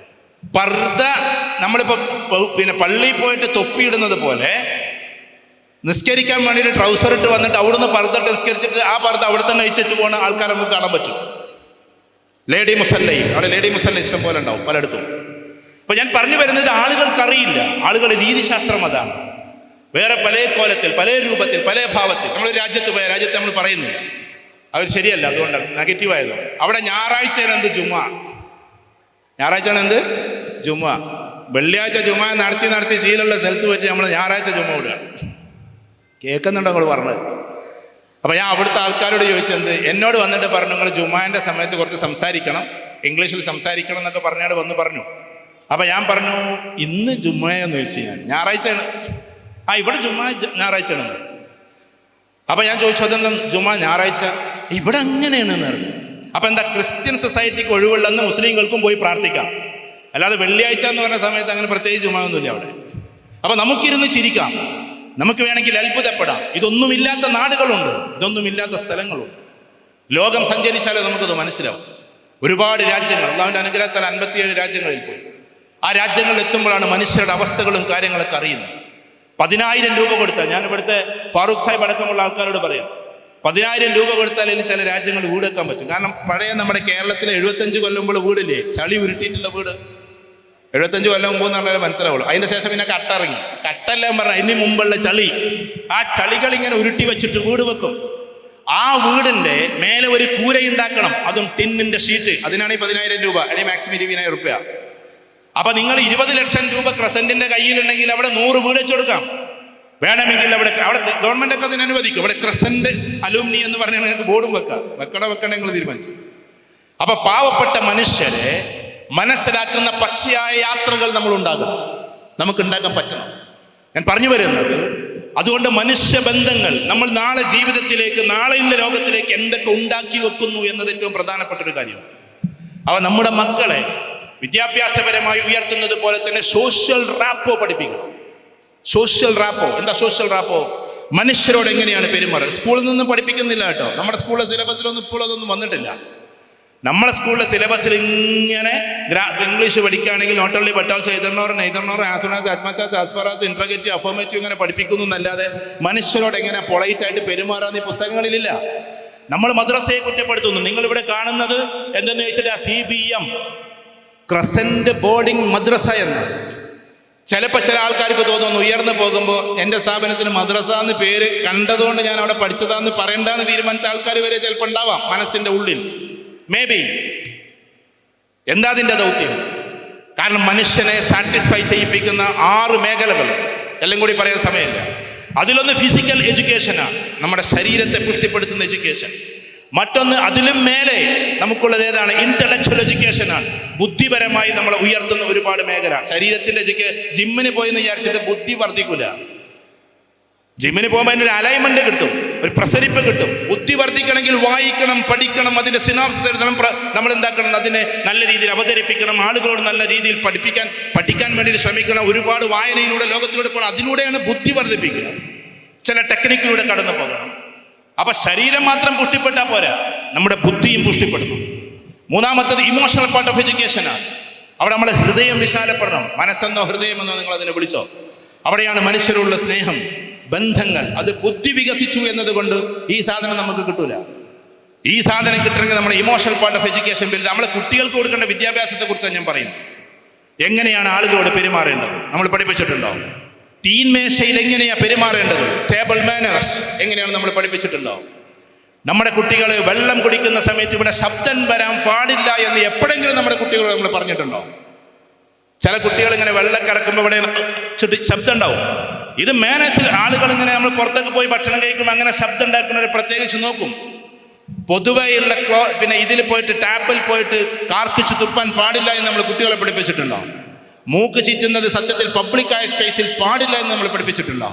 പർദ്ദ നമ്മളിപ്പോൾ പള്ളിയിൽ പോയിട്ട് തൊപ്പിയിടുന്നത് പോലെ നിസ്കരിക്കാൻ വേണ്ടിയിട്ട് ട്രൗസർ ഇട്ട് വന്നിട്ട് അവിടുന്ന് പർദ്ദ നിസ്കരിച്ചിട്ട് ആ പർദ്ദ അവിടെ തന്നെ അയച്ചു പോകുന്ന ആൾക്കാരെ നമുക്ക് കാണാൻ പറ്റും. ലേഡി മുസല്ലയും അവിടെ ലേഡി മുസല്ല ഇഷ്ടം പോലെ ഉണ്ടാവും പലയിടത്തും. അപ്പോൾ ഞാൻ പറഞ്ഞു വരുന്നത് ആളുകൾക്കറിയില്ല, ആളുകളുടെ രീതിശാസ്ത്രം അതാണ്. വേറെ പല കോലത്തിൽ, പല രൂപത്തിൽ, പല ഭാവത്തിൽ. നമ്മളൊരു രാജ്യത്ത് പോയ രാജ്യത്ത് നമ്മൾ പറയുന്നില്ല, അവർ ശരിയല്ല, അതുകൊണ്ടാണ് നെഗറ്റീവായത്. അവിടെ ഞായറാഴ്ചയാണ് എന്ത് ജുമാ, ഞായറാഴ്ചയാണ് എന്ത് ജുമാ. വെള്ളിയാഴ്ച ജുമാ നടത്തി ശീലമുള്ള സ്ഥലത്ത് പറ്റി നമ്മൾ ഞായറാഴ്ച ജുമാ വിടുകയാണ്. കേൾക്കുന്നുണ്ടോ നിങ്ങൾ പറഞ്ഞത്? അപ്പോൾ ഞാൻ അവിടുത്തെ ആൾക്കാരോട് ചോദിച്ചത്, എന്നോട് വന്നിട്ട് പറഞ്ഞു നിങ്ങൾ ജുമാൻ്റെ സമയത്ത് കുറച്ച് സംസാരിക്കണം, ഇംഗ്ലീഷിൽ സംസാരിക്കണം എന്നൊക്കെ പറഞ്ഞാൽ വന്ന് പറഞ്ഞു. അപ്പോൾ ഞാൻ പറഞ്ഞു ഇന്ന് ജുമ്മയെന്ന് ചോദിച്ചു, ഞായറാഴ്ചയാണ്. ഇവിടെ ജുമാ ഞായറാഴ്ചയാണ്. അപ്പോൾ ഞാൻ ചോദിച്ചു അതെന്താ ജുമാ ഞായറാഴ്ച ഇവിടെ അങ്ങനെയാണെന്ന് പറഞ്ഞു. അപ്പോൾ എന്താ, ക്രിസ്ത്യൻ സൊസൈറ്റിക്ക് ഒഴിവുള്ളെന്ന് മുസ്ലിങ്ങൾക്കും പോയി പ്രാർത്ഥിക്കാം, അല്ലാതെ വെള്ളിയാഴ്ച എന്ന് പറഞ്ഞ സമയത്ത് അങ്ങനെ പ്രത്യേകിച്ച് ജുമാ ഒന്നുമില്ല അവിടെ. അപ്പോൾ നമുക്കിരുന്ന് ചിരിക്കാം, നമുക്ക് വേണമെങ്കിൽ അത്ഭുതപ്പെടാം. ഇതൊന്നുമില്ലാത്ത നാടുകളുണ്ട്, ഇതൊന്നുമില്ലാത്ത സ്ഥലങ്ങളുണ്ട്. ലോകം സഞ്ചരിച്ചാലേ നമുക്കത് മനസ്സിലാവും. ഒരുപാട് രാജ്യങ്ങൾ, അള്ളാഹുവിൻ്റെ അനുഗ്രഹത്താൽ 57 രാജ്യങ്ങളിൽ പോയി. ആ രാജ്യങ്ങളിൽ എത്തുമ്പോഴാണ് മനുഷ്യരുടെ അവസ്ഥകളും കാര്യങ്ങളൊക്കെ അറിയുന്നത്. 10,000 രൂപ കൊടുത്താൽ, ഞാൻ ഇവിടുത്തെ ഫാറൂഖ് സാഹിബ് അടക്കമുള്ള ആൾക്കാരോട് പറയാം, 10,000 രൂപ കൊടുത്താൽ ഇതിൽ ചില രാജ്യങ്ങൾ വീട് വെക്കാൻ പറ്റും. കാരണം പഴയ നമ്മുടെ കേരളത്തിലെ 75 കൊല്ലം വീടില്ലേ, ചളി ഉരുട്ടിയിട്ടുള്ള വീട്, 75 കൊല്ലം മുമ്പ് എന്ന് പറഞ്ഞാൽ മനസ്സിലാവുള്ളൂ. അതിൻ്റെ ശേഷം പിന്നെ കട്ടിറങ്ങി, കട്ടെല്ലാം പറഞ്ഞാൽ ഇനി മുമ്പുള്ള ചളി, ആ ചളികൾ ഇങ്ങനെ ഉരുട്ടി വെച്ചിട്ട് വീട് വെക്കും. ആ വീടിൻ്റെ മേലെ ഒരു കൂരയുണ്ടാക്കണം, അതും ടിന്നിൻ്റെ ഷീറ്റ്. അതിനാണ് ഈ 10,000 രൂപ, അല്ലെങ്കിൽ മാക്സിമം 20,000 രൂപ. അപ്പൊ നിങ്ങൾ 20 ലക്ഷം രൂപ ക്രസന്റിന്റെ കയ്യിലുണ്ടെങ്കിൽ അവിടെ 100 വീട് വെച്ച് കൊടുക്കാം. വേണമെങ്കിൽ അവിടെ ഗവൺമെന്റ് ഒക്കെ അതിന് അനുവദിക്കും. അവിടെ ക്രസന്റ് അലൂമിനി എന്ന് പറഞ്ഞാൽ നിങ്ങൾക്ക് ബോർഡും വെക്കണ നിങ്ങൾ തീരുമാനിച്ചു. അപ്പൊ പാവപ്പെട്ട മനുഷ്യരെ മനസ്സിലാക്കുന്ന പച്ചയായ യാത്രകൾ നമ്മൾ ഉണ്ടാകണം, നമുക്ക് ഉണ്ടാക്കാൻ പറ്റണം. ഞാൻ പറഞ്ഞു വരുന്നത് അതുകൊണ്ട് മനുഷ്യബന്ധങ്ങൾ നമ്മൾ നാളെ ജീവിതത്തിലേക്ക്, നാളെയുള്ള ലോകത്തിലേക്ക് എന്തൊക്കെ ഉണ്ടാക്കി വെക്കുന്നു എന്നത് ഏറ്റവും പ്രധാനപ്പെട്ട ഒരു കാര്യമാണ്. അവ നമ്മുടെ മക്കളെ വിദ്യാഭ്യാസപരമായി ഉയർത്തുന്നത് പോലെ തന്നെ സോഷ്യൽ റാപ്പോ പഠിപ്പിക്കണം. സോഷ്യൽ റാപ്പോ എന്താ? സോഷ്യൽ റാപ്പോ മനുഷ്യരോട് എങ്ങനെയാണ് പെരുമാറുക. സ്കൂളിൽ നിന്നും പഠിപ്പിക്കുന്നില്ല കേട്ടോ, നമ്മുടെ സ്കൂളിലെ സിലബസിലൊന്നും ഇപ്പോൾ അതൊന്നും വന്നിട്ടില്ല. നമ്മുടെ സ്കൂളിലെ സിലബസിൽ ഇങ്ങനെ ഇംഗ്ലീഷ് പഠിക്കുകയാണെങ്കിൽ not only but also neither nor as much as far as interrogative affirmative ഇങ്ങനെ പഠിപ്പിക്കുന്നു എന്നല്ലാതെ മനുഷ്യരോട് എങ്ങനെ പൊളൈറ്റായിട്ട് പെരുമാറാന്ന് ഈ പുസ്തകങ്ങളിലില്ല. നമ്മൾ മദ്രസയെ കുറ്റപ്പെടുത്തുന്നു. നിങ്ങളിവിടെ കാണുന്നത് എന്തെന്ന് ചോദിച്ചാൽ CBM ക്രസന്റ് ബോർഡിംഗ് മദ്രസ എന്ന്. ചിലപ്പോൾ ചില ആൾക്കാർക്ക് തോന്നുന്നു ഉയർന്നു പോകുമ്പോൾ എൻ്റെ സ്ഥാപനത്തിന് മദ്രസ എന്ന് പേര് കണ്ടതുകൊണ്ട് ഞാൻ അവിടെ പഠിച്ചതാന്ന് പറയണ്ടെന്ന് തീരുമാനിച്ച ആൾക്കാർ വരെ ചിലപ്പോൾ ഉണ്ടാവാം മനസ്സിൻ്റെ ഉള്ളിൽ. May be. എന്താ അതിൻ്റെ ദൗത്യം? കാരണം മനുഷ്യനെ സാറ്റിസ്ഫൈ ചെയ്യിപ്പിക്കുന്ന 6 മേഖലകൾ എല്ലാം കൂടി പറയാൻ സമയമില്ല. അതിലൊന്ന് ഫിസിക്കൽ എഡ്യൂക്കേഷനാണ്, നമ്മുടെ ശരീരത്തെ പുഷ്ടിപ്പെടുത്തുന്ന എഡ്യൂക്കേഷൻ. മറ്റൊന്ന് അതിലും മേലെ നമുക്കുള്ളത് ഏതാണ്? ഇന്റലക്ച്വൽ എഡ്യൂക്കേഷനാണ്. ബുദ്ധിപരമായി നമ്മളെ ഉയർത്തുന്ന ഒരുപാട് മേഖല. ശരീരത്തിന്റെ ജിമ്മിന് പോയി എന്ന് വിചാരിച്ചിട്ട് ബുദ്ധി വർദ്ധിക്കില്ല. ജിമ്മിന് പോകുമ്പോൾ അതിനൊരു അലൈൻമെന്റ് കിട്ടും, ഒരു പ്രസരിപ്പ് കിട്ടും. ബുദ്ധി വർദ്ധിക്കണമെങ്കിൽ വായിക്കണം, പഠിക്കണം, അതിന്റെ സിനാപ്സിസ് നമ്മൾ എന്താക്കണം, അതിനെ നല്ല രീതിയിൽ അവതരിപ്പിക്കണം, ആളുകളോട് നല്ല രീതിയിൽ പഠിക്കാൻ വേണ്ടി ശ്രമിക്കണം. ഒരുപാട് വായനയിലൂടെ ലോകത്തിലൂടെ പോകണം. അതിലൂടെയാണ് ബുദ്ധി വർദ്ധിപ്പിക്കുക. ചില ടെക്നിക്കിലൂടെ കടന്നു പോകണം. അപ്പൊ ശരീരം മാത്രം പുഷ്ടിപ്പെട്ടാൽ പോരാ, നമ്മുടെ ബുദ്ധിയും പുഷ്ടിപ്പെടണം. മൂന്നാമത്തത് ഇമോഷണൽ പാർട്ട് ഓഫ് എഡ്യൂക്കേഷനാണ്. അവിടെ നമ്മുടെ ഹൃദയം വിശാലപ്പെടണം. മനസ്സെന്നോ ഹൃദയമെന്നോ നിങ്ങൾ അതിനെ വിളിച്ചോ. അവിടെയാണ് മനുഷ്യരുള്ള സ്നേഹം, ബന്ധങ്ങൾ. അത് ബുദ്ധി വികസിച്ചു എന്നതുകൊണ്ട് ഈ സാധനം നമുക്ക് കിട്ടൂല. ഈ സാധനം കിട്ടണമെങ്കിൽ നമ്മുടെ ഇമോഷണൽ പാർട്ട് ഓഫ് എഡ്യൂക്കേഷൻ വലുത്. നമ്മളെ കുട്ടികൾക്ക് കൊടുക്കേണ്ട വിദ്യാഭ്യാസത്തെ കുറിച്ചാണ് ഞാൻ പറയുന്നത്. എങ്ങനെയാണ് ആളുകളോട് പെരുമാറേണ്ടത് നമ്മൾ പഠിപ്പിച്ചിട്ടുണ്ടോ? തീൻമേശയിൽ എങ്ങനെയാണ് പെരുമാറേണ്ടത്? ടേബിൾ മാനേഴ്സ് എങ്ങനെയാണ് നമ്മൾ പഠിപ്പിച്ചിട്ടുണ്ടോ? നമ്മുടെ കുട്ടികൾ വെള്ളം കുടിക്കുന്ന സമയത്ത് ഇവിടെ ശബ്ദം വരാൻ പാടില്ല എന്ന് എപ്പോഴെങ്കിലും നമ്മുടെ കുട്ടികളോട് നമ്മൾ പറഞ്ഞിട്ടുണ്ടോ? ചില കുട്ടികൾ ഇങ്ങനെ വെള്ളം കിടക്കുമ്പോൾ ഇവിടെ ശബ്ദം ഉണ്ടാവും. ഇത് മാനേഴ്സിൽ ആളുകൾ ഇങ്ങനെ നമ്മൾ പുറത്തേക്ക് പോയി ഭക്ഷണം കഴിക്കുമ്പോൾ അങ്ങനെ ശബ്ദം ഉണ്ടാക്കുന്നവരെ പ്രത്യേകിച്ച് നോക്കും. പൊതുവെയുള്ള പിന്നെ ഇതിൽ പോയിട്ട് ടാപ്പിൽ പോയിട്ട് കാർക്കിച്ച് തുപ്പാൻ പാടില്ല എന്ന് നമ്മൾ കുട്ടികളെ പഠിപ്പിച്ചിട്ടുണ്ടോ? മൂക്ക് ചീറ്റുന്നത് സത്യത്തിൽ പബ്ലിക്കായ സ്പേസിൽ പാടില്ല എന്ന് നമ്മൾ പഠിപ്പിച്ചിട്ടുണ്ടോ?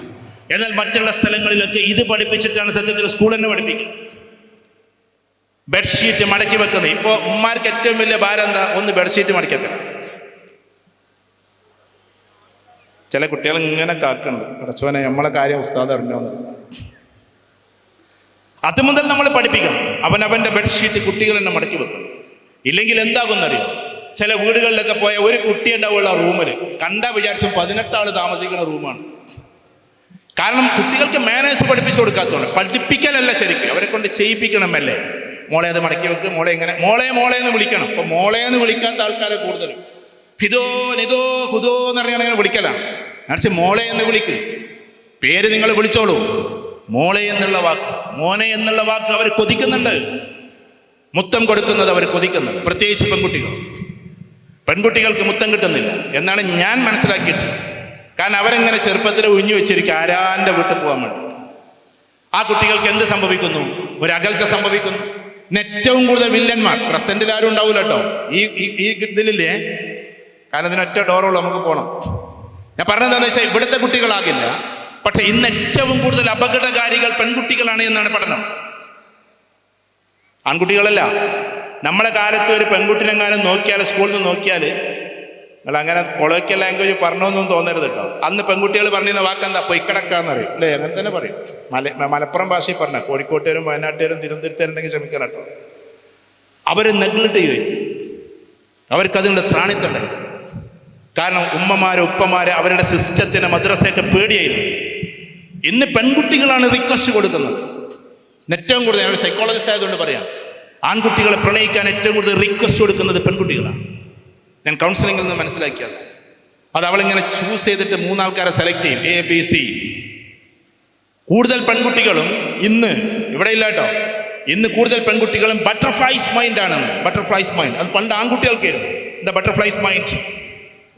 എന്നാൽ മറ്റുള്ള സ്ഥലങ്ങളിലൊക്കെ ഇത് പഠിപ്പിച്ചിട്ടാണ് സത്യത്തിൽ സ്കൂൾ തന്നെ പഠിപ്പിക്കുന്നത്. ബെഡ്ഷീറ്റ് മടക്കി വെക്കുന്നത്. ഇപ്പോൾ ഉമ്മാർക്ക് ഏറ്റവും വലിയ ഭാരം എന്താ? ഒന്ന് ബെഡ്ഷീറ്റ് മടക്കി വെക്കണം. ചില കുട്ടികൾ ഇങ്ങനെ കാക്കുന്നുണ്ട്, പടച്ചോനെ നമ്മളെ കാര്യം ഉസ്താദ് അറിഞ്ഞോന്ന്. അതുമുതൽ നമ്മൾ പഠിപ്പിക്കണം. അവനവൻ്റെ ബെഡ്ഷീറ്റ് കുട്ടികൾ തന്നെ മടക്കി വെക്കണം. ഇല്ലെങ്കിൽ എന്താകുമെന്നറിയോ, ചില വീടുകളിലൊക്കെ പോയ ഒരു കുട്ടി ഉണ്ടാവുള്ള റൂമിൽ കണ്ടാ വിചാരിച്ചും 18 ആൾ താമസിക്കുന്ന റൂമാണ്. കാരണം കുട്ടികൾക്ക് മാനേഴ്സ് പഠിപ്പിച്ചു കൊടുക്കാത്തതുകൊണ്ട്. പഠിപ്പിക്കലല്ല ശരിക്കും, അവരെ കൊണ്ട് ചെയ്യിപ്പിക്കണമല്ലേ. മോളെ അത് മടക്കി വെക്ക്, മോളെ ഇങ്ങനെ, മോളെ എന്ന് വിളിക്കണം. അപ്പൊ മോളെ എന്ന് വിളിക്കാത്ത ആൾക്കാരെ കൂടുതലും ഹിതോ നിതോ ഹുദോ എന്ന് പറഞ്ഞാൽ വിളിക്കലാണ്. പക്ഷെ മോളെ എന്ന് വിളിക്ക്, പേര് നിങ്ങൾ വിളിച്ചോളൂ. മോളെ എന്നുള്ള വാക്ക്, മോനെ എന്നുള്ള വാക്ക് അവർ കൊതിക്കുന്നുണ്ട്. മുത്തം കൊടുക്കുന്നത് അവർ കൊതിക്കുന്നുണ്ട്, പ്രത്യേകിച്ച് പെൺകുട്ടികൾക്ക് മുത്തം കിട്ടുന്നില്ല എന്നാണ് ഞാൻ മനസ്സിലാക്കിയിട്ടുള്ളത്. കാരണം അവരെങ്ങനെ ചെറുപ്പത്തിൽ ഉഴിഞ്ഞു വെച്ചിരിക്കും ആരാൻ്റെ വീട്ടിൽ പോകാൻ വേണ്ടി. ആ കുട്ടികൾക്ക് എന്ത് സംഭവിക്കുന്നു? ഒരു അകൽച്ച സംഭവിക്കുന്നു. ഏറ്റവും കൂടുതൽ വില്ലന്മാർ പ്രസന്റിൽ ആരും ഉണ്ടാവില്ല കേട്ടോ ഈ ഇതിലില്ലേ. കാരണം ഇതിനൊറ്റ ഡോറുള്ളൂ, നമുക്ക് പോകണം. ഞാൻ പറഞ്ഞതെന്ന് വെച്ചാൽ ഇവിടുത്തെ കുട്ടികളാകില്ല, പക്ഷെ ഇന്ന് ഏറ്റവും കൂടുതൽ അപകടകാരികൾ പെൺകുട്ടികളാണ് എന്നാണ് പഠനം. ആൺകുട്ടികളല്ല. നമ്മളെ കാലത്ത് ഒരു പെൺകുട്ടിനെങ്ങാനും നോക്കിയാൽ, സ്കൂളിൽ നിന്ന് നോക്കിയാൽ, നിങ്ങൾ അങ്ങനെ കൊളോക്കിയൽ ലാംഗ്വേജ് പറഞ്ഞൊന്നും തോന്നരുത് കേട്ടോ. അന്ന് പെൺകുട്ടികൾ പറഞ്ഞിരുന്ന വാക്കെന്താ? പൊയ്ക്കടക്കാന്നറിയും അല്ലേ? അങ്ങനെ തന്നെ പറയും. മലപ്പുറം ഭാഷയിൽ പറഞ്ഞ, കോഴിക്കോട്ടുകാരും വയനാട്ടുകാരും തിരുവനന്തപുരത്തുണ്ടെങ്കിൽ ക്ഷമിക്കണം കേട്ടോ. അവർ നെഗ്ലക്ട് ചെയ്യും, അവർക്കതിനുള്ള ത്രാണിത്തുണ്ടായി. കാരണം ഉപ്പമാര് അവരുടെ സിസ്റ്റത്തിന്, മദ്രസയൊക്കെ പേടിയായിരുന്നു. ഇന്ന് പെൺകുട്ടികളാണ് റിക്വസ്റ്റ് കൊടുക്കുന്നത്. ഏറ്റവും കൂടുതൽ, ഞാൻ സൈക്കോളജിസ്റ്റ് ആയതുകൊണ്ട് പറയാം, ആൺകുട്ടികളെ പ്രണയിക്കാൻ ഏറ്റവും കൂടുതൽ റിക്വസ്റ്റ് കൊടുക്കുന്നത് പെൺകുട്ടികളാണ്. ഞാൻ കൗൺസിലിംഗിൽ നിന്ന് മനസ്സിലാക്കിയത് അത്. അവളിങ്ങനെ ചൂസ് ചെയ്തിട്ട് 3 ആൾക്കാരെ സെലക്ട് ചെയ്യും, ABC. കൂടുതൽ പെൺകുട്ടികളും ഇന്ന് ഇവിടെ ഇല്ല കേട്ടോ. ഇന്ന് കൂടുതൽ പെൺകുട്ടികളും ബട്ടർഫ്ലൈസ് മൈൻഡ് ആണെന്ന്. ബട്ടർഫ്ലൈസ് മൈൻഡ് അത് പണ്ട് ആൺകുട്ടികൾക്കായിരുന്നു. എന്താ ബട്ടർഫ്ലൈസ് മൈൻഡ്?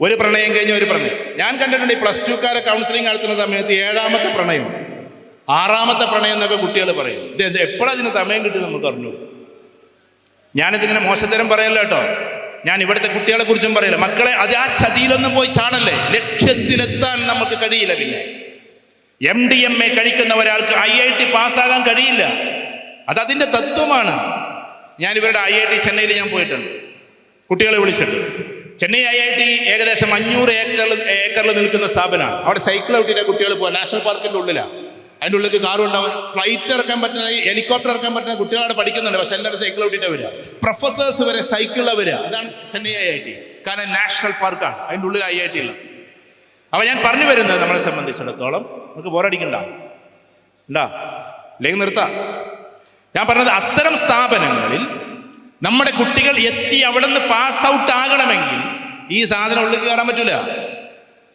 ഒരു പ്രണയം കഴിഞ്ഞ ഒരു പ്രണയം. ഞാൻ കണ്ടിട്ടുണ്ട് ഈ +2-കാരെ കൗൺസിലിംഗ് നടത്തുന്ന സമയത്ത് 7ാമത്തെ പ്രണയം, 6ാമത്തെ പ്രണയം എന്നൊക്കെ കുട്ടികൾ പറയും. ഇത് എപ്പോഴതിന് സമയം കിട്ടി നമുക്ക് അറിഞ്ഞു. ഞാനിതിങ്ങനെ മോശത്തരം പറയല്ലോ കേട്ടോ. ഞാൻ ഇവിടുത്തെ കുട്ടികളെ കുറിച്ചും പറയില്ല. മക്കളെ, അത് ആ ചതിയിലൊന്നും പോയി ചാടല്ലേ. ലക്ഷ്യത്തിലെത്താൻ നമുക്ക് കഴിയില്ല. പിന്നെ MDMA കഴിക്കുന്ന ഒരാൾക്ക് IIT പാസ്സാകാൻ കഴിയില്ല. അതതിൻ്റെ തത്വമാണ്. ഞാൻ ഇവരുടെ IIT ചെന്നൈയിൽ ഞാൻ പോയിട്ടുണ്ട്, കുട്ടികളെ വിളിച്ചിട്ട്. ചെന്നൈ IIT ഏകദേശം 500 ഏക്കറിൽ നിൽക്കുന്ന സ്ഥാപനമാണ്. അവിടെ സൈക്കിൾ ഔട്ടിൻ്റെ കുട്ടികൾ പോകാൻ, നാഷണൽ പാർക്കിൻ്റെ ഉള്ളിലാണ്. അതിൻ്റെ ഉള്ളിലേക്ക് കാറും ഉണ്ടാവും, ഫ്ലൈറ്റ് ഇറക്കാൻ പറ്റുന്ന, ഹെലികോപ്റ്റർ ഇറക്കാൻ പറ്റുന്ന കുട്ടികളവിടെ പഠിക്കുന്നുണ്ട്. പക്ഷെ എല്ലാവരും സൈക്കിൾ ഔട്ടിട്ട് വരിക, പ്രൊഫസേഴ്സ് വരെ സൈക്കിളിലാണ് വരിക. അതാണ് ചെന്നൈ IIT. കാരണം നാഷണൽ പാർക്കാണ്, അതിൻ്റെ ഉള്ളിൽ IIT ഉള്ളത്. അപ്പോൾ ഞാൻ പറഞ്ഞു വരുന്നത്, നമ്മളെ സംബന്ധിച്ചിടത്തോളം നമുക്ക് ബോറടിക്കണ്ട അല്ലെങ്കിൽ നിർത്താം. ഞാൻ പറഞ്ഞത്, അത്തരം സ്ഥാപനങ്ങളിൽ നമ്മുടെ കുട്ടികൾ എത്തി അവിടെ നിന്ന് പാസ് ഔട്ട് ആകണമെങ്കിൽ ഈ സാധനം ഉള്ളിൽ കയറാൻ പറ്റില്ല.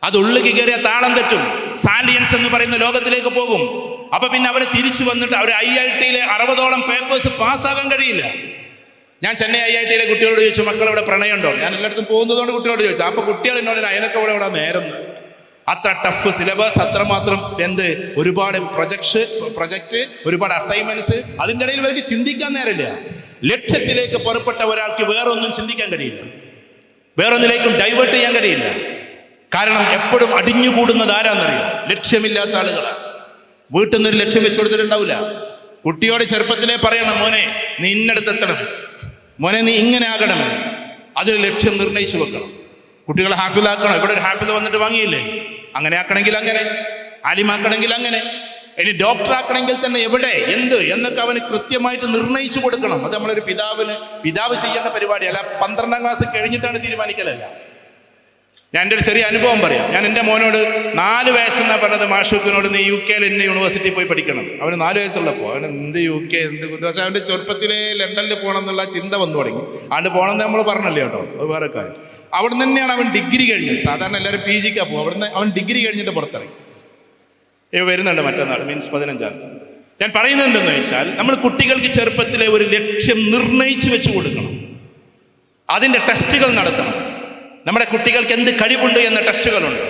അത് ഉള്ളിൽ കയറിയ താളം തെറ്റും. സാലിയൻസ് എന്ന് പറയുന്ന ലോകത്തിലേക്ക് പോകും. അപ്പൊ പിന്നെ അവർ തിരിച്ചു വന്നിട്ട് അവർ IIT-യിലെ 60ഓളം പേപ്പേഴ്സ് പാസ്സാകാൻ കഴിയില്ല. ഞാൻ ചെന്നൈ IIT-യിലെ കുട്ടികളോട് ചോദിച്ചു, മക്കളവിടെ പ്രണയമുണ്ടോ? ഞാൻ എല്ലായിടത്തും പോകുന്നതുകൊണ്ട് കുട്ടികളോട് ചോദിച്ചു. അപ്പൊ കുട്ടികൾ എന്നോട് അതിനൊക്കെ ഇവിടെ നേരുന്നു. അത്ര ടഫ് സിലബസ്, അത്രമാത്രം ഒരുപാട് പ്രൊജക്ട്, ഒരുപാട് അസൈൻമെന്റ്സ്. അതിൻ്റെ ഇടയിൽ ഇവർക്ക് ചിന്തിക്കാൻ നേരമില്ല. ലക്ഷ്യത്തിലേക്ക് പുറപ്പെട്ട ഒരാൾക്ക് വേറൊന്നും ചിന്തിക്കാൻ കഴിയില്ല, വേറൊന്നിലേക്കും ഡൈവേർട്ട് ചെയ്യാൻ കഴിയില്ല. കാരണം എപ്പോഴും അടിഞ്ഞുകൂടുന്നത് ആരാന്നറിയോ? ലക്ഷ്യമില്ലാത്ത ആളുകളാണ്. വീട്ടിൽ നിന്നൊരു ലക്ഷ്യം വെച്ചു കൊടുത്തിട്ടുണ്ടാവില്ല. കുട്ടിയോട് ചെറുപ്പത്തിലേ പറയണം, മോനെ നീ ഇന്നടുത്തെത്തണം, മോനെ നീ ഇങ്ങനെ ആകണമെന്ന്. അതൊരു ലക്ഷ്യം നിർണയിച്ചു വെക്കണം. കുട്ടികളെ ഹാഫിലാക്കണം. ഇവിടെ ഒരു ഹാഫിൽ വന്നിട്ട് വാങ്ങിയില്ലേ? അങ്ങനെ ആക്കണമെങ്കിൽ അങ്ങനെ, ആലിമാക്കണമെങ്കിൽ അങ്ങനെ, ഇനി ഡോക്ടറാക്കണമെങ്കിൽ തന്നെ എവിടെ, എന്ത് എന്നൊക്കെ അവന് കൃത്യമായിട്ട് നിർണയിച്ചു കൊടുക്കണം. അത് നമ്മളൊരു പിതാവ് ചെയ്യേണ്ട പരിപാടിയല്ല. 12ാം ക്ലാസ് കഴിഞ്ഞിട്ടാണ് തീരുമാനിക്കലല്ല. ഞാൻ എൻ്റെ ഒരു ചെറിയ അനുഭവം പറയാം. ഞാൻ എൻ്റെ മോനോട് 4 വയസ്സെന്നാണ് പറഞ്ഞത്, മാഷൂക്കിനോട് നീ UK-യിൽ ഇന്ന യൂണിവേഴ്സിറ്റി പോയി പഠിക്കണം. അവന് 4 വയസ്സുള്ളപ്പോൾ അവന് എന്ത് UK എന്ത്. പക്ഷേ അവൻ്റെ ചെറുപ്പത്തിലെ ലണ്ടനിൽ പോകണം എന്നുള്ള ചിന്ത വന്നു തുടങ്ങി. അതുകൊണ്ട് പോകണമെന്ന് നമ്മൾ പറഞ്ഞല്ലേ കേട്ടോ, അത് വേറെ കാര്യം. അവിടെ നിന്ന് തന്നെയാണ് അവൻ ഡിഗ്രി കഴിഞ്ഞത്. സാധാരണ എല്ലാവരും PG-ക്കാ പോകും. അവിടെ നിന്ന് അവൻ ഡിഗ്രി കഴിഞ്ഞിട്ട് പുറത്തിറങ്ങി. വരുന്നുണ്ട് മറ്റന്നാൾ, മീൻസ് 15-ാം തീയതി. ഞാൻ പറയുന്നത് എന്തെന്ന് വെച്ചാൽ, നമ്മൾ കുട്ടികൾക്ക് ചെറുപ്പത്തിലെ ഒരു ലക്ഷ്യം നിർണയിച്ചു വെച്ച് കൊടുക്കണം. അതിൻ്റെ ടെസ്റ്റുകൾ നടത്തണം. നമ്മുടെ കുട്ടികൾക്ക് എന്ത് കഴിവുണ്ട് എന്ന ടെസ്റ്റുകളുണ്ട്.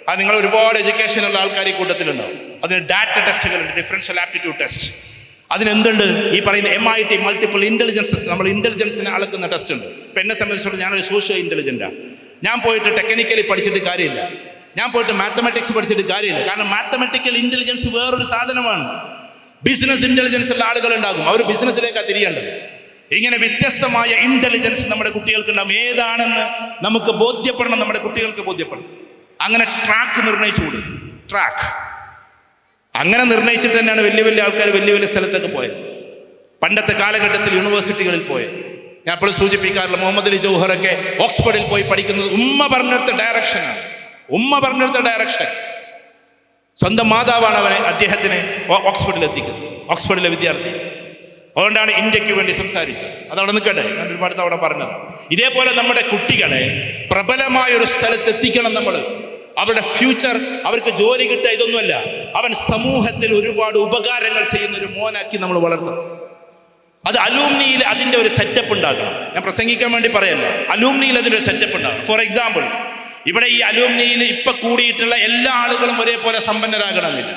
അത് നിങ്ങൾ ഒരുപാട് എഡ്യൂക്കേഷനുള്ള ആൾക്കാർ ഈ കൂട്ടത്തിലുണ്ടാവും. അതിന് ഡാറ്റ ടെസ്റ്റുകളുണ്ട്, ഡിഫറൻഷ്യൽ ആപ്റ്റിറ്റ്യൂഡ് ടെസ്റ്റ്. അതിനെന്തുണ്ട്? ഈ പറയുന്ന MIT മൾട്ടിപ്പിൾ ഇൻ്റലിജൻസസ്, നമ്മൾ ഇൻ്റലിജൻസിനെ അളക്കുന്ന ടെസ്റ്റ് ഉണ്ട്. ഇപ്പം എന്നെ സംബന്ധിച്ചിടത്തോളം ഞാനൊരു സോഷ്യോ ഇൻ്റലിജൻ്റാണ്. ഞാൻ പോയിട്ട് ടെക്നിക്കലി പഠിച്ചിട്ട് കാര്യമില്ല, ഞാൻ പോയിട്ട് മാത്തമാറ്റിക്സ് പഠിച്ചിട്ട് കാര്യമില്ല. കാരണം മാത്തമാറ്റിക്കൽ ഇൻ്റലിജൻസ് വേറൊരു സാധനമാണ്. ബിസിനസ് ഇൻ്റലിജൻസ് ഉള്ള ആളുകളുണ്ടാകും, അവർ ബിസിനസ്സിലേക്കാണ് തിരിയേണ്ടത്. ഇങ്ങനെ വ്യത്യസ്തമായ ഇൻ്റലിജൻസ് നമ്മുടെ കുട്ടികൾക്ക് ഉണ്ടാകും. ഏതാണെന്ന് നമുക്ക് ബോധ്യപ്പെടണം, നമ്മുടെ കുട്ടികൾക്ക് ബോധ്യപ്പെടണം. അങ്ങനെ ട്രാക്ക് നിർണയിച്ചു കൊടുക്കും. ട്രാക്ക് അങ്ങനെ നിർണയിച്ചിട്ട് തന്നെയാണ് വലിയ വലിയ ആൾക്കാർ വലിയ വലിയ സ്ഥലത്തൊക്കെ പോയത്. പണ്ടത്തെ കാലഘട്ടത്തിൽ യൂണിവേഴ്സിറ്റികളിൽ പോയത് ഞാൻ എപ്പോഴും സൂചിപ്പിക്കാറില്ല. മുഹമ്മദ് അലി ജൗഹറൊക്കെ ഓക്സ്ഫോർഡിൽ പോയി പഠിക്കുന്നത് ഉമ്മ പറഞ്ഞെടുത്ത ഡയറക്ഷനാണ്. ഉമ്മ പറഞ്ഞെടുത്ത ഡയറക്ഷൻ. സ്വന്തം മാതാവാണ് അദ്ദേഹത്തിന് ഓക്സ്ഫോർഡിൽ എത്തിക്കുന്നത്, ഓക്സ്ഫോർഡിലെ വിദ്യാർത്ഥി. അതുകൊണ്ടാണ് ഇന്ത്യക്ക് വേണ്ടി സംസാരിച്ചത്. അതവിടെ നിൽക്കട്ടെ, ഞാൻ ഒരുപാട് തവണ പറഞ്ഞത്. ഇതേപോലെ നമ്മുടെ കുട്ടികളെ പ്രബലമായ ഒരു സ്ഥലത്ത് എത്തിക്കണം നമ്മൾ. അവരുടെ ഫ്യൂച്ചർ, അവർക്ക് ജോലി കിട്ടുക ഇതൊന്നുമല്ല, അവൻ സമൂഹത്തിൽ ഒരുപാട് ഉപകാരങ്ങൾ ചെയ്യുന്ന ഒരു മോനാക്കി നമ്മൾ വളർത്തണം. അത് അലൂമിനിയിൽ അതിൻ്റെ ഒരു സെറ്റപ്പ് ഉണ്ടാകണം. ഞാൻ പ്രസംഗിക്കാൻ വേണ്ടി പറയല്ല, അലൂമിനിയിൽ അതിൻ്റെ ഒരു സെറ്റപ്പ് ഉണ്ടാകണം. ഫോർ എക്സാമ്പിൾ, ഇവിടെ ഈ അലൂമിനിയിൽ ഇപ്പം കൂടിയിട്ടുള്ള എല്ലാ ആളുകളും ഒരേപോലെ സമ്പന്നരാകണമെന്നില്ല.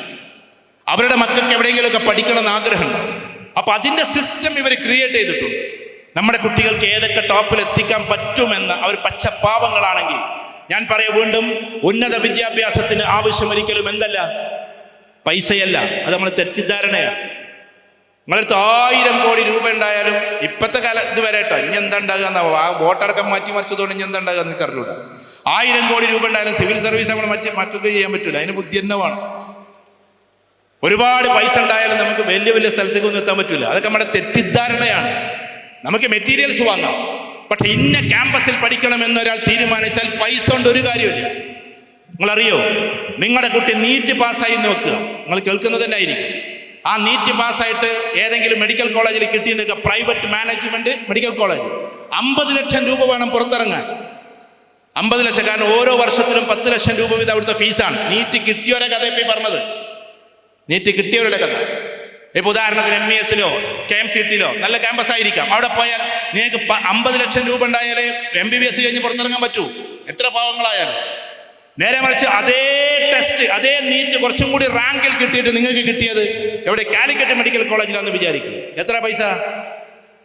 അവരുടെ മക്കൾക്ക് എവിടെയെങ്കിലുമൊക്കെ പഠിക്കണം എന്ന് ആഗ്രഹമുണ്ടാവും. അപ്പം അതിൻ്റെ സിസ്റ്റം ഇവർ ക്രിയേറ്റ് ചെയ്തിട്ടുണ്ട്. നമ്മുടെ കുട്ടികൾക്ക് ഏതൊക്കെ ടോപ്പിൽ എത്തിക്കാൻ പറ്റുമെന്ന് അവർ പച്ചപ്പാവങ്ങളാണെങ്കിൽ, ഞാൻ പറയാം വീണ്ടും, ഉന്നത വിദ്യാഭ്യാസത്തിന് ആവശ്യം ഒരിക്കലും എന്തല്ല, പൈസയല്ല. അത് നമ്മൾ തെറ്റിദ്ധാരണയാണ്. നിങ്ങളടുത്ത് 1000 കോടി രൂപ ഉണ്ടായാലും ഇപ്പോഴത്തെ കാലം ഇത് വരെ കേട്ടോ, ഇനി എന്താ ഉണ്ടാകുക, ആ വോട്ടടക്കം മാറ്റിമറിച്ചതുകൊണ്ട് ഇനി എന്താ ഉണ്ടാകുക എന്ന് അറിഞ്ഞൂടാ. 1000 കോടി രൂപ ഉണ്ടായാലും സിവിൽ സർവീസ് നമ്മൾ മക്കൾക്ക് ചെയ്യാൻ പറ്റില്ല. അതിന് ബുദ്ധി തന്നെ വേണം. ഒരുപാട് പൈസ ഉണ്ടായാലും നമുക്ക് വലിയ വലിയ സ്ഥലത്തേക്ക് ഒന്നും എത്താൻ പറ്റില്ല. അതൊക്കെ നമ്മുടെ തെറ്റിദ്ധാരണയാണ്. നമുക്ക് മെറ്റീരിയൽസ് വാങ്ങാം, പക്ഷെ ഇന്ന ക്യാമ്പസിൽ പഠിക്കണമെന്ന് ഒരാൾ തീരുമാനിച്ചാൽ പൈസ കൊണ്ട് ഒരു കാര്യമില്ല. നിങ്ങളറിയോ, നിങ്ങളുടെ കുട്ടി നീറ്റ് പാസ്സായി നോക്കുക, നിങ്ങൾ കേൾക്കുന്നത് തന്നെ ആയിരിക്കും. ആ നീറ്റ് പാസ്സായിട്ട് ഏതെങ്കിലും മെഡിക്കൽ കോളേജിൽ കിട്ടിയെന്നൊക്കെ, പ്രൈവറ്റ് മാനേജ്മെന്റ് മെഡിക്കൽ കോളേജ്, 50 ലക്ഷം രൂപ വേണം പുറത്തിറങ്ങാൻ. 50 ലക്ഷം. കാരണം ഓരോ വർഷത്തിലും 10 ലക്ഷം രൂപ വീതം അവിടുത്തെ ഫീസാണ്. നീറ്റ് കിട്ടിയവരെ കഥ ഇപ്പം പറഞ്ഞത്, നീറ്റ് കിട്ടിയവരുടെ കഥ. ഇപ്പൊ ഉദാഹരണത്തിന് MESലോ KMCTലോ നല്ല ക്യാമ്പസ് ആയിരിക്കാം, അവിടെ പോയാൽ നിങ്ങൾക്ക് 50 ലക്ഷം രൂപ ഉണ്ടായാലേ MBBS കഴിഞ്ഞ് പുറത്തിറങ്ങാൻ പറ്റൂ, എത്ര പാവങ്ങളായാലും. നേരെ മറിച്ച് അതേ ടെസ്റ്റ്, അതേ നീറ്റ് കുറച്ചും കൂടി റാങ്കിൽ കിട്ടിയിട്ട് നിങ്ങൾക്ക് കിട്ടിയത് എവിടെ, കാലിക്കറ്റ് മെഡിക്കൽ കോളേജിലാണെന്ന് വിചാരിക്കും. എത്ര പൈസ?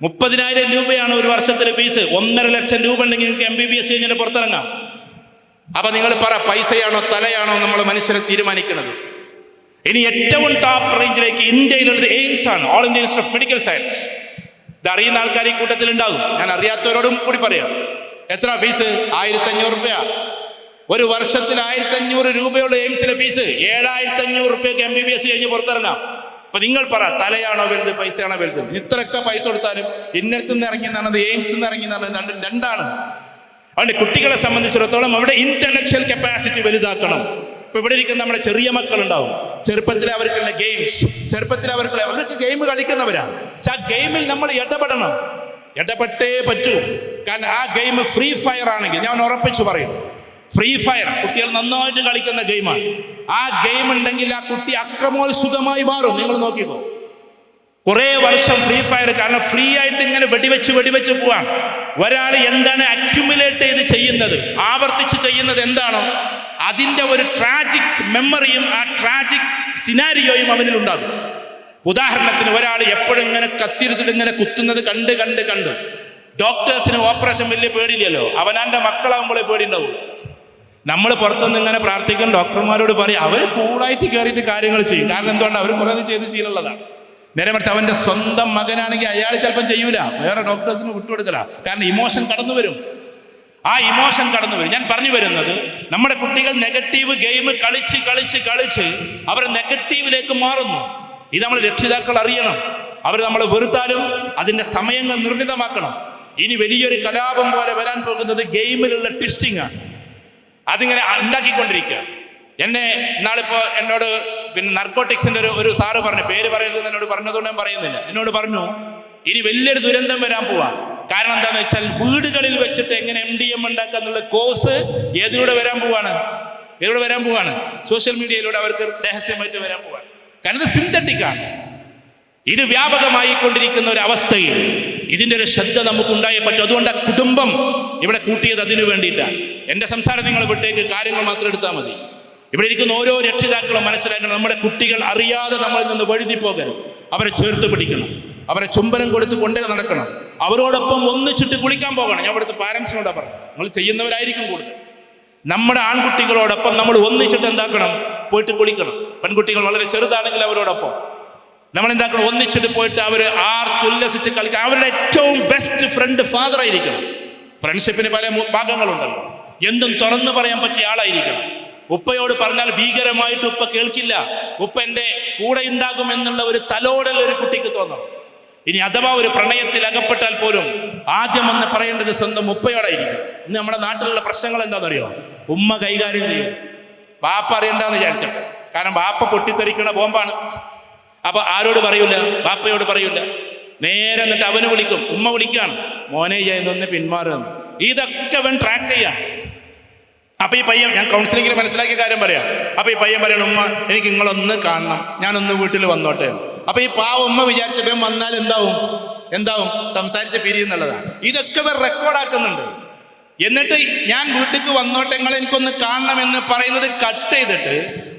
30,000 രൂപയാണ് ഒരു വർഷത്തിലെ ഫീസ്. 1.5 ലക്ഷം രൂപ ഉണ്ടെങ്കിൽ നിങ്ങൾക്ക് MBBS കഴിഞ്ഞിട്ട് പുറത്തിറങ്ങാം. അപ്പൊ നിങ്ങൾ പറ, പൈസയാണോ തലയാണോ നമ്മൾ മനുഷ്യനെ തീരുമാനിക്കുന്നത്? ഇനി ഏറ്റവും ടോപ്പ് റേഞ്ചിലേക്ക് ഇന്ത്യയിലുള്ളത് എയിംസ് ആണ്, all India institute of medical science. ഇത് അറിയുന്ന ആൾക്കാർ ഈ കൂട്ടത്തിൽ ഉണ്ടാകും, ഞാൻ അറിയാത്തവരോടും കൂടി പറയാം. എത്ര ഫീസ്? 1500 രൂപ. ഒരു വർഷത്തിൽ 1500 രൂപയുള്ള എയിംസിലെ ഫീസ്. 7500 രൂപയ്ക്ക് MBBS കഴിഞ്ഞ് പുറത്തിറങ്ങാം. അപ്പൊ നിങ്ങൾ പറ, തലയാണോ വലുത് പൈസയാണോ വലുത്? ഇത്രയൊക്കെ പൈസ കൊടുത്താലും ഇന്നടത്തു നിന്ന് ഇറങ്ങി നടന്നത് എയിംസിൽ നിന്ന് ഇറങ്ങി നടന്നത് രണ്ടും രണ്ടാണ്. അതുകൊണ്ട് കുട്ടികളെ സംബന്ധിച്ചിടത്തോളം അവിടെ ഇന്റലക്ച്വൽ കപ്പാസിറ്റി വലുതാക്കണം. ഇപ്പൊ ഇവിടെ ഇരിക്കുന്ന നമ്മുടെ ചെറിയ മക്കളുണ്ടാവും, ചെറുപ്പത്തിൽ അവർക്കുള്ള ഗെയിംസ്, ചെറുപ്പത്തിൽ അവർക്ക് ഗെയിം കളിക്കുന്നവരാണ്. പക്ഷെ ആ ഗെയിമിൽ നമ്മൾ ഇടപെടണം, ഇടപെട്ടേ പറ്റൂ. കാരണം ആ ഗെയിം ഫ്രീ ഫയർ ആണെങ്കിൽ, ഞാൻ ഉറപ്പിച്ചു പറയും, ഫ്രീ ഫയർ കുട്ടികൾ നന്നായിട്ട് കളിക്കുന്ന ഗെയിമാണ്. ആ ഗെയിം ഉണ്ടെങ്കിൽ ആ കുട്ടി അക്രമോത്സുകമായി മാറും. നിങ്ങൾ നോക്കിക്കോ, കുറേ വർഷം ഫ്രീ ഫയർ, കാരണം ഫ്രീ ആയിട്ട് ഇങ്ങനെ വെടിവെച്ച് പോവാൻ. ഒരാൾ എന്താണ് അക്യുമുലേറ്റ് ചെയ്ത് ചെയ്യുന്നത്, ആവർത്തിച്ച് ചെയ്യുന്നത് എന്താണോ, അതിൻ്റെ ഒരു ട്രാജിക് മെമ്മറിയും ആ ട്രാജിക് സിനാരിയോയും അവനിൽ ഉണ്ടാകും. ഉദാഹരണത്തിന്, ഒരാൾ എപ്പോഴും ഇങ്ങനെ കത്തിരുത്തിട്ട് ഇങ്ങനെ കുത്തുന്നത് കണ്ട് ഡോക്ടേഴ്സിന് ഓപ്പറേഷൻ വലിയ പേടിയില്ലല്ലോ, അവനാൻ്റെ മക്കളാകുമ്പോഴേ പേടിയുണ്ടാവും. നമ്മൾ പുറത്തുനിന്ന് ഇങ്ങനെ പ്രാർത്ഥിക്കും, ഡോക്ടർമാരോട് പറയും, അവർ കൂളായിട്ട് കയറിയിട്ട് കാര്യങ്ങൾ ചെയ്യും. കാരണം എന്തുകൊണ്ട്, അവർ കുറേ ചെയ്ത് ശീലമുള്ളതാണ്. നേരെ മറിച്ച് അവൻ്റെ സ്വന്തം മകനാണെങ്കിൽ അയാൾ ചിലപ്പം ചെയ്യൂല, വേറെ ഡോക്ടേഴ്സിന് വിട്ടുകൊടുക്കല. കാരണം ഇമോഷൻ കടന്നു വരും, ആ ഇമോഷൻ കടന്നു വരും. ഞാൻ പറഞ്ഞു വരുന്നത്, നമ്മുടെ കുട്ടികൾ നെഗറ്റീവ് ഗെയിം കളിച്ച് അവർ നെഗറ്റീവിലേക്ക് മാറുന്നു. ഇത് നമ്മൾ രക്ഷിതാക്കൾ അറിയണം. അവർ നമ്മളെ വെറുത്താലും അതിൻ്റെ സമയങ്ങൾ നിർണിതമാക്കണം. ഇനി വലിയൊരു കലാപം പോലെ വരാൻ പോകുന്നത് ഗെയിമിലുള്ള ട്വിസ്റ്റിംഗ് ആണ്. അതിങ്ങനെ ഉണ്ടാക്കിക്കൊണ്ടിരിക്കുക. നാളിപ്പോൾ എന്നോട് നർക്കോട്ടിക്സിൻ്റെ ഒരു സാറ് പറഞ്ഞു, പേര് പറയരുതെന്ന് എന്നോട് പറഞ്ഞതുകൊണ്ട് ഞാൻ പറയുന്നില്ല. എന്നോട് പറഞ്ഞു, ഇനി വലിയൊരു ദുരന്തം വരാൻ പോവാ. കാരണം എന്താണെന്ന് വെച്ചാൽ, വീടുകളിൽ വെച്ചിട്ട് എങ്ങനെ MDM ഉണ്ടാക്കുക എന്നുള്ള കോഴ്സ് ഏതിലൂടെ വരാൻ പോവാണ്? സോഷ്യൽ മീഡിയയിലൂടെ അവർക്ക് രഹസ്യമായിട്ട് വരാൻ പോവാണ്. കാരണം ഇത് സിന്തറ്റിക്കാണ്. ഇത് വ്യാപകമായി കൊണ്ടിരിക്കുന്ന ഒരു അവസ്ഥയിൽ ഇതിൻ്റെ ഒരു ശ്രദ്ധ നമുക്കുണ്ടായേ പറ്റും. അതുകൊണ്ട് ആ കുടുംബം ഇവിടെ കൂട്ടിയത് അതിനു വേണ്ടിയിട്ടാണ്. എൻ്റെ സംസാരം നിങ്ങൾ വിട്ടേക്ക്, കാര്യങ്ങൾ മാത്രം എടുത്താൽ മതി. ഇവിടെ ഇരിക്കുന്ന ഓരോ രക്ഷിതാക്കളും മനസ്സിലാക്കണം, നമ്മുടെ കുട്ടികൾ അറിയാതെ നമ്മളിൽ നിന്ന് വഴുതി പോകരുത്. അവരെ ചേർത്ത് പിടിക്കണം, അവരെ ചുംബനം കൊടുത്ത് കൊണ്ടേ നടക്കണം, അവരോടൊപ്പം ഒന്നിച്ചിട്ട് കുളിക്കാൻ പോകണം. ഞാൻ ഇവിടുത്തെ പാരൻസിനോടാ പറഞ്ഞു, നിങ്ങൾ ചെയ്യുന്നവരായിരിക്കും കൂടുതൽ. നമ്മുടെ ആൺകുട്ടികളോടൊപ്പം നമ്മൾ ഒന്നിച്ചിട്ട് എന്താക്കണം, പോയിട്ട് കുളിക്കണം. പെൺകുട്ടികൾ വളരെ ചെറുതാണെങ്കിൽ അവരോടൊപ്പം നമ്മൾ എന്താക്കണം, ഒന്നിച്ചിട്ട് പോയിട്ട് അവർ ഉല്ലസിച്ച് കളിക്കുക. അവരുടെ ഏറ്റവും ബെസ്റ്റ് ഫ്രണ്ട് ഫാദർ ആയിരിക്കണം. ഫ്രണ്ട്ഷിപ്പിന് പല ഭാഗങ്ങളുണ്ടല്ലോ. എന്തും തുറന്നു പറയാൻ പറ്റിയ ആളായിരിക്കണം. ഉപ്പയോട് പറഞ്ഞാൽ ഭീകരമായിട്ട് ഉപ്പ കേൾക്കില്ല, ഉപ്പ എൻ്റെ കൂടെ ഉണ്ടാകും എന്നുള്ള ഒരു തലോടൽ ഒരു കുട്ടിക്ക് തോന്നണം. ഇനി അഥവാ ഒരു പ്രണയത്തിൽ അകപ്പെട്ടാൽ പോലും ആദ്യം ഒന്ന് പറയേണ്ടത് സ്വന്തം ഉപ്പയോടായിരിക്കും. ഇന്ന് നമ്മുടെ നാട്ടിലുള്ള പ്രശ്നങ്ങൾ എന്താണെന്നറിയോ? ഉമ്മ കൈകാര്യം ചെയ്യും, ബാപ്പ അറിയണ്ടെന്ന് വിചാരിച്ചിട്ട്. കാരണം ബാപ്പ പൊട്ടിത്തെറിക്കണ ബോംബാണ്. അപ്പൊ ആരോട് പറയൂല? ബാപ്പയോട് പറയൂല. നേരെ എന്നിട്ട് അവന് വിളിക്കും, ഉമ്മ വിളിക്കുകയാണ്, മോനെ ചെയ്യുന്നൊന്ന് പിന്മാറുന്നു. ഇതൊക്കെ അവൻ ട്രാക്ക് ചെയ്യാം. അപ്പൊ ഈ പയ്യൻ, ഞാൻ കൗൺസിലിംഗിൽ മനസ്സിലാക്കിയ കാര്യം പറയാം. അപ്പൊ ഈ പയ്യൻ പറയണം, ഉമ്മ എനിക്ക് നിങ്ങളൊന്ന് കാണണം, ഞാനൊന്ന് വീട്ടിൽ വന്നോട്ടെ. അപ്പൊ ഈ പാവ ഉമ്മ വിചാരിച്ചപ്പം വന്നാൽ എന്താവും സംസാരിച്ച് പിരിയുന്നുള്ളതാണ്. ഇതൊക്കെ ഇവർ റെക്കോർഡാക്കുന്നുണ്ട്. എന്നിട്ട് ഞാൻ വീട്ടിലേക്ക് വന്നോട്ടെ, നിങ്ങൾ എനിക്കൊന്ന് കാണണമെന്ന് പറയുന്നത് കട്ട് ചെയ്തിട്ട്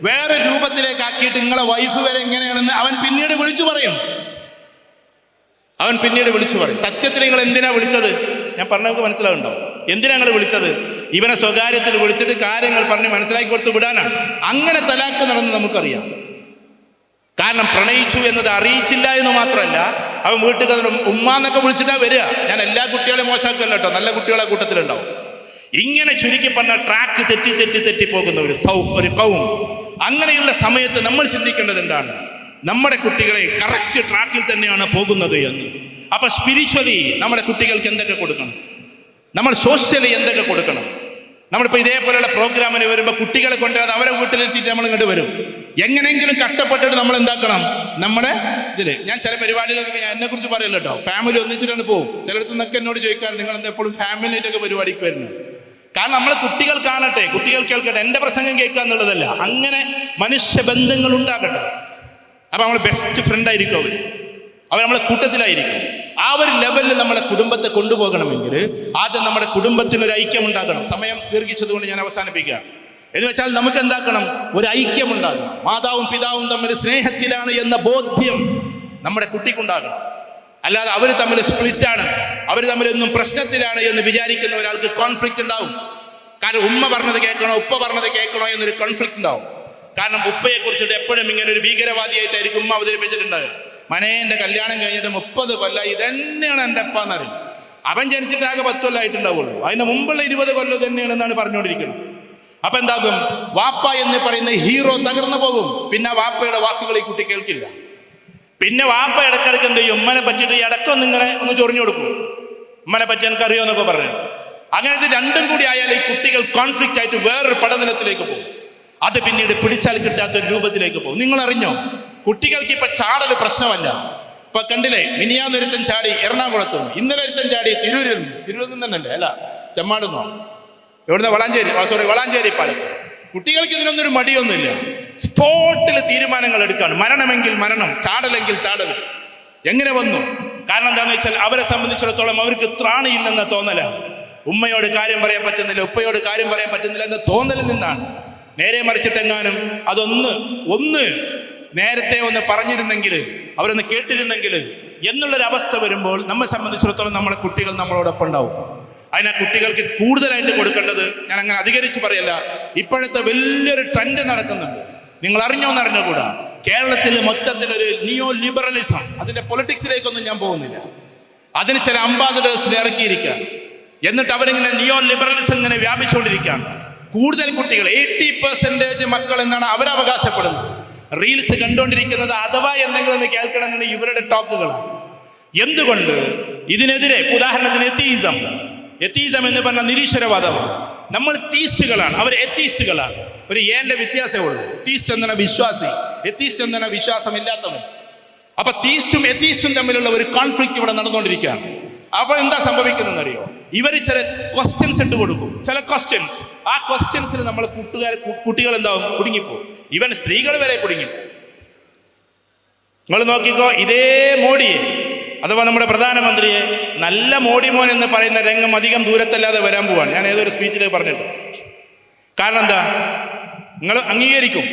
വേറെ രൂപത്തിലേക്ക് ആക്കിയിട്ട് നിങ്ങളെ വൈഫ് വരെ എങ്ങനെയാണെന്ന് അവൻ പിന്നീട് വിളിച്ചു പറയും. സത്യത്തിൽ നിങ്ങൾ എന്തിനാ വിളിച്ചത്? ഞാൻ പറഞ്ഞത് മനസ്സിലാവുന്നുണ്ടോ? എന്തിനാ നിങ്ങൾ വിളിച്ചത്? ഇവനെ സ്വകാര്യത്തിൽ വിളിച്ചിട്ട് കാര്യങ്ങൾ പറഞ്ഞ് മനസ്സിലാക്കി കൊടുത്ത് വിടാനാണ്. അങ്ങനെ തലാക്ക് നടന്ന് നമുക്കറിയാം. കാരണം പ്രണയിച്ചു എന്നത് അറിയിച്ചില്ല എന്ന് മാത്രമല്ല, അവൻ വീട്ടിൽ ഉമ്മാന്നൊക്കെ വിളിച്ചിട്ടാ വരിക. ഞാൻ എല്ലാ കുട്ടികളെയും മോശമാക്കല്ല കേട്ടോ, നല്ല കുട്ടികളെ കൂട്ടത്തിലുണ്ടാവും. ഇങ്ങനെ ചുരുക്കി പറഞ്ഞ ട്രാക്ക് തെറ്റി പോകുന്ന ഒരു കൗം. അങ്ങനെയുള്ള സമയത്ത് നമ്മൾ ചിന്തിക്കേണ്ടത് എന്താണ്? നമ്മുടെ കുട്ടികളെ കറക്റ്റ് ട്രാക്കിൽ തന്നെയാണ് പോകുന്നത് എന്ന്. അപ്പൊ സ്പിരിച്വലി നമ്മുടെ കുട്ടികൾക്ക് എന്തൊക്കെ കൊടുക്കണം, നമ്മൾ സോഷ്യലി എന്തൊക്കെ കൊടുക്കണം. നമ്മളിപ്പോൾ ഇതേപോലെയുള്ള പ്രോഗ്രാമിന് വരുമ്പോൾ കുട്ടികളെ കൊണ്ടുവരാതെ അവരെ വീട്ടിലെത്തിയിട്ട് നമ്മൾ ഇങ്ങോട്ട് വരും. എങ്ങനെയെങ്കിലും കഷ്ടപ്പെട്ടിട്ട് നമ്മൾ എന്താക്കണം, നമ്മുടെ ഇതിൽ. ഞാൻ ചില പരിപാടികളൊക്കെ ഞാൻ എന്നെക്കുറിച്ച് പറയില്ല കേട്ടോ, ഫാമിലി ഒന്നിച്ചിട്ടാണ് പോകും. ചിലയിടത്ത് നിന്നൊക്കെ എന്നോട് ചോദിക്കാറുണ്ട്, നിങ്ങൾ എന്താ എപ്പോഴും ഫാമിലിയായിട്ടൊക്കെ പരിപാടിക്ക് വരുന്നത്? കാരണം നമ്മൾ കുട്ടികൾ കാണട്ടെ, കുട്ടികൾ കേൾക്കട്ടെ, എൻ്റെ പ്രസംഗം കേൾക്കുക എന്നുള്ളതല്ല, അങ്ങനെ മനുഷ്യബന്ധങ്ങൾ ഉണ്ടാകട്ടെ. അപ്പം നമ്മൾ ബെസ്റ്റ് ഫ്രണ്ട് ആയിരിക്കും അവർ നമ്മളെ കൂട്ടത്തിലായിരിക്കും. ആ ഒരു ലെവലിൽ നമ്മളെ കുടുംബത്തെ കൊണ്ടുപോകണമെങ്കിൽ ആദ്യം നമ്മുടെ കുടുംബത്തിനൊരു ഐക്യം ഉണ്ടാകണം. സമയം ദീർഘിച്ചതുകൊണ്ട് ഞാൻ അവസാനിപ്പിക്കുകയാണ്. എന്ന് വെച്ചാൽ നമുക്ക് എന്താക്കണം, ഒരു ഐക്യം ഉണ്ടാകണം. മാതാവും പിതാവും തമ്മിൽ സ്നേഹത്തിലാണ് എന്ന ബോധ്യം നമ്മുടെ കുട്ടിക്കുണ്ടാകണം. അല്ലാതെ അവർ തമ്മിൽ സ്പ്ലിറ്റാണ്, അവർ തമ്മിലൊന്നും പ്രശ്നത്തിലാണ് എന്ന് വിചാരിക്കുന്ന ഒരാൾക്ക് കോൺഫ്ലിക്റ്റ് ഉണ്ടാവും. കാരണം ഉമ്മ പറഞ്ഞത് കേൾക്കണോ ഉപ്പ പറഞ്ഞത് കേൾക്കണോ എന്നൊരു കോൺഫ്ലിക്റ്റ് ഉണ്ടാവും. കാരണം ഉപ്പയെ കുറിച്ചിട്ട് എപ്പോഴും ഇങ്ങനെ ഒരു ഭീകരവാദിയായിട്ടായിരിക്കും ഉമ്മ അവതരിപ്പിച്ചിട്ടുണ്ടാകുക. മനേൻ്റെ കല്യാണം കഴിഞ്ഞിട്ട് 30 കൊല്ലം ഇതന്നെയാണ് എൻ്റെ അപ്പ എന്നറിയും. അവൻ ജനിച്ചിട്ട് ആകെ 10 കൊല്ലമായിട്ടുണ്ടാവുള്ളൂ. അതിന് മുമ്പുള്ള 20 കൊല്ലം തന്നെയാണെന്നാണ് പറഞ്ഞുകൊണ്ടിരിക്കുന്നത്. അപ്പൊ എന്താകും, വാപ്പ എന്ന് പറയുന്ന ഹീറോ തകർന്നു പോകും. പിന്നെ വാപ്പയുടെ വാക്കുകൾ ഈ കുട്ടി കേൾക്കില്ല. പിന്നെ വാപ്പ ഇടക്കിടക്ക് എന്ത് ചെയ്യും, ഉമ്മനെ പറ്റിയിട്ട് ഇടക്കൊന്ന് ഇങ്ങനെ ഒന്ന് ചൊറിഞ്ഞു കൊടുക്കും, ഉമ്മനെ പറ്റി എനിക്ക് അറിയുമെന്നൊക്കെ പറഞ്ഞു. അങ്ങനെ ഇത് രണ്ടും കൂടി ആയാൽ ഈ കുട്ടികൾ കോൺഫ്ലിക്റ്റ് ആയിട്ട് വേറൊരു പടനിലത്തിലേക്ക് പോകും. അത് പിന്നീട് പിടിച്ചാൽ കിട്ടാത്തൊരു രൂപത്തിലേക്ക് പോകും. നിങ്ങൾ അറിഞ്ഞോ, കുട്ടികൾക്ക് ഇപ്പൊ ചാടൽ പ്രശ്നമല്ല. ഇപ്പൊ കണ്ടില്ലേ, മിനിയാന്നൊരുത്തൻ ചാടി എറണാകുളത്തുനിന്ന്, ഇന്നലെ ഒരുത്തൻ ചാടി തിരൂരിൽ നിന്ന് തന്നെയല്ലേ, അല്ല ചെമ്മാടുന്നോ, എവിടുന്ന വളാഞ്ചേരി പാലത്ത്. കുട്ടികൾക്ക് ഇതിനൊന്നൊരു മടിയൊന്നുമില്ല. സ്പോട്ടിൽ തീരുമാനങ്ങൾ എടുക്കുകയാണ്. മരണമെങ്കിൽ മരണം, ചാടലെങ്കിൽ ചാടൽ. എങ്ങനെ വന്നു? കാരണം എന്താണെന്ന് വെച്ചാൽ അവരെ സംബന്ധിച്ചിടത്തോളം അവർക്ക് ത്രാണിയില്ലെന്ന തോന്നലാണ്. ഉമ്മയോട് കാര്യം പറയാൻ പറ്റുന്നില്ല, ഉപ്പയോട് കാര്യം പറയാൻ പറ്റുന്നില്ല എന്ന തോന്നലിൽ നിന്നാണ്. നേരെ മറിച്ചിട്ടെങ്ങാനും അതൊന്ന് നേരത്തെ ഒന്ന് പറഞ്ഞിരുന്നെങ്കിൽ, അവരൊന്ന് കേട്ടിരുന്നെങ്കിൽ എന്നുള്ളൊരവസ്ഥ വരുമ്പോൾ നമ്മെ സംബന്ധിച്ചിടത്തോളം നമ്മളെ കുട്ടികൾ നമ്മളോടൊപ്പം ഉണ്ടാവും. അതിനാ കുട്ടികൾക്ക് കൂടുതലായിട്ട് കൊടുക്കേണ്ടത്, ഞാൻ അങ്ങനെ അധികരിച്ച് പറയല്ല, ഇപ്പോഴത്തെ വലിയൊരു ട്രെൻഡ് നടക്കുന്നുണ്ട്. നിങ്ങൾ അറിഞ്ഞോന്നറിഞ്ഞുകൂടാ, കേരളത്തിൽ മൊത്തത്തിലൊരു നിയോ ലിബറലിസം, അതിന്റെ പൊളിറ്റിക്സിലേക്കൊന്നും ഞാൻ പോകുന്നില്ല. അതിന് ചില അംബാസഡേഴ്സിനെ ഇറക്കിയിരിക്കുകയാണ്. എന്നിട്ട് അവരിങ്ങനെ നിയോ ലിബറലിസം ഇങ്ങനെ വ്യാപിച്ചുകൊണ്ടിരിക്കുകയാണ്. കൂടുതൽ കുട്ടികൾ 80% മക്കൾ എന്നാണ് അവരവകാശപ്പെടുന്നത്. റീൽസ് കണ്ടുകൊണ്ടിരിക്കുന്നത് അഥവാ എന്തെങ്കിലും ഒന്ന് കേൾക്കണമെന്നുണ്ടെങ്കിൽ ഇവരുടെ ടോക്കുകളാണ്. എന്തുകൊണ്ട്? ഇതിനെതിരെ ഉദാഹരണത്തിന് എത്തീസം എന്ന് പറഞ്ഞ നിരീശ്വരവാദമാണ്. നമ്മൾ തീസ്റ്റുകളാണ്, അവർ എത്തീസ്റ്റുകളാണ്. ഒരു ഏന്റെ വ്യത്യാസമേ ഉള്ളൂ. തീസ്റ്റ് എന്നാണ് വിശ്വാസി, എത്തീസ്റ്റ് എന്നാണ് വിശ്വാസമില്ലാത്തവൻ. അപ്പൊ തീസ്റ്റും എത്തീസ്റ്റും തമ്മിലുള്ള ഒരു കോൺഫ്ലിക്റ്റ് ഇവിടെ നടന്നുകൊണ്ടിരിക്കുകയാണ്. അപ്പോൾ എന്താ സംഭവിക്കുന്നതെന്നറിയോ, ഇവർ ചില ക്വസ്റ്റ്യൻസ് ഇട്ട് കൊടുക്കും. ചില ക്വസ്റ്റ്യൻസ്, ആ ക്വസ്റ്റ്യൻസിൽ നമ്മൾ കുട്ടികൾ എന്താവും, കുടുങ്ങിപ്പോകും. ഇവൻ സ്ത്രീകൾ വരെ കുടുങ്ങിപ്പോകും. നിങ്ങൾ നോക്കിക്കോ, ഇതേ മോഡിയെ അഥവാ നമ്മുടെ പ്രധാനമന്ത്രിയെ നല്ല മോഡി മോൻ എന്ന് പറയുന്ന രംഗം അധികം ദൂരത്തല്ലാതെ വരാൻ പോവാണ്. ഞാൻ ഏതൊരു സ്പീച്ചിലേക്ക് പറഞ്ഞിട്ട്. കാരണം എന്താ, നിങ്ങൾ അംഗീകരിക്കും.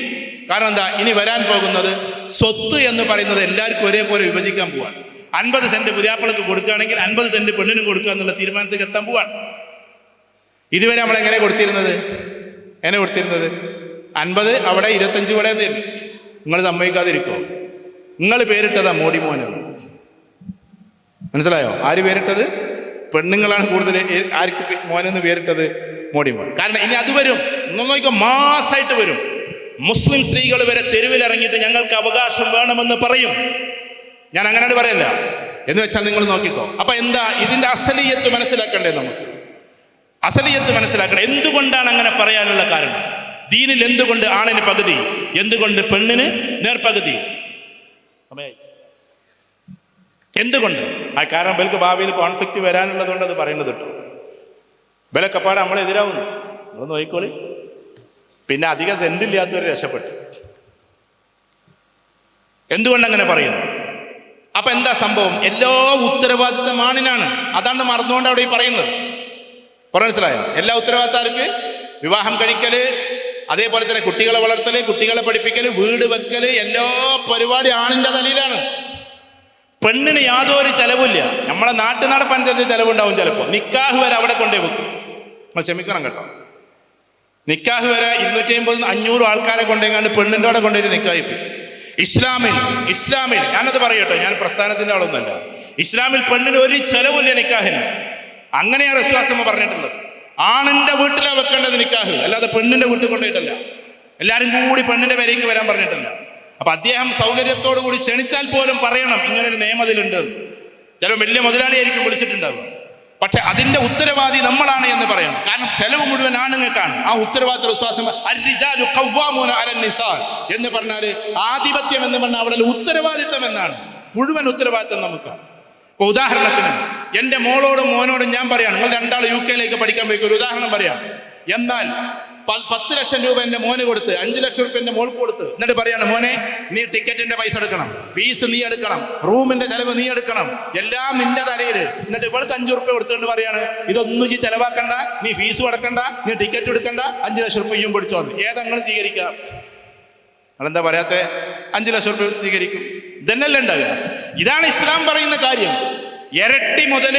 കാരണം എന്താ, ഇനി വരാൻ പോകുന്നത് സ്വത്ത് എന്ന് പറയുന്നത് എല്ലാവർക്കും ഒരേപോലെ വിഭജിക്കാൻ പോവാണ്. 50 സെന്റ് പുതിയാപ്പിളക്ക് കൊടുക്കുകയാണെങ്കിൽ 50 സെന്റ് പെണ്ണിനും കൊടുക്കുക എന്നുള്ള തീരുമാനത്തേക്ക് എത്താൻ പോവാണ്. ഇതുവരെ നമ്മൾ എങ്ങനെ കൊടുത്തിരുന്നത് 50 അവിടെ 25 ഇവിടെ തരും. നിങ്ങൾ സമ്മതിക്കാതിരിക്കോ? നിങ്ങൾ പേരിട്ടതാ മോഡി മോന്. മനസ്സിലായോ? ആര് പേരിട്ടത്? പെണ്ണുങ്ങളാണ് കൂടുതൽ. ആർക്ക് മോനെന്ന് പേരിട്ടത്? മോഡി മോൻ. കാരണം ഇനി അത് വരും, നോക്കിക്കോ, മാസായിട്ട് വരും. മുസ്ലിം സ്ത്രീകൾ വരെ തെരുവിലിറങ്ങിയിട്ട് ഞങ്ങൾക്ക് അവകാശം വേണമെന്ന് പറയും. ഞാൻ അങ്ങനെയാണ് പറയല്ല. എന്ന് വെച്ചാൽ നിങ്ങൾ നോക്കിക്കോ. അപ്പൊ എന്താ ഇതിന്റെ അസലിയത്ത് മനസ്സിലാക്കണ്ടേ? നമുക്ക് അസലിയത്ത് മനസ്സിലാക്കണം. എന്തുകൊണ്ടാണ് അങ്ങനെ പറയാനുള്ള കാരണം? ദീനിൽ എന്തുകൊണ്ട് ആണിന് പകുതി, എന്തുകൊണ്ട് പെണ്ണിന് നേർപകുതി? എന്തുകൊണ്ട്? ആ കാരണം ബൽക്ക് ഭാവിയിൽ കോൺഫ്ലിക്റ്റ് വരാനുള്ളത് കൊണ്ട് അത് പറയുന്നത് കേട്ടോ. ബലക്കപ്പാട് നമ്മളെതിരാവുന്നു, നമ്മൾ നോക്കിക്കോളി. പിന്നെ അധികം സെന്റില്ലാത്തവർ രക്ഷപ്പെട്ടു. എന്തുകൊണ്ട് അങ്ങനെ പറയുന്നു? അപ്പൊ എന്താ സംഭവം? എല്ലാ ഉത്തരവാദിത്തം ആണിനാണ്. അതാണ് മറന്നുകൊണ്ട് അവിടെ ഈ പറയുന്നത്. മനസ്സിലായോ? എല്ലാ ഉത്തരവാദിത്തർക്ക് വിവാഹം കഴിക്കല്, അതേപോലെ തന്നെ കുട്ടികളെ വളർത്തല്, കുട്ടികളെ പഠിപ്പിക്കല്, വീട് വെക്കല്, എല്ലാ പരിപാടി ആണിന്റെ തലയിലാണ്. പെണ്ണിന് യാതൊരു ചെലവില്ല. നമ്മളെ നാട്ടുനടപ്പനുസരിച്ച് ചെലവുണ്ടാവും. ചിലപ്പോൾ നിക്കാഹ് വരെ അവിടെ കൊണ്ടേ വെക്കും. നമ്മൾ ക്ഷമിക്കണം കേട്ടോ. നിക്കാഹ് വരെ 250-500 ആൾക്കാരെ കൊണ്ടെങ്ങാണ്ട് പെണ്ണിൻ്റെ അവിടെ കൊണ്ടുപോയി നിക്കാഹിപ്പിക്കും. ഇസ്ലാമിൽ ഞാനത് പറയട്ടോ, ഞാൻ പ്രസ്ഥാനത്തിന്റെ ആളൊന്നുമല്ല. ഇസ്ലാമിൽ പെണ്ണിന് ഒരു ചെലവില്ല നിക്കാഹിന്. അങ്ങനെയാണ് റസൂലുള്ളാഹി പറഞ്ഞിട്ടുള്ളത്. ആണിന്റെ വീട്ടിലാണ് വെക്കേണ്ടത് നിക്കാഹ്, അല്ലാതെ പെണ്ണിന്റെ വീട്ടിൽ കൊണ്ടുപോയിട്ടല്ല. എല്ലാവരും കൂടി പെണ്ണിന്റെ പേരേക്ക് വരാൻ പറഞ്ഞിട്ടില്ല. അപ്പൊ അദ്ദേഹം സൗകര്യത്തോടു കൂടി ക്ഷണിച്ചാൽ പോലും പറയണം ഇങ്ങനൊരു നിയമം അതിലുണ്ട്. ചിലപ്പോൾ വലിയ മുതലാളിയായിരിക്കും വിളിച്ചിട്ടുണ്ടാവുക. പക്ഷെ അതിന്റെ ഉത്തരവാദി നമ്മളാണ് എന്ന് പറയണം. കാരണം ചെലവ് മുഴുവൻ ആണുങ്ങൾക്കാണ്. ആ ഉത്തരവാദിത്ത വിശ്വാസം എന്ന് പറഞ്ഞാൽ ആധിപത്യം എന്ന് പറഞ്ഞാൽ അവിടെ ഉത്തരവാദിത്തം എന്നാണ്. മുഴുവൻ ഉത്തരവാദിത്തം നമുക്കാണ്. ഇപ്പൊ ഉദാഹരണത്തിന് എൻ്റെ മോളോടും മോനോടും ഞാൻ പറയാണ്, നിങ്ങൾ 2 UK പഠിക്കാൻ പോയി. ഒരു ഉദാഹരണം പറയാം. എന്നാൽ 10 ലക്ഷം രൂപ എൻ്റെ മോന് കൊടുത്ത് 5 ലക്ഷം രൂപ എൻ്റെ മോൾക്ക് കൊടുത്ത് എന്നിട്ട് പറയാണ്, മോനെ നീ ടിക്കറ്റിന്റെ പൈസ എടുക്കണം, ഫീസ് നീ എടുക്കണം, റൂമിന്റെ ചെലവ് നീ എടുക്കണം, എല്ലാം നിന്റെ തലയിൽ. എന്നിട്ട് ഇവിടുത്തെ 5 രൂപ കൊടുത്തുകൊണ്ട് പറയാണ്, ഇതൊന്നും ഈ ചെലവാക്കണ്ട, നീ ഫീസും അടക്കണ്ട, നീ ടിക്കറ്റ് എടുക്കണ്ട, 5 ലക്ഷം രൂപയും പഠിച്ചോണ്ട് ഏതങ്ങൾ സ്വീകരിക്കാം? നിങ്ങളെന്താ പറയാത്ത? 5 ലക്ഷം രൂപ സ്വീകരിക്കും. ഇതന്നെല്ലാം ഉണ്ടാകുക. ഇതാണ് ഇസ്ലാം പറയുന്ന കാര്യം. ഇരട്ടി മുതൽ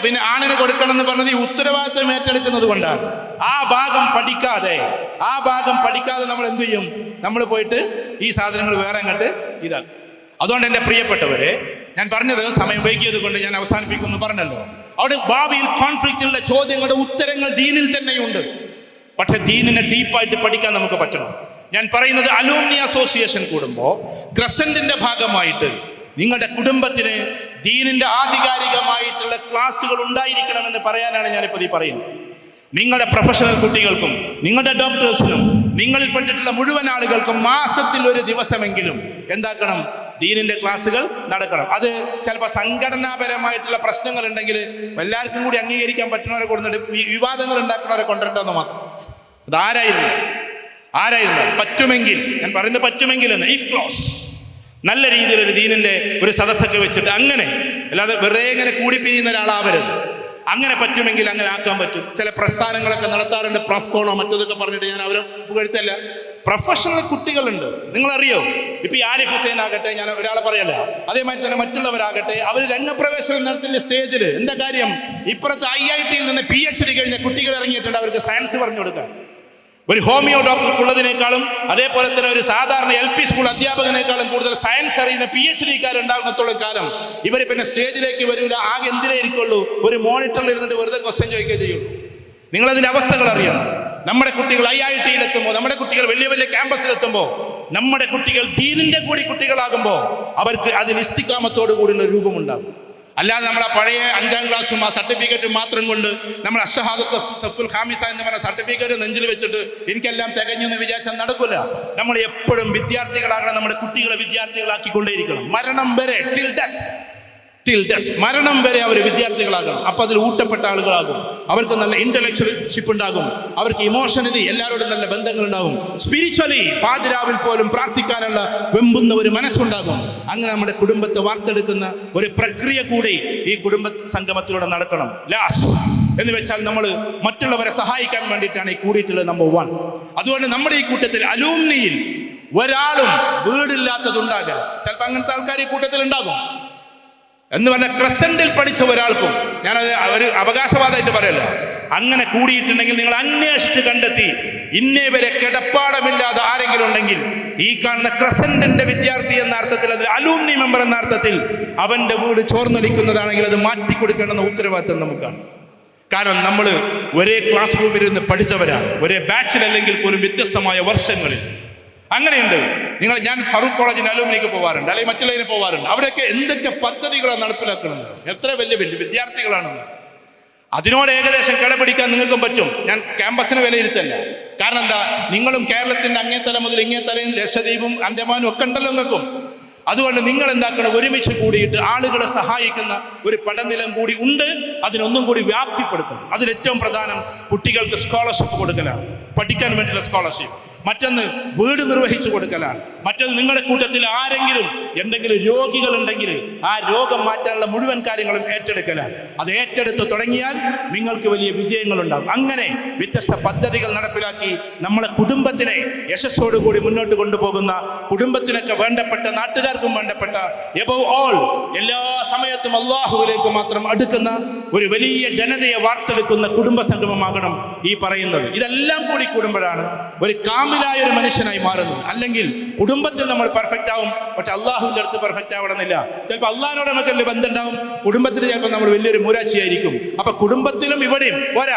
പിന്നെ ആണിന് കൊടുക്കണം എന്ന് പറഞ്ഞത് ഈ ഉത്തരവാദിത്വം ഏറ്റെടുക്കുന്നത് കൊണ്ടാണ്. ആ ഭാഗം പഠിക്കാതെ നമ്മൾ എന്ത് ചെയ്യും? നമ്മൾ പോയിട്ട് ഈ സാധനങ്ങൾ വേറെ അങ്ങോട്ട് ഇതാക്കും. അതുകൊണ്ട് എൻ്റെ പ്രിയപ്പെട്ടവരെ, ഞാൻ പറഞ്ഞത് സമയം വൈകിയത് കൊണ്ട് ഞാൻ അവസാനിപ്പിക്കുമെന്ന് പറഞ്ഞല്ലോ. അവിടെ ഭാവിയിൽ കോൺഫ്ലിക്റ്റുള്ള ചോദ്യങ്ങളുടെ ഉത്തരങ്ങൾ ദീനിൽ തന്നെയുണ്ട്. പക്ഷെ ദീനിനെ ഡീപ്പായിട്ട് പഠിക്കാൻ നമുക്ക് പറ്റണം. ഞാൻ പറയുന്നത് അലൂമിനി അസോസിയേഷൻ കൂടുമ്പോൾ ക്രസന്റിന്റെ ഭാഗമായിട്ട് നിങ്ങളുടെ കുടുംബത്തിന് ദീനിന്റെ ആധികാരികമായിട്ടുള്ള ക്ലാസ്സുകൾ ഉണ്ടായിരിക്കണമെന്ന് പറയാനാണ് ഞാനിപ്പോൾ ഈ പറയുന്നത്. നിങ്ങളുടെ പ്രൊഫഷണൽ കുട്ടികൾക്കും നിങ്ങളുടെ ഡോക്ടേഴ്സിനും നിങ്ങളിൽപ്പെട്ടിട്ടുള്ള മുഴുവൻ ആളുകൾക്കും മാസത്തിൽ ഒരു ദിവസമെങ്കിലും എന്താക്കണം? ദീനിന്റെ ക്ലാസ്സുകൾ നടക്കണം. അത് ചിലപ്പോൾ സംഘടനാപരമായിട്ടുള്ള പ്രശ്നങ്ങൾ ഉണ്ടെങ്കിൽ എല്ലാവർക്കും കൂടി അംഗീകരിക്കാൻ പറ്റുന്നവരെ കൊടുത്തിട്ട് വിവാദങ്ങൾ ഉണ്ടാക്കുന്നവരെ കൊണ്ടുവരേണ്ടെന്ന് മാത്രം. അതാരായിരുന്നു പറ്റുമെങ്കിൽ, ഞാൻ പറയുന്നത് പറ്റുമെങ്കിൽ എന്ന്, ഇഫ് ക്ലോസ് നല്ല രീതിയിൽ ഒരു ദീനിന്റെ ഒരു സദസ്സൊക്കെ വെച്ചിട്ട് അങ്ങനെ, അല്ലാതെ വെറുതെ ഇങ്ങനെ കൂടിപ്പിരിയുന്ന ഒരാളാവരുത്. അങ്ങനെ പറ്റുമെങ്കിൽ അങ്ങനെ ആക്കാൻ പറ്റും. ചില പ്രസ്ഥാനങ്ങളൊക്കെ നടത്താറുണ്ട്, പ്രഫ്കോണോ മറ്റതൊക്കെ പറഞ്ഞിട്ട് ഞാൻ അവരെ പുകഴ്ത്തല്ല. പ്രൊഫഷണൽ കുട്ടികളുണ്ട്, നിങ്ങളറിയോ? ഇപ്പൊ ഈ ആരിഫ് ഹുസൈൻ ആകട്ടെ, ഞാൻ ഒരാളെ പറയല്ല, അതേമാതിരി തന്നെ മറ്റുള്ളവരാകട്ടെ, അവർ രംഗപ്രവേശനം നടത്തുന്ന സ്റ്റേജിൽ എന്താ കാര്യം? ഇപ്പുറത്ത് IIT നിന്ന് PhD കഴിഞ്ഞ കുട്ടികൾ ഇറങ്ങിയിട്ടുണ്ട്, അവർക്ക് സയൻസ് പറഞ്ഞു കൊടുക്കാൻ. ഒരു ഹോമിയോ ഡോക്ടർക്കുള്ളതിനേക്കാളും അതേപോലെ തന്നെ ഒരു സാധാരണ LP സ്കൂൾ അധ്യാപകനേക്കാളും കൂടുതൽ സയൻസ് അറിയുന്ന PhD-കാരുണ്ടാകുന്നത്തോളം കാലം ഇവർ പിന്നെ സ്റ്റേജിലേക്ക് വരില്ല. ആകെ എന്തിനേ ഇരിക്കുള്ളൂ? ഒരു മോണിറ്ററിൽ ഇരുന്നിട്ട് വെറുതെ ക്വസ്റ്റ്യൻ ചോദിക്കുകയും ചെയ്യുള്ളൂ. നിങ്ങളതിൻ്റെ അവസ്ഥകൾ അറിയണം. നമ്മുടെ കുട്ടികൾ IIT-യിലെത്തുമ്പോൾ, നമ്മുടെ കുട്ടികൾ വലിയ വലിയ ക്യാമ്പസിലെത്തുമ്പോൾ, നമ്മുടെ കുട്ടികൾ ദീനിന്റെ കൂടി കുട്ടികളാകുമ്പോൾ അവർക്ക് അതിന് ഇസ്തിഖാമത്തോടു കൂടിയുള്ള രൂപമുണ്ടാകും. അല്ലാതെ നമ്മളെ പഴയ 5ാം ക്ലാസ്സും ആ സർട്ടിഫിക്കറ്റും മാത്രം കൊണ്ട് നമ്മൾ അഷ്ഹദത്തു സഫുൽ ഖാമിസ എന്ന് പറഞ്ഞ സർട്ടിഫിക്കറ്റ് നെഞ്ചിൽ വെച്ചിട്ട് എനിക്കെല്ലാം തികഞ്ഞു എന്ന് വിചാരിച്ചാൽ നടക്കില്ല. നമ്മൾ എപ്പോഴും വിദ്യാർത്ഥികളാകണം, നമ്മുടെ കുട്ടികളെ വിദ്യാർത്ഥികളാക്കിക്കൊണ്ടേയിരിക്കണം. മരണം വരെ, ടിൽ ഡെത്ത്, മരണം വരെ അവർ വിദ്യാർത്ഥികളാകണം. അപ്പൊ അതിൽ ഊട്ടപ്പെട്ട ആളുകളാകും. അവർക്ക് നല്ല ഇന്റലക്ച്വൽഷിപ്പ് ഉണ്ടാകും, അവർക്ക് ഇമോഷണലി എല്ലാവരോടും നല്ല ബന്ധങ്ങൾ ഉണ്ടാകും, സ്പിരിച്വലി പാതിരാവിൽ പോലും പ്രാർത്ഥിക്കാനുള്ള വെമ്പുന്ന ഒരു മനസ്സുണ്ടാകും. അങ്ങനെ നമ്മുടെ കുടുംബത്തെ വാർത്തെടുക്കുന്ന ഒരു പ്രക്രിയ കൂടി ഈ കുടുംബ സംഗമത്തിലൂടെ നടക്കണം. ലാസ്റ്റ് എന്ന് വെച്ചാൽ നമ്മൾ മറ്റുള്ളവരെ സഹായിക്കാൻ വേണ്ടിയിട്ടാണ് ഈ കൂടിയിട്ടുള്ളത്, നമ്പർ 1. അതുകൊണ്ട് നമ്മുടെ ഈ കൂട്ടത്തിൽ അലൂമിനിയിൽ ഒരാളും വീടില്ലാത്തതുണ്ടാകരുത്. ചിലപ്പോൾ അങ്ങനത്തെ ആൾക്കാർ ഈ കൂട്ടത്തിൽ ഉണ്ടാകും എന്ന് പറഞ്ഞാൽ ക്രസന്റിൽ പഠിച്ച ഒരാൾക്കും ഞാനത് ഒരു അവകാശവാദമായിട്ട് പറയല്ല. അങ്ങനെ കൂടിയിട്ടുണ്ടെങ്കിൽ നിങ്ങൾ അന്വേഷിച്ച് കണ്ടെത്തി ഇന്നേ വരെ കിടപ്പാടമില്ലാതെ ആരെങ്കിലും ഉണ്ടെങ്കിൽ ഈ കാണുന്ന ക്രസന്റിന്റെ വിദ്യാർത്ഥി എന്ന അർത്ഥത്തിൽ, അതിൽ അലൂമിനി മെമ്പർ എന്ന അർത്ഥത്തിൽ അവന്റെ വീട് ചോർന്നൊലിക്കുന്നതാണെങ്കിൽ അത് മാറ്റിക്കൊടുക്കേണ്ടെന്ന ഉത്തരവാദിത്തം നമുക്കാണ്. കാരണം നമ്മൾ ഒരേ ക്ലാസ് റൂമിൽ ഇരുന്ന് പഠിച്ചവരാണ്, ഒരേ ബാച്ചിലല്ലെങ്കിൽ പോലും വ്യത്യസ്തമായ വർഷങ്ങളിൽ. അങ്ങനെയുണ്ട്. ഞാൻ ഫറൂഖ് കോളേജിൽ അലൂമിനിക്ക് പോകാറുണ്ട്, അല്ലെങ്കിൽ മറ്റുള്ളതിന് പോകാറുണ്ട്. അവിടെയൊക്കെ എന്തൊക്കെ പദ്ധതികളാണ് നടപ്പിലാക്കുന്നത്, എത്ര വലിയ വലിയ വിദ്യാർത്ഥികളാണെന്ന്. അതിനോട് ഏകദേശം കിടപിടിക്കാൻ നിങ്ങൾക്കും പറ്റും. ഞാൻ ക്യാമ്പസിന് വിലയിരുത്തല്ല. കാരണം എന്താ, നിങ്ങളും കേരളത്തിന്റെ അങ്ങേത്തല മുതൽ ഇങ്ങേത്തലയും ലക്ഷദ്വീപും അന്തമാനും ഒക്കെ ഉണ്ടല്ലോ നിങ്ങൾക്കും. അതുകൊണ്ട് നിങ്ങൾ എന്താക്കണം, ഒരുമിച്ച് കൂടിയിട്ട് ആളുകളെ സഹായിക്കുന്ന ഒരു പഠനനിലം കൂടി ഉണ്ട്. അതിനൊന്നും കൂടി വ്യാപ്തിപ്പെടുത്തണം. അതിലേറ്റവും പ്രധാനം കുട്ടികൾക്ക് സ്കോളർഷിപ്പ് കൊടുക്കലാണ്, പഠിക്കാൻ വേണ്ടിയുള്ള സ്കോളർഷിപ്പ്. മറ്റൊന്ന് വീട് നിർവഹിച്ചു കൊടുക്കലാണ്. മറ്റൊന്ന് നിങ്ങളുടെ കൂട്ടത്തിൽ ആരെങ്കിലും എന്തെങ്കിലും രോഗികളുണ്ടെങ്കിൽ ആ രോഗം മാറ്റാനുള്ള മുഴുവൻ കാര്യങ്ങളും ഏറ്റെടുക്കലാണ്. അത് ഏറ്റെടുത്ത് തുടങ്ങിയാൽ നിങ്ങൾക്ക് വലിയ വിജയങ്ങളുണ്ടാകും. അങ്ങനെ വ്യത്യസ്ത പദ്ധതികൾ നടപ്പിലാക്കി നമ്മളെ കുടുംബത്തിനെ യശസ്സോടുകൂടി മുന്നോട്ട് കൊണ്ടുപോകുന്ന, കുടുംബത്തിനൊക്കെ വേണ്ടപ്പെട്ട, നാട്ടുകാർക്കും വേണ്ടപ്പെട്ട, എബവ് ഓൾ എല്ലാ സമയത്തും അള്ളാഹുവിലേക്ക് മാത്രം അടുക്കുന്ന ഒരു വലിയ ജനതയെ വാർത്തെടുക്കുന്ന കുടുംബ സംഗമമാകണം ഈ പറയുന്നത്. ഇതെല്ലാം കൂടി കൂടുമ്പോഴാണ് ഒരു കാമിലായ ഒരു മനുഷ്യനായി മാറുന്നത്. അല്ലെങ്കിൽ കുടുംബത്തിൽ നമ്മൾ പെർഫെക്റ്റ് ആവും, പക്ഷെ അള്ളാഹുവിൻ്റെ അടുത്ത് പെർഫെക്റ്റ് ആവണമെന്നില്ല. ചിലപ്പോൾ അള്ളാഹിനോട് നമുക്ക് വലിയ ബന്ധം ഉണ്ടാവും, കുടുംബത്തിൽ ചിലപ്പോൾ നമ്മൾ വലിയൊരു മൂരാശിയായിരിക്കും. അപ്പൊ കുടുംബത്തിലും ഇവിടെയും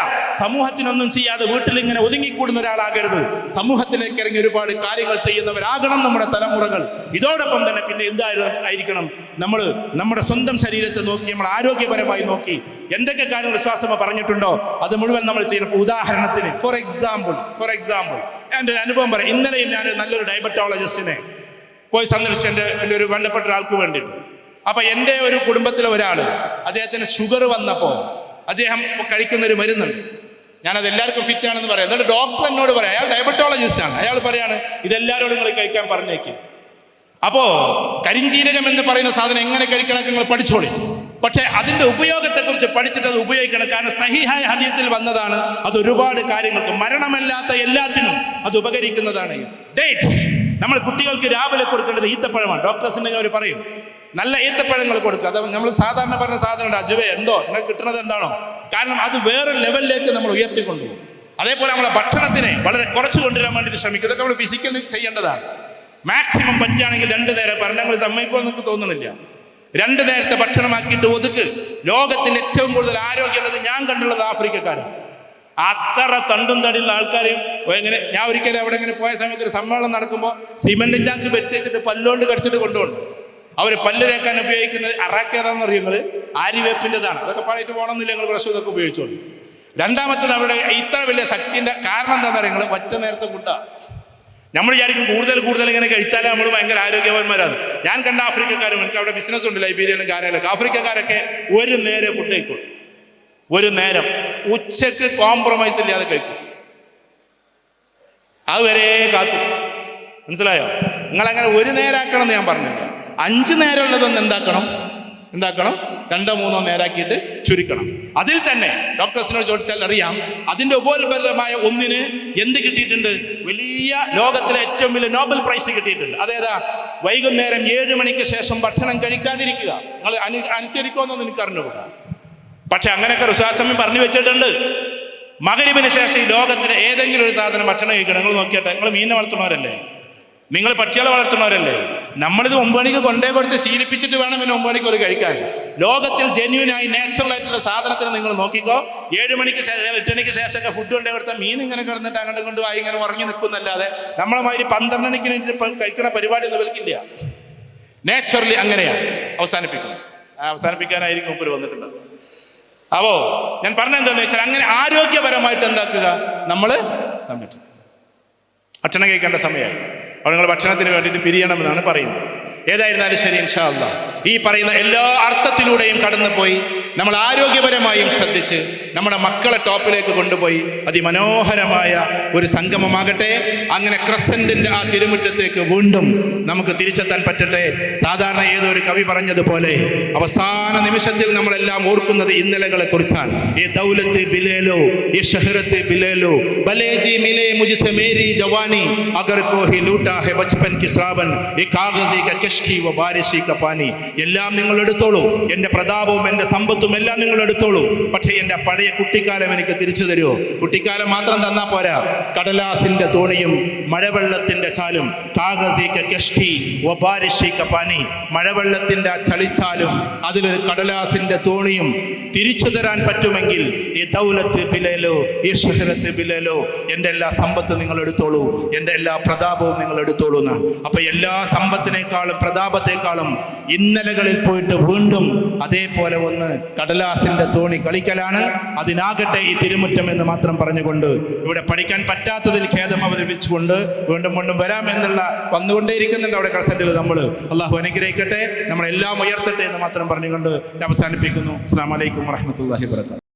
സമൂഹത്തിനൊന്നും ചെയ്യാതെ വീട്ടിലിങ്ങനെ ഒതുങ്ങിക്കൂടുന്ന ഒരാളാകരുത്. സമൂഹത്തിലേക്ക് ഇറങ്ങി ഒരുപാട് കാര്യങ്ങൾ ചെയ്യുന്നവരാകണം നമ്മുടെ തലമുറകൾ. ഇതോടൊപ്പം തന്നെ പിന്നെ എന്തായിരിക്കണം, നമ്മൾ നമ്മുടെ സ്വന്തം ശരീരത്തെ നോക്കി, നമ്മൾ ആരോഗ്യപരമായി നോക്കി എന്തൊക്കെ കാര്യങ്ങൾ വിശ്വാസമ പറഞ്ഞിട്ടുണ്ടോ അത് മുഴുവൻ നമ്മൾ ചെയ്യണം. ഉദാഹരണത്തിന് ഫോർ എക്സാമ്പിൾ എൻ്റെ ഒരു അനുഭവം പറയാം. ഇന്നലെയും ഞാൻ നല്ലൊരു ഡയബറ്റോളജിസ്റ്റിനെ പോയി സന്ദർശിച്ചു, എൻ്റെ ഒരു വേണ്ടപ്പെട്ട ഒരാൾക്ക് വേണ്ടിയിട്ട്. അപ്പം എൻ്റെ ഒരു കുടുംബത്തിലെ ഒരാൾ, അദ്ദേഹത്തിന് ഷുഗർ വന്നപ്പോൾ അദ്ദേഹം കഴിക്കുന്ന ഒരു മരുന്നുണ്ട്. ഞാനത് എല്ലാവർക്കും ഫിറ്റ് ആണെന്ന് പറയാം. എന്നിട്ട് ഡോക്ടർ എന്നോട് പറയാം, അയാൾ ഡയബറ്റോളജിസ്റ്റാണ്, അയാൾ പറയാണ് ഇതെല്ലാവരോടും നിങ്ങൾ കഴിക്കാൻ പറഞ്ഞേക്കും. അപ്പോൾ കരിഞ്ജീരകം എന്ന് പറയുന്ന സാധനം എങ്ങനെ കഴിക്കണമെന്ന് നിങ്ങൾ പഠിച്ചോളി. പക്ഷേ അതിൻ്റെ ഉപയോഗത്തെക്കുറിച്ച് പഠിച്ചിട്ട് അത് ഉപയോഗിക്കണം. കാരണം സഹീഹായ ഹദീസിൽ വന്നതാണ്. അത് ഒരുപാട് കാര്യങ്ങൾക്ക്, മരണമല്ലാത്ത എല്ലാത്തിനും അത് ഉപകരിക്കുന്നതാണ്. ഡേറ്റ്സ് നമ്മൾ കുട്ടികൾക്ക് രാവിലെ കൊടുക്കേണ്ടത് ഈത്തപ്പഴമാണ്. ഡോക്ടേഴ്സിൻ്റെ അവർ പറയും നല്ല ഈത്തപ്പഴങ്ങൾ കൊടുക്കുക. അത് നമ്മൾ സാധാരണ പറഞ്ഞ സാധനമുണ്ട്, അജുവ എന്തോ നിങ്ങൾക്ക് കിട്ടുന്നത് എന്താണോ. കാരണം അത് വേറെ ലെവലിലേക്ക് നമ്മൾ ഉയർത്തിക്കൊണ്ടുപോകും. അതേപോലെ നമ്മളെ ഭക്ഷണത്തിനെ വളരെ കുറച്ച് കൊണ്ടുവരാൻ വേണ്ടിയിട്ട് ശ്രമിക്കുക. ഇതൊക്കെ നമ്മൾ ഫിസിക്കലി ചെയ്യേണ്ടതാണ്. മാക്സിമം പറ്റുകയാണെങ്കിൽ 2 നേരം ഭരണങ്ങൾ സമ്മതിക്കുമെന്ന് എനിക്ക് തോന്നുന്നില്ല. 2 നേരത്തെ ഭക്ഷണമാക്കിയിട്ട് ഒതുക്ക്. ലോകത്തിൻ്റെ ഏറ്റവും കൂടുതൽ ആരോഗ്യമുള്ളത് ഞാൻ കണ്ടുള്ളത് ആഫ്രിക്കക്കാരാണ്. അത്ര തണ്ടും തടിയുള്ള ആൾക്കാരെയും എങ്ങനെ, ഞാൻ ഒരിക്കലും അവിടെ ഇങ്ങനെ പോയ സമയത്ത് ഒരു സമ്മേളനം നടക്കുമ്പോൾ സിമെന്റ് ചാക്ക് വെട്ടിച്ചിട്ട് പല്ലുകൊണ്ട് കടിച്ചിട്ട് കൊണ്ടുപോകും. അവർ പല്ല് തേക്കാൻ ഉപയോഗിക്കുന്നത് അറാക്കേതാന്ന് അറിയുങ്ങൾ ആര്യവേപ്പിൻ്റെതാണ്. അതൊക്കെ പാടിയിട്ട് പോകണമെന്നില്ല, നിങ്ങൾ ബ്രഷ് ഇതൊക്കെ ഉപയോഗിച്ചോളൂ. രണ്ടാമത്തത് അവിടെ ഇത്ര വലിയ ശക്തിൻ്റെ കാരണം എന്താണെന്ന് അറിയുന്നത് ഒറ്റ നേരത്തെ ഫുഡാണ്. നമ്മൾ വിചാരിക്കും കൂടുതൽ ഇങ്ങനെ കഴിച്ചാലേ നമ്മൾ ഭയങ്കര ആരോഗ്യവാന്മാരാണ്. ഞാൻ കണ്ട ആഫ്രിക്കക്കാരും, എനിക്ക് അവിടെ ബിസിനസ് ഉണ്ട് ലൈബീരിയയിലും ഗാനയിലൊക്കെ, ആഫ്രിക്കക്കാരൊക്കെ ഒരു നേരം ഫുഡ് കഴിക്കും. ഒരു നേരം ഉച്ചക്ക് കോംപ്രമൈസ് ഇല്ലാതെ കഴിക്കും. അതുവരെ കാത്തു. മനസ്സിലായോ? നിങ്ങളങ്ങനെ ഒരു നേരാക്കണം എന്ന് ഞാൻ പറഞ്ഞില്ല. 5 നേരം ഉള്ളതൊന്ന് എന്താക്കണം 2-3 നേരാക്കിയിട്ട് ചുരുക്കണം. അതിൽ തന്നെ ഡോക്ടേഴ്സിനോട് ചോദിച്ചാൽ അറിയാം, അതിൻ്റെ ഉപോത്ബലമായ ഒന്നിന് എന്ത് കിട്ടിയിട്ടുണ്ട്? വലിയ ലോകത്തിലെ ഏറ്റവും വലിയ നോബൽ പ്രൈസ് കിട്ടിയിട്ടുണ്ട്. അതേതാ? വൈകുന്നേരം 7 മണിക്ക് ശേഷം ഭക്ഷണം കഴിക്കാതിരിക്കുക. നിങ്ങൾ അനുസരിക്കുമെന്നൊന്നും എനിക്ക് അറിഞ്ഞുകൂടാ, പക്ഷെ അങ്ങനെയൊക്കെ റുസ്വാസമി പറഞ്ഞു വെച്ചിട്ടുണ്ട്. മഗ്‌രിബിന് ശേഷം ഈ ലോകത്തിലെ ഏതെങ്കിലും ഒരു സാധനം ഭക്ഷണം കഴിക്കണം. നിങ്ങൾ നോക്കിയാട്ടെ, നിങ്ങൾ മീനെ വളർത്തുന്നവരല്ലേ, നിങ്ങൾ പക്ഷികളെ വളർത്തുന്നവരല്ലേ? നമ്മളിത് 9 മണിക്ക് കൊണ്ടേ കൊടുത്ത് ശീലിപ്പിച്ചിട്ട് വേണം പിന്നെ 9 മണിക്ക് ഒരു കഴിക്കാൻ. ലോകത്തിൽ ജെന്യൂനായി നാച്ചുറൽ ആയിട്ടുള്ള സാധനത്തിന് നിങ്ങൾ നോക്കിക്കോ. 7 മണിക്ക് ശേഷം 8 മണിക്ക് ശേഷമൊക്കെ ഫുഡ് കൊണ്ടേ കൊടുത്താൽ മീൻ ഇങ്ങനെ കിടന്നിട്ട് അങ്ങോട്ടും കൊണ്ട് വായി ഇങ്ങനെ ഉറങ്ങി നിൽക്കുന്നല്ലാതെ നമ്മളെ മാതിരി 12 മണിക്ക് കഴിക്കുന്ന പരിപാടി ഒന്നും വിൽക്കില്ല. നാച്ചുറലി അങ്ങനെയാണ് അവസാനിപ്പിക്കാനായിരിക്കും മുമ്പിൽ വന്നിട്ടുള്ളത്. അപ്പോൾ ഞാൻ പറഞ്ഞെന്താണെന്ന് വെച്ചാൽ അങ്ങനെ ആരോഗ്യപരമായിട്ട് എന്താക്കുക, നമ്മൾ സംരക്ഷിക്കുക. ഭക്ഷണം കഴിക്കേണ്ട സമയമായി. അപ്പോൾ നിങ്ങൾ ഭക്ഷണത്തിന് വേണ്ടിയിട്ട് പിരിയണമെന്നാണ് പറയുന്നത്. ഏതായിരുന്നാലും ശരി, ഇൻഷാ അല്ലാഹ് ഈ പറയുന്ന എല്ലാ അർത്ഥത്തിലൂടെയും കടന്നുപോയി നമ്മൾ ആരോഗ്യപരമായും ശ്രദ്ധിച്ച് നമ്മുടെ മക്കളെ ടോപ്പിലേക്ക് കൊണ്ടുപോയി അതിമനോഹരമായ ഒരു സംഗമമാകട്ടെ. അങ്ങനെ ക്രസന്റിന്റെ ആ തിരുമുറ്റത്തേക്ക് വീണ്ടും നമുക്ക് തിരിച്ചെത്താൻ പറ്റട്ടെ. സാധാരണ ഏതോ ഒരു കവി പറഞ്ഞതുപോലെ അവസാന നിമിഷത്തിൽ നമ്മളെല്ലാം ഓർക്കുന്നത് ഇന്നലകളെ കുറിച്ചാണ്. ഈ ദൗലത്ത് ബിലേലോ, ഈ ഷഹറത്ത് ബിലേലോ, ബലേജി മിലേ മുജ്സെ മേരി ജവാനി, അഗർ കോഹി ലൂട്ടാ ഹെ ബച്പൻ കി ശ്രാവൻ, ഈ കാഗസി ക കഷ്കി വ ബാരിഷി ക പാനി. എല്ലാം നിങ്ങൾ എടുത്തോളൂ, എൻ്റെ പ്രതാപവും എൻ്റെ സമ്പത്തും സമ്പത്തും എല്ലാം നിങ്ങൾ എടുത്തോളൂ, പക്ഷേ എൻ്റെ പഴയ കുട്ടിക്കാലം എനിക്ക് തിരിച്ചു തരുമോ? കുട്ടിക്കാലം മാത്രം തന്നാ പോരാ, കടലാസിന്റെ തോണിയും മഴവെള്ളത്തിന്റെ ചാലും, കാഗസിക കഷ്ടി വബാരിഷിക പാനി, മഴവെള്ളത്തിന്റെ ചളിച്ചാലും അതിലൊരു കടലാസിന്റെ തോണിയും തിരിച്ചു തരാൻ പറ്റുമെങ്കിൽ ഈ ദൗലത്ത് ബിലലോ ഈ ഷഹ്റത്ത് ബിലലോ, എൻ്റെ എല്ലാ സമ്പത്ത് നിങ്ങൾ എടുത്തോളൂ, എൻ്റെ എല്ലാ പ്രതാപവും നിങ്ങൾ എടുത്തോളൂ എന്നാണ്. അപ്പൊ എല്ലാ സമ്പത്തിനേക്കാളും പ്രതാപത്തെക്കാളും ഇന്നലകളിൽ പോയിട്ട് വീണ്ടും അതേപോലെ ഒന്ന് കടലാസിന്റെ തോണി കളിക്കലാണ്. അതിനാകട്ടെ ഈ തിരുമുറ്റം എന്ന് മാത്രം പറഞ്ഞുകൊണ്ട് ഇവിടെ പഠിക്കാൻ പറ്റാത്തതിൽ ഖേദം അവതരിപ്പിച്ചുകൊണ്ട് വീണ്ടും വീണ്ടും വരാമെന്നുള്ള വന്നുകൊണ്ടേയിരിക്കുന്നുണ്ട് അവിടെ കസറ്റിൽ നമ്മൾ. അള്ളാഹു അനുഗ്രഹിക്കട്ടെ, നമ്മളെല്ലാം ഉയർത്തട്ടെ എന്ന് മാത്രം പറഞ്ഞുകൊണ്ട് അവസാനിപ്പിക്കുന്നു. അസ്സലാമു അലൈക്കും വറഹ്മത്തുള്ളാഹി വബറകാതുഹു.